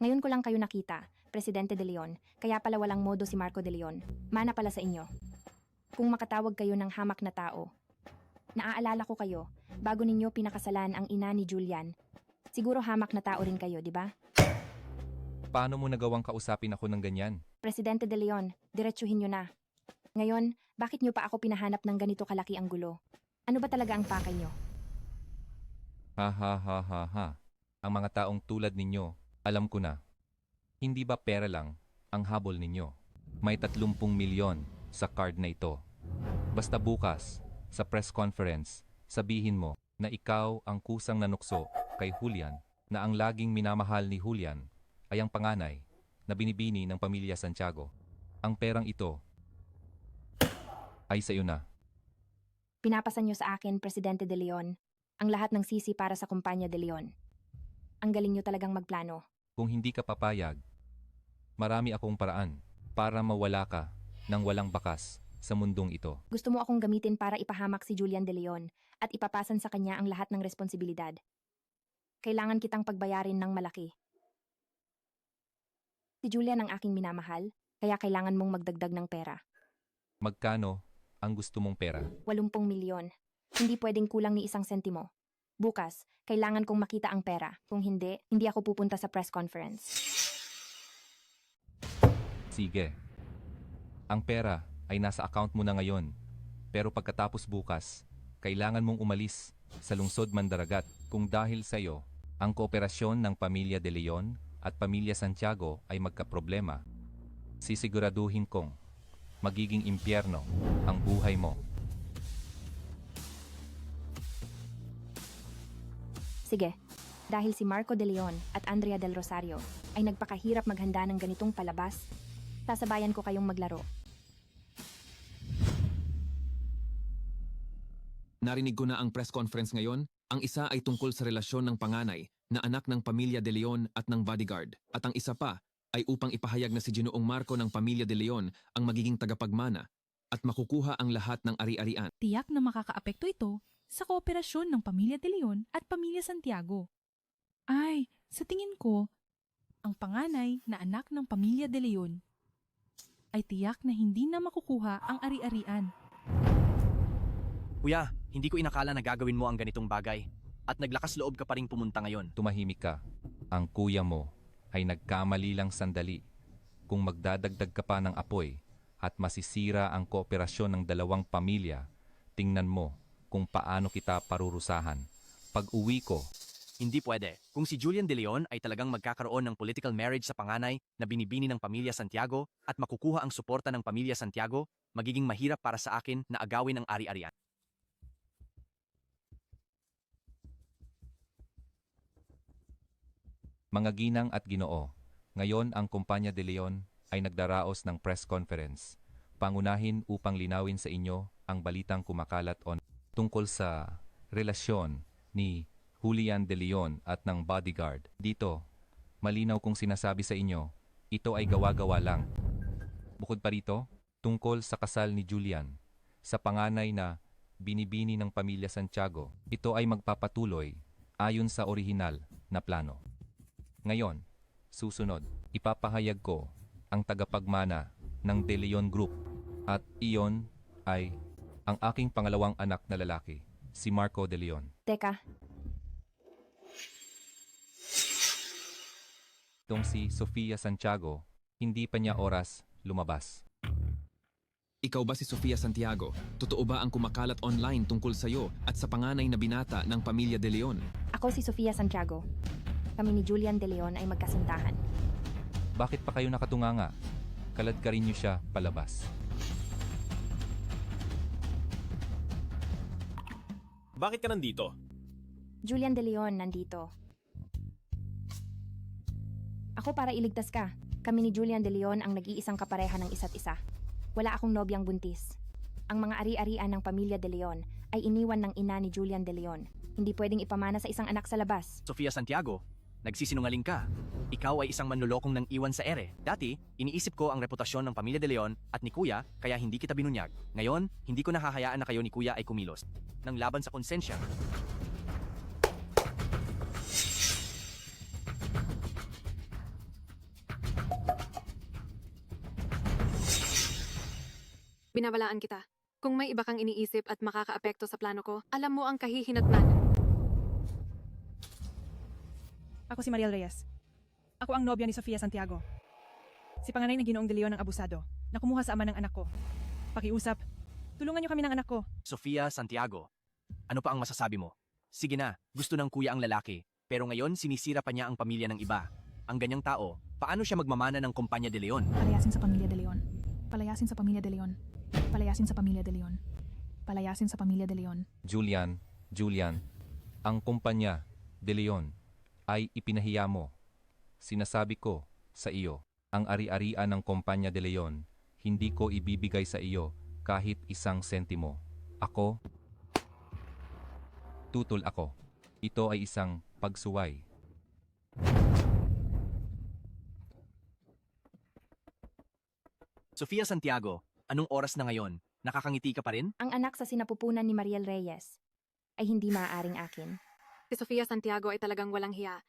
Ngayon ko lang kayo nakita, Presidente de Leon, kaya pala walang modo si Marco de Leon. Mana pala sa inyo. Kung makatawag kayo ng hamak na tao. Naaalala ko kayo, bago ninyo pinakasalan ang ina ni Julian. Siguro hamak na tao rin kayo, di ba? Paano mo nagawang kausapin ako ng ganyan? Presidente de Leon, diretsuhin nyo na. Ngayon, bakit nyo pa ako pinahanap ng ganito kalaki ang gulo? Ano ba talaga ang pakay nyo? Ha ha ha ha ha. Ang mga taong tulad ninyo, alam ko na. Hindi ba pera lang ang habol ninyo? May 30 milyon sa card na ito. Basta bukas, sa press conference, sabihin mo na ikaw ang kusang nanukso kay Julian na ang laging minamahal ni Julian ay ang panganay na binibini ng pamilya Santiago. Ang perang ito ay sa iyo na. Pinapasan nyo sa akin, Presidente de Leon, ang lahat ng sisi para sa Kumpanya de Leon. Ang galing nyo talagang magplano. Kung hindi ka papayag, marami akong paraan para mawala ka ng walang bakas sa mundong ito. Gusto mo akong gamitin para ipahamak si Julian de Leon at ipapasan sa kanya ang lahat ng responsibilidad. Kailangan kitang pagbayarin ng malaki. Si Julian ang aking minamahal, kaya kailangan mong magdagdag ng pera. Magkano ang gusto mong pera? 80 milyon. Hindi pwedeng kulang ni isang sentimo. Bukas, kailangan kong makita ang pera. Kung hindi, hindi ako pupunta sa press conference. Sige. Ang pera ay nasa account mo na ngayon. Pero pagkatapos bukas, kailangan mong umalis sa lungsod Mandaragat kung dahil sa iyo, ang kooperasyon ng pamilya de Leon at pamilya Santiago ay magkaproblema. Sisiguraduhin kong magiging impyerno ang buhay mo. Sige, dahil si Marco de Leon at Andrea del Rosario ay nagpakahirap maghanda ng ganitong palabas, sasabayan ko kayong maglaro. Narinig ko na ang press conference ngayon. Ang isa ay tungkol sa relasyon ng panganay na anak ng pamilya de Leon at ng bodyguard. At ang isa pa ay upang ipahayag na si Ginoong Marco ng pamilya de Leon ang magiging tagapagmana at makukuha ang lahat ng ari-arian. Tiyak na makakaapekto ito sa kooperasyon ng pamilya de Leon at pamilya Santiago. Ay, sa tingin ko, ang panganay na anak ng pamilya de Leon ay tiyak na hindi na makukuha ang ari-arian. Kuya, hindi ko inakala na gagawin mo ang ganitong bagay. At naglakas loob ka pa rin pumunta ngayon. Tumahimik ka. Ang kuya mo ay nagkamali lang sandali. Kung magdadagdag ka pa ng apoy at masisira ang kooperasyon ng dalawang pamilya, tingnan mo kung paano kita parurusahan. Pag uwi ko, Hindi pwede. Kung si Julian de Leon ay talagang magkakaroon ng political marriage sa panganay na binibini ng pamilya Santiago at makukuha ang suporta ng pamilya Santiago, magiging mahirap para sa akin na agawin ang ari-arian. mga ginang at ginoo, ngayon ang Kumpanya de Leon ay nagdaraos ng press conference. Pangunahin upang linawin sa inyo ang balitang kumakalat tungkol sa relasyon ni Julian De Leon at ng bodyguard. Dito, malinaw kong sinasabi sa inyo, ito ay gawa-gawa lang. Bukod pa rito, tungkol sa kasal ni Julian, sa panganay na binibini ng pamilya Santiago, ito ay magpapatuloy ayon sa orihinal na plano. Ngayon, susunod, ipapahayag ko ang tagapagmana ng De Leon Group at iyon ay ang aking pangalawang anak na lalaki, si Marco De Leon. Teka, Itong si Sofia Santiago, hindi pa niya oras lumabas. Ikaw ba si Sofia Santiago? Totoo ba ang kumakalat online tungkol sa'yo at sa panganay na binata ng pamilya De Leon? ako si Sofia Santiago. Kami ni Julian De Leon ay magkasintahan. Bakit pa kayo nakatunganga? Kalad ka rin niyo siya palabas. Bakit ka nandito? Julian De Leon nandito. Ako para iligtas ka. Kami ni Julian De Leon ang nag-iisang kapareha ng isa't isa. Wala akong nobyang buntis. Ang mga ari-arian ng pamilya De Leon ay iniwan ng ina ni Julian De Leon. Hindi pwedeng ipamana sa isang anak sa labas. Sofia Santiago, nagsisinungaling ka. Ikaw ay isang manlulokong nang iwan sa ere. Dati, iniisip ko ang reputasyon ng pamilya De Leon at ni Kuya kaya hindi kita binunyag. Ngayon, hindi ko nahahayaan na kayo ni Kuya ay kumilos. Nang laban sa konsensya. Binabalaan kita. Kung may iba kang iniisip at makakaapekto sa plano ko, alam mo ang kahihinatnan. Ako si Mariel Reyes. Ako ang nobya ni Sofia Santiago. Si panganay na Ginoong De Leon ang abusado na kumuha sa ama ng anak ko. Pakiusap, tulungan niyo kami ng anak ko. Sofia Santiago, ano pa ang masasabi mo? Sige na, gusto ng kuya ang lalaki, pero ngayon sinisira pa niya ang pamilya ng iba. Ang ganyang tao, paano siya magmamana ng kumpanya De Leon? Palayasin sa pamilya De Leon. Palayasin sa pamilya De Leon. Palayasin sa pamilya De Leon. Palayasin sa pamilya De Leon. Julian, ang kumpanya De Leon ay ipinahiya mo. Sinasabi ko sa iyo, ang ari-arian ng kumpanya De Leon, hindi ko ibibigay sa iyo kahit isang sentimo. Ako, tutol ako. Ito ay isang pagsuway. Sofia Santiago, anong oras na ngayon? Nakakangiti ka pa rin? Ang anak sa sinapupunan ni Mariel Reyes ay hindi maaaring akin. Si Sofia Santiago ay talagang walang hiya.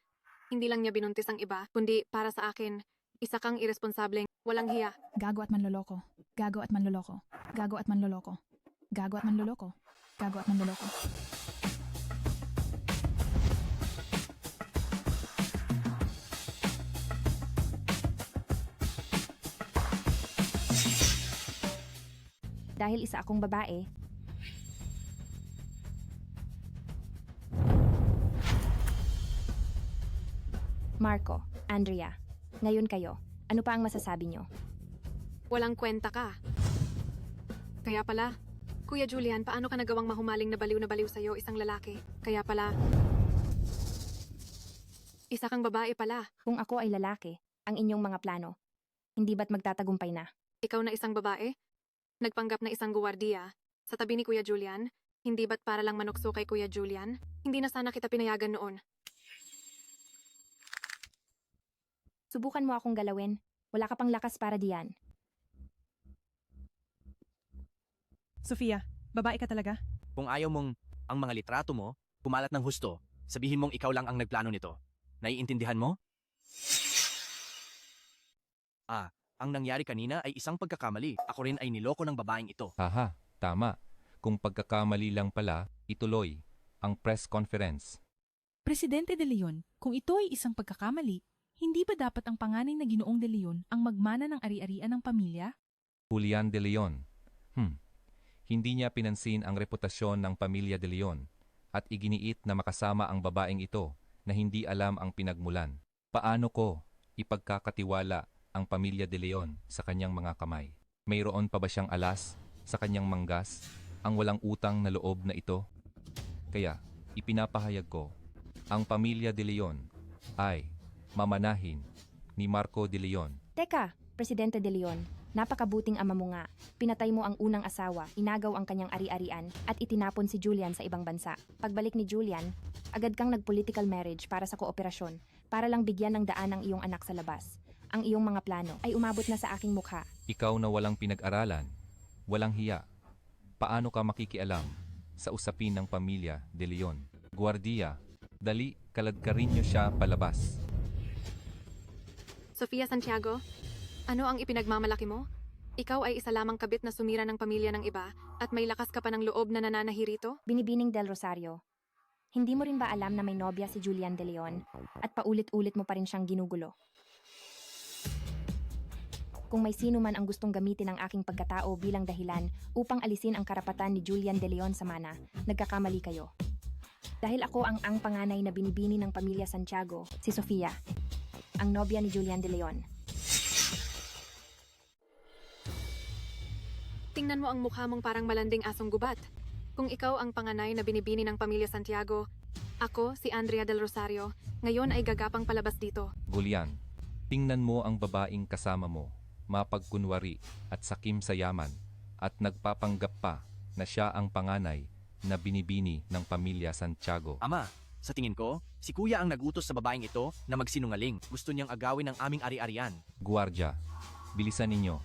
Hindi lang niya binuntis ang iba, kundi para sa akin, isa kang irresponsableng walang hiya. Gago at manloloko. Gago at manloloko. Gago at manloloko. Gago at manloloko. Gago at manloloko. Dahil isa akong babae, Marco, Andrea, ngayon kayo. Ano pa ang masasabi nyo? Walang kwenta ka. Kaya pala, Kuya Julian, paano ka nagawang mahumaling na baliw sa'yo isang lalaki? Kaya pala, isa kang babae pala. Kung ako ay lalaki, ang inyong mga plano, hindi ba't magtatagumpay na? Ikaw na isang babae? Nagpanggap na isang guwardiya sa tabi ni Kuya Julian? Hindi ba't para lang manukso kay Kuya Julian? Hindi na sana kita pinayagan noon. Subukan mo akong galawin. Wala ka pang lakas para diyan. Sofia, babae ka talaga? Kung ayaw mong ang mga litrato mo, kumalat ng husto, sabihin mong ikaw lang ang nagplano nito. Naiintindihan mo? Ang nangyari kanina ay isang pagkakamali. Ako rin ay niloko ng babaeng ito. Haha, tama. Kung pagkakamali lang pala, ituloy ang press conference. Presidente De Leon, kung ito ay isang pagkakamali, hindi ba dapat ang panganay na Ginoong De Leon ang magmana ng ari-arian ng pamilya? Julian De Leon. Hindi niya pinansin ang reputasyon ng pamilya De Leon at iginiit na makasama ang babaeng ito na hindi alam ang pinagmulan. Paano ko ipagkakatiwala ang pamilya De Leon sa kanyang mga kamay? Mayroon pa ba siyang alas sa kanyang manggas, ang walang utang na loob na ito? Kaya, ipinapahayag ko, ang pamilya De Leon ay mamanahin ni Marco De Leon. Teka, Presidente De Leon, Napakabuting ama mo nga. Pinatay mo ang unang asawa, inagaw ang kanyang ari-arian, at itinapon si Julian sa ibang bansa. Pagbalik ni Julian, agad kang nag-political marriage para sa kooperasyon, para lang bigyan ng daan ang iyong anak sa labas. Ang iyong mga plano ay umabot na sa aking mukha. Ikaw na walang pinag-aralan, walang hiya. Paano ka makikialam sa usapin ng pamilya De Leon? Guardia, dali, kaladkarin niyo siya palabas. Sofia Santiago, ano ang ipinagmamalaki mo? Ikaw ay isa lamang kabit na sumira ng pamilya ng iba at may lakas ka pa ng loob na nananahi rito? Binibining Del Rosario. Hindi mo rin ba alam na may nobya si Julian De Leon at paulit-ulit mo pa rin siyang ginugulo? Kung may sino man ang gustong gamitin ang aking pagkatao bilang dahilan upang alisin ang karapatan ni Julian De Leon sa mana, nagkakamali kayo. Dahil ako ang panganay na binibini ng pamilya Santiago, si Sofia, ang nobya ni Julian De Leon. Tingnan mo ang mukha mong parang malanding asong gubat. Kung ikaw ang panganay na binibini ng pamilya Santiago, ako, si Andrea Del Rosario, ngayon ay gagapang palabas dito. Julian, tingnan mo ang babaeng kasama mo, mapagkunwari at sakim sa yaman, at nagpapanggap pa na siya ang panganay na binibini ng pamilya Santiago. Ama, sa tingin ko, si Kuya ang nagutos sa babaeng ito na magsinungaling. Gusto niyang agawin ang aming ari-arian. Guardia, bilisan ninyo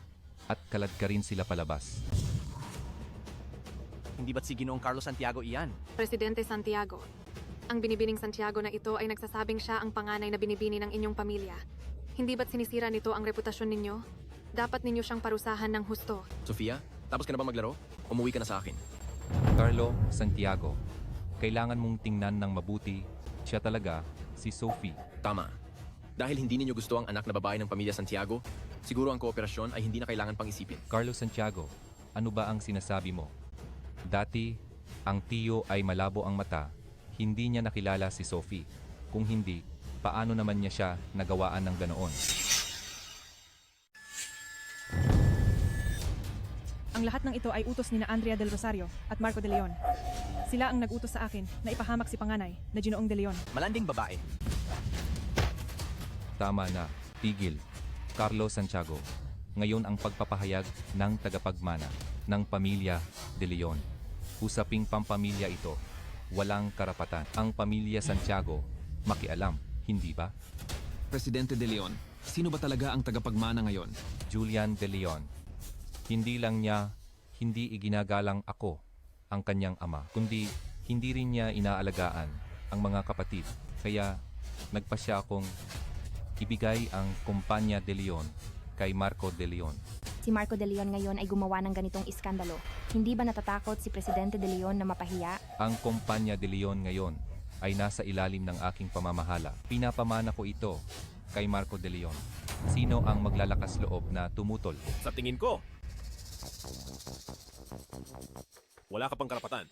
at kaladkarin sila palabas. Hindi ba't si Ginoong Carlos Santiago iyan? Presidente Santiago. Ang binibining Santiago na ito ay nagsasabing siya ang panganay na binibini ng inyong pamilya. Hindi ba't sinisira nito ang reputasyon ninyo? Dapat ninyo siyang parusahan ng husto. Sofia, tapos ka na ba maglaro? Umuwi ka na sa akin. Carlo Santiago, kailangan mong tingnan ng mabuti, siya talaga, si Sophie. Tama. Dahil hindi ninyo gusto ang anak na babae ng pamilya Santiago, siguro ang kooperasyon ay hindi na kailangan pang isipin. Carlo Santiago, ano ba ang sinasabi mo? Dati, ang tiyo ay malabo ang mata, hindi niya nakilala si Sophie. Kung hindi, paano naman niya siya nagawaan ng ganoon? Ang lahat ng ito ay utos ni na Andrea Del Rosario at Marco De Leon. Sila ang nag-utos sa akin na ipahamak si panganay na Ginoong De Leon. Malanding babae. Tama na, tigil. Carlo Santiago, ngayon ang pagpapahayag ng tagapagmana ng pamilya De Leon. Usaping pampamilya ito, walang karapatan. Ang pamilya Santiago, makialam, hindi ba? Presidente De Leon, sino ba talaga ang tagapagmana ngayon? Julian De Leon. Hindi lang niya, hindi iginagalang ako, ang kanyang ama, kundi hindi rin niya inaalagaan ang mga kapatid. Kaya nagpasya akong ibigay ang kumpanya De Leon kay Marco De Leon. Si Marco De Leon ngayon ay gumawa ng ganitong iskandalo. Hindi ba natatakot si Presidente De Leon na mapahiya? Ang kumpanya De Leon ngayon ay nasa ilalim ng aking pamamahala. Pinapamana ko ito kay Marco De Leon. Sino ang maglalakas loob na tumutol? Sa tingin ko, wala ka pang karapatan.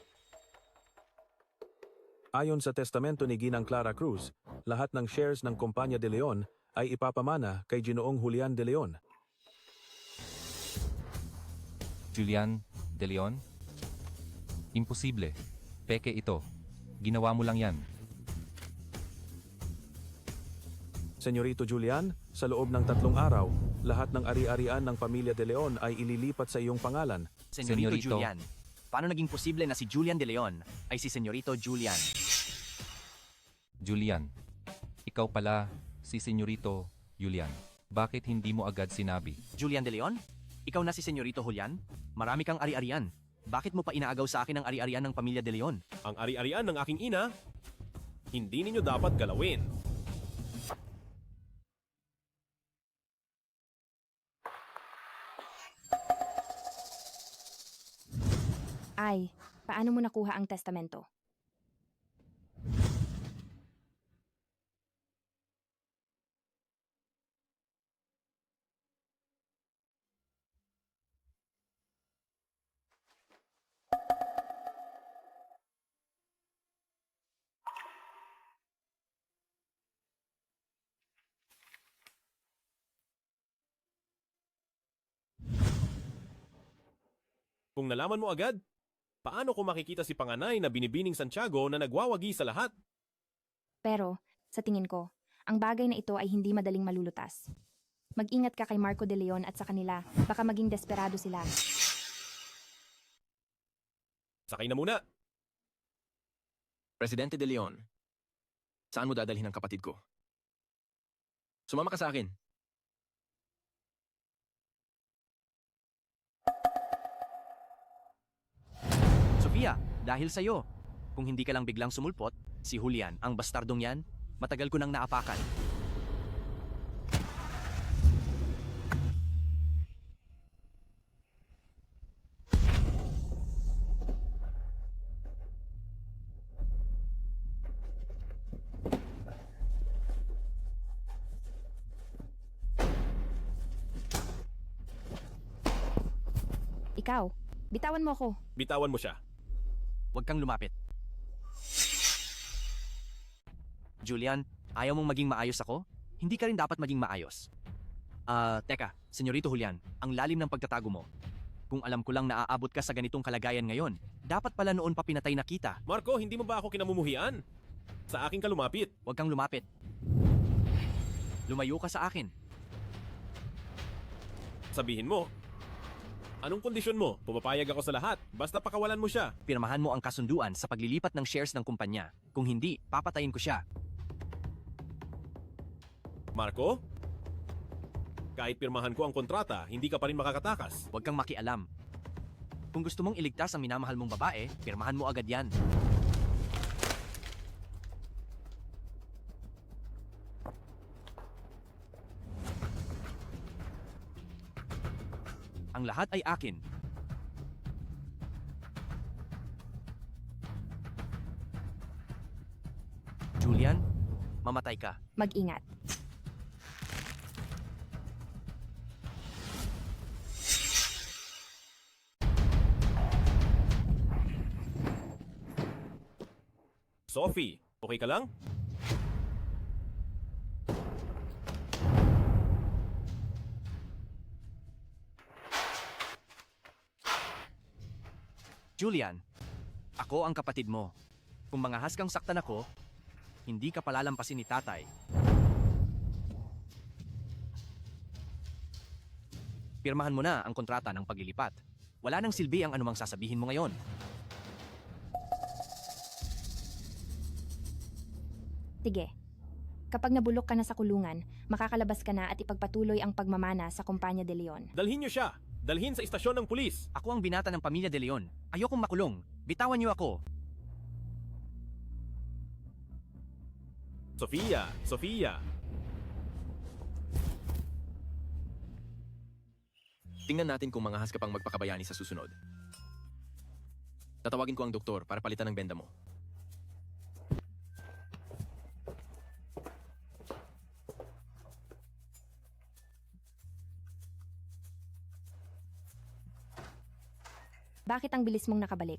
Ayon sa testamento ni Ginang Clara Cruz, lahat ng shares ng Kumpanya De Leon ay ipapamana kay Ginoong Julian De Leon. Julian De Leon? Imposible. Peke ito. Ginawa mo lang yan. Senyorito Julian, sa loob ng 3 araw, lahat ng ari-arian ng pamilya De Leon ay ililipat sa iyong pangalan. Senyorito Julian, paano naging posible na si Julian De Leon ay si Senyorito Julian? Julian, ikaw pala si Senyorito Julian. Bakit hindi mo agad sinabi? Julian De Leon? Ikaw na si Senyorito Julian? Marami kang ari-arian. Bakit mo pa inaagaw sa akin ang ari-arian ng pamilya De Leon? Ang ari-arian ng aking ina, hindi ninyo dapat galawin. Ay, paano mo nakuha ang testamento? Kung nalaman mo agad, paano ko makikita si panganay na binibining Santiago na nagwawagi sa lahat? Pero, sa tingin ko, ang bagay na ito ay hindi madaling malulutas. Mag-ingat ka kay Marco De Leon at sa kanila. Baka maging desperado sila. Sakay na muna. Presidente De Leon, saan mo dadalhin ang kapatid ko? Sumama ka sa akin. Sofia, dahil sa'yo. Kung hindi ka lang biglang sumulpot, si Julian, ang bastardong yan, matagal ko nang naapakan. Ikaw, bitawan mo ako. Bitawan mo siya. Huwag kang lumapit. Julian, ayaw mong maging maayos ako? Hindi ka rin dapat maging maayos. Teka, Senyorito Julian, ang lalim ng pagtatago mo. Kung alam ko lang na aabot ka sa ganitong kalagayan ngayon, dapat pala noon pa pinatay na kita. Marco, hindi mo ba ako kinamumuhian? Sa akin ka lumapit. Huwag kang lumapit. Lumayo ka sa akin. Sabihin mo, anong kondisyon mo? Pumapayag ako sa lahat. Basta pakawalan mo siya. Pirmahan mo ang kasunduan sa paglilipat ng shares ng kumpanya. Kung hindi, papatayin ko siya. Marco? Kahit pirmahan ko ang kontrata, hindi ka pa rin makakatakas. Huwag kang makialam. Kung gusto mong iligtas ang minamahal mong babae, pirmahan mo agad yan. Ang lahat ay akin. Julian, mamatay ka. Mag-ingat. Sophie, okay ka lang? Julian, ako ang kapatid mo. Kung mangahas kang saktan ako, hindi ka palalampasin ni tatay. Pirmahan mo na ang kontrata ng paglilipat. Wala nang silbi ang anumang sasabihin mo ngayon. Sige. Kapag nabulok ka na sa kulungan, makakalabas ka na at ipagpatuloy ang pagmamana sa Kumpanya de Leon. Dalhin niyo siya. Dalhin sa istasyon ng pulis. Ako ang binata ng pamilya de Leon. Ayokong makulong. Bitawan niyo ako. Sofia, Sofia. Tingnan natin kung mangahas ka pang magpakabayani sa susunod. Tatawagin ko ang doktor para palitan ng benda mo. Bakit ang bilis mong nakabalik?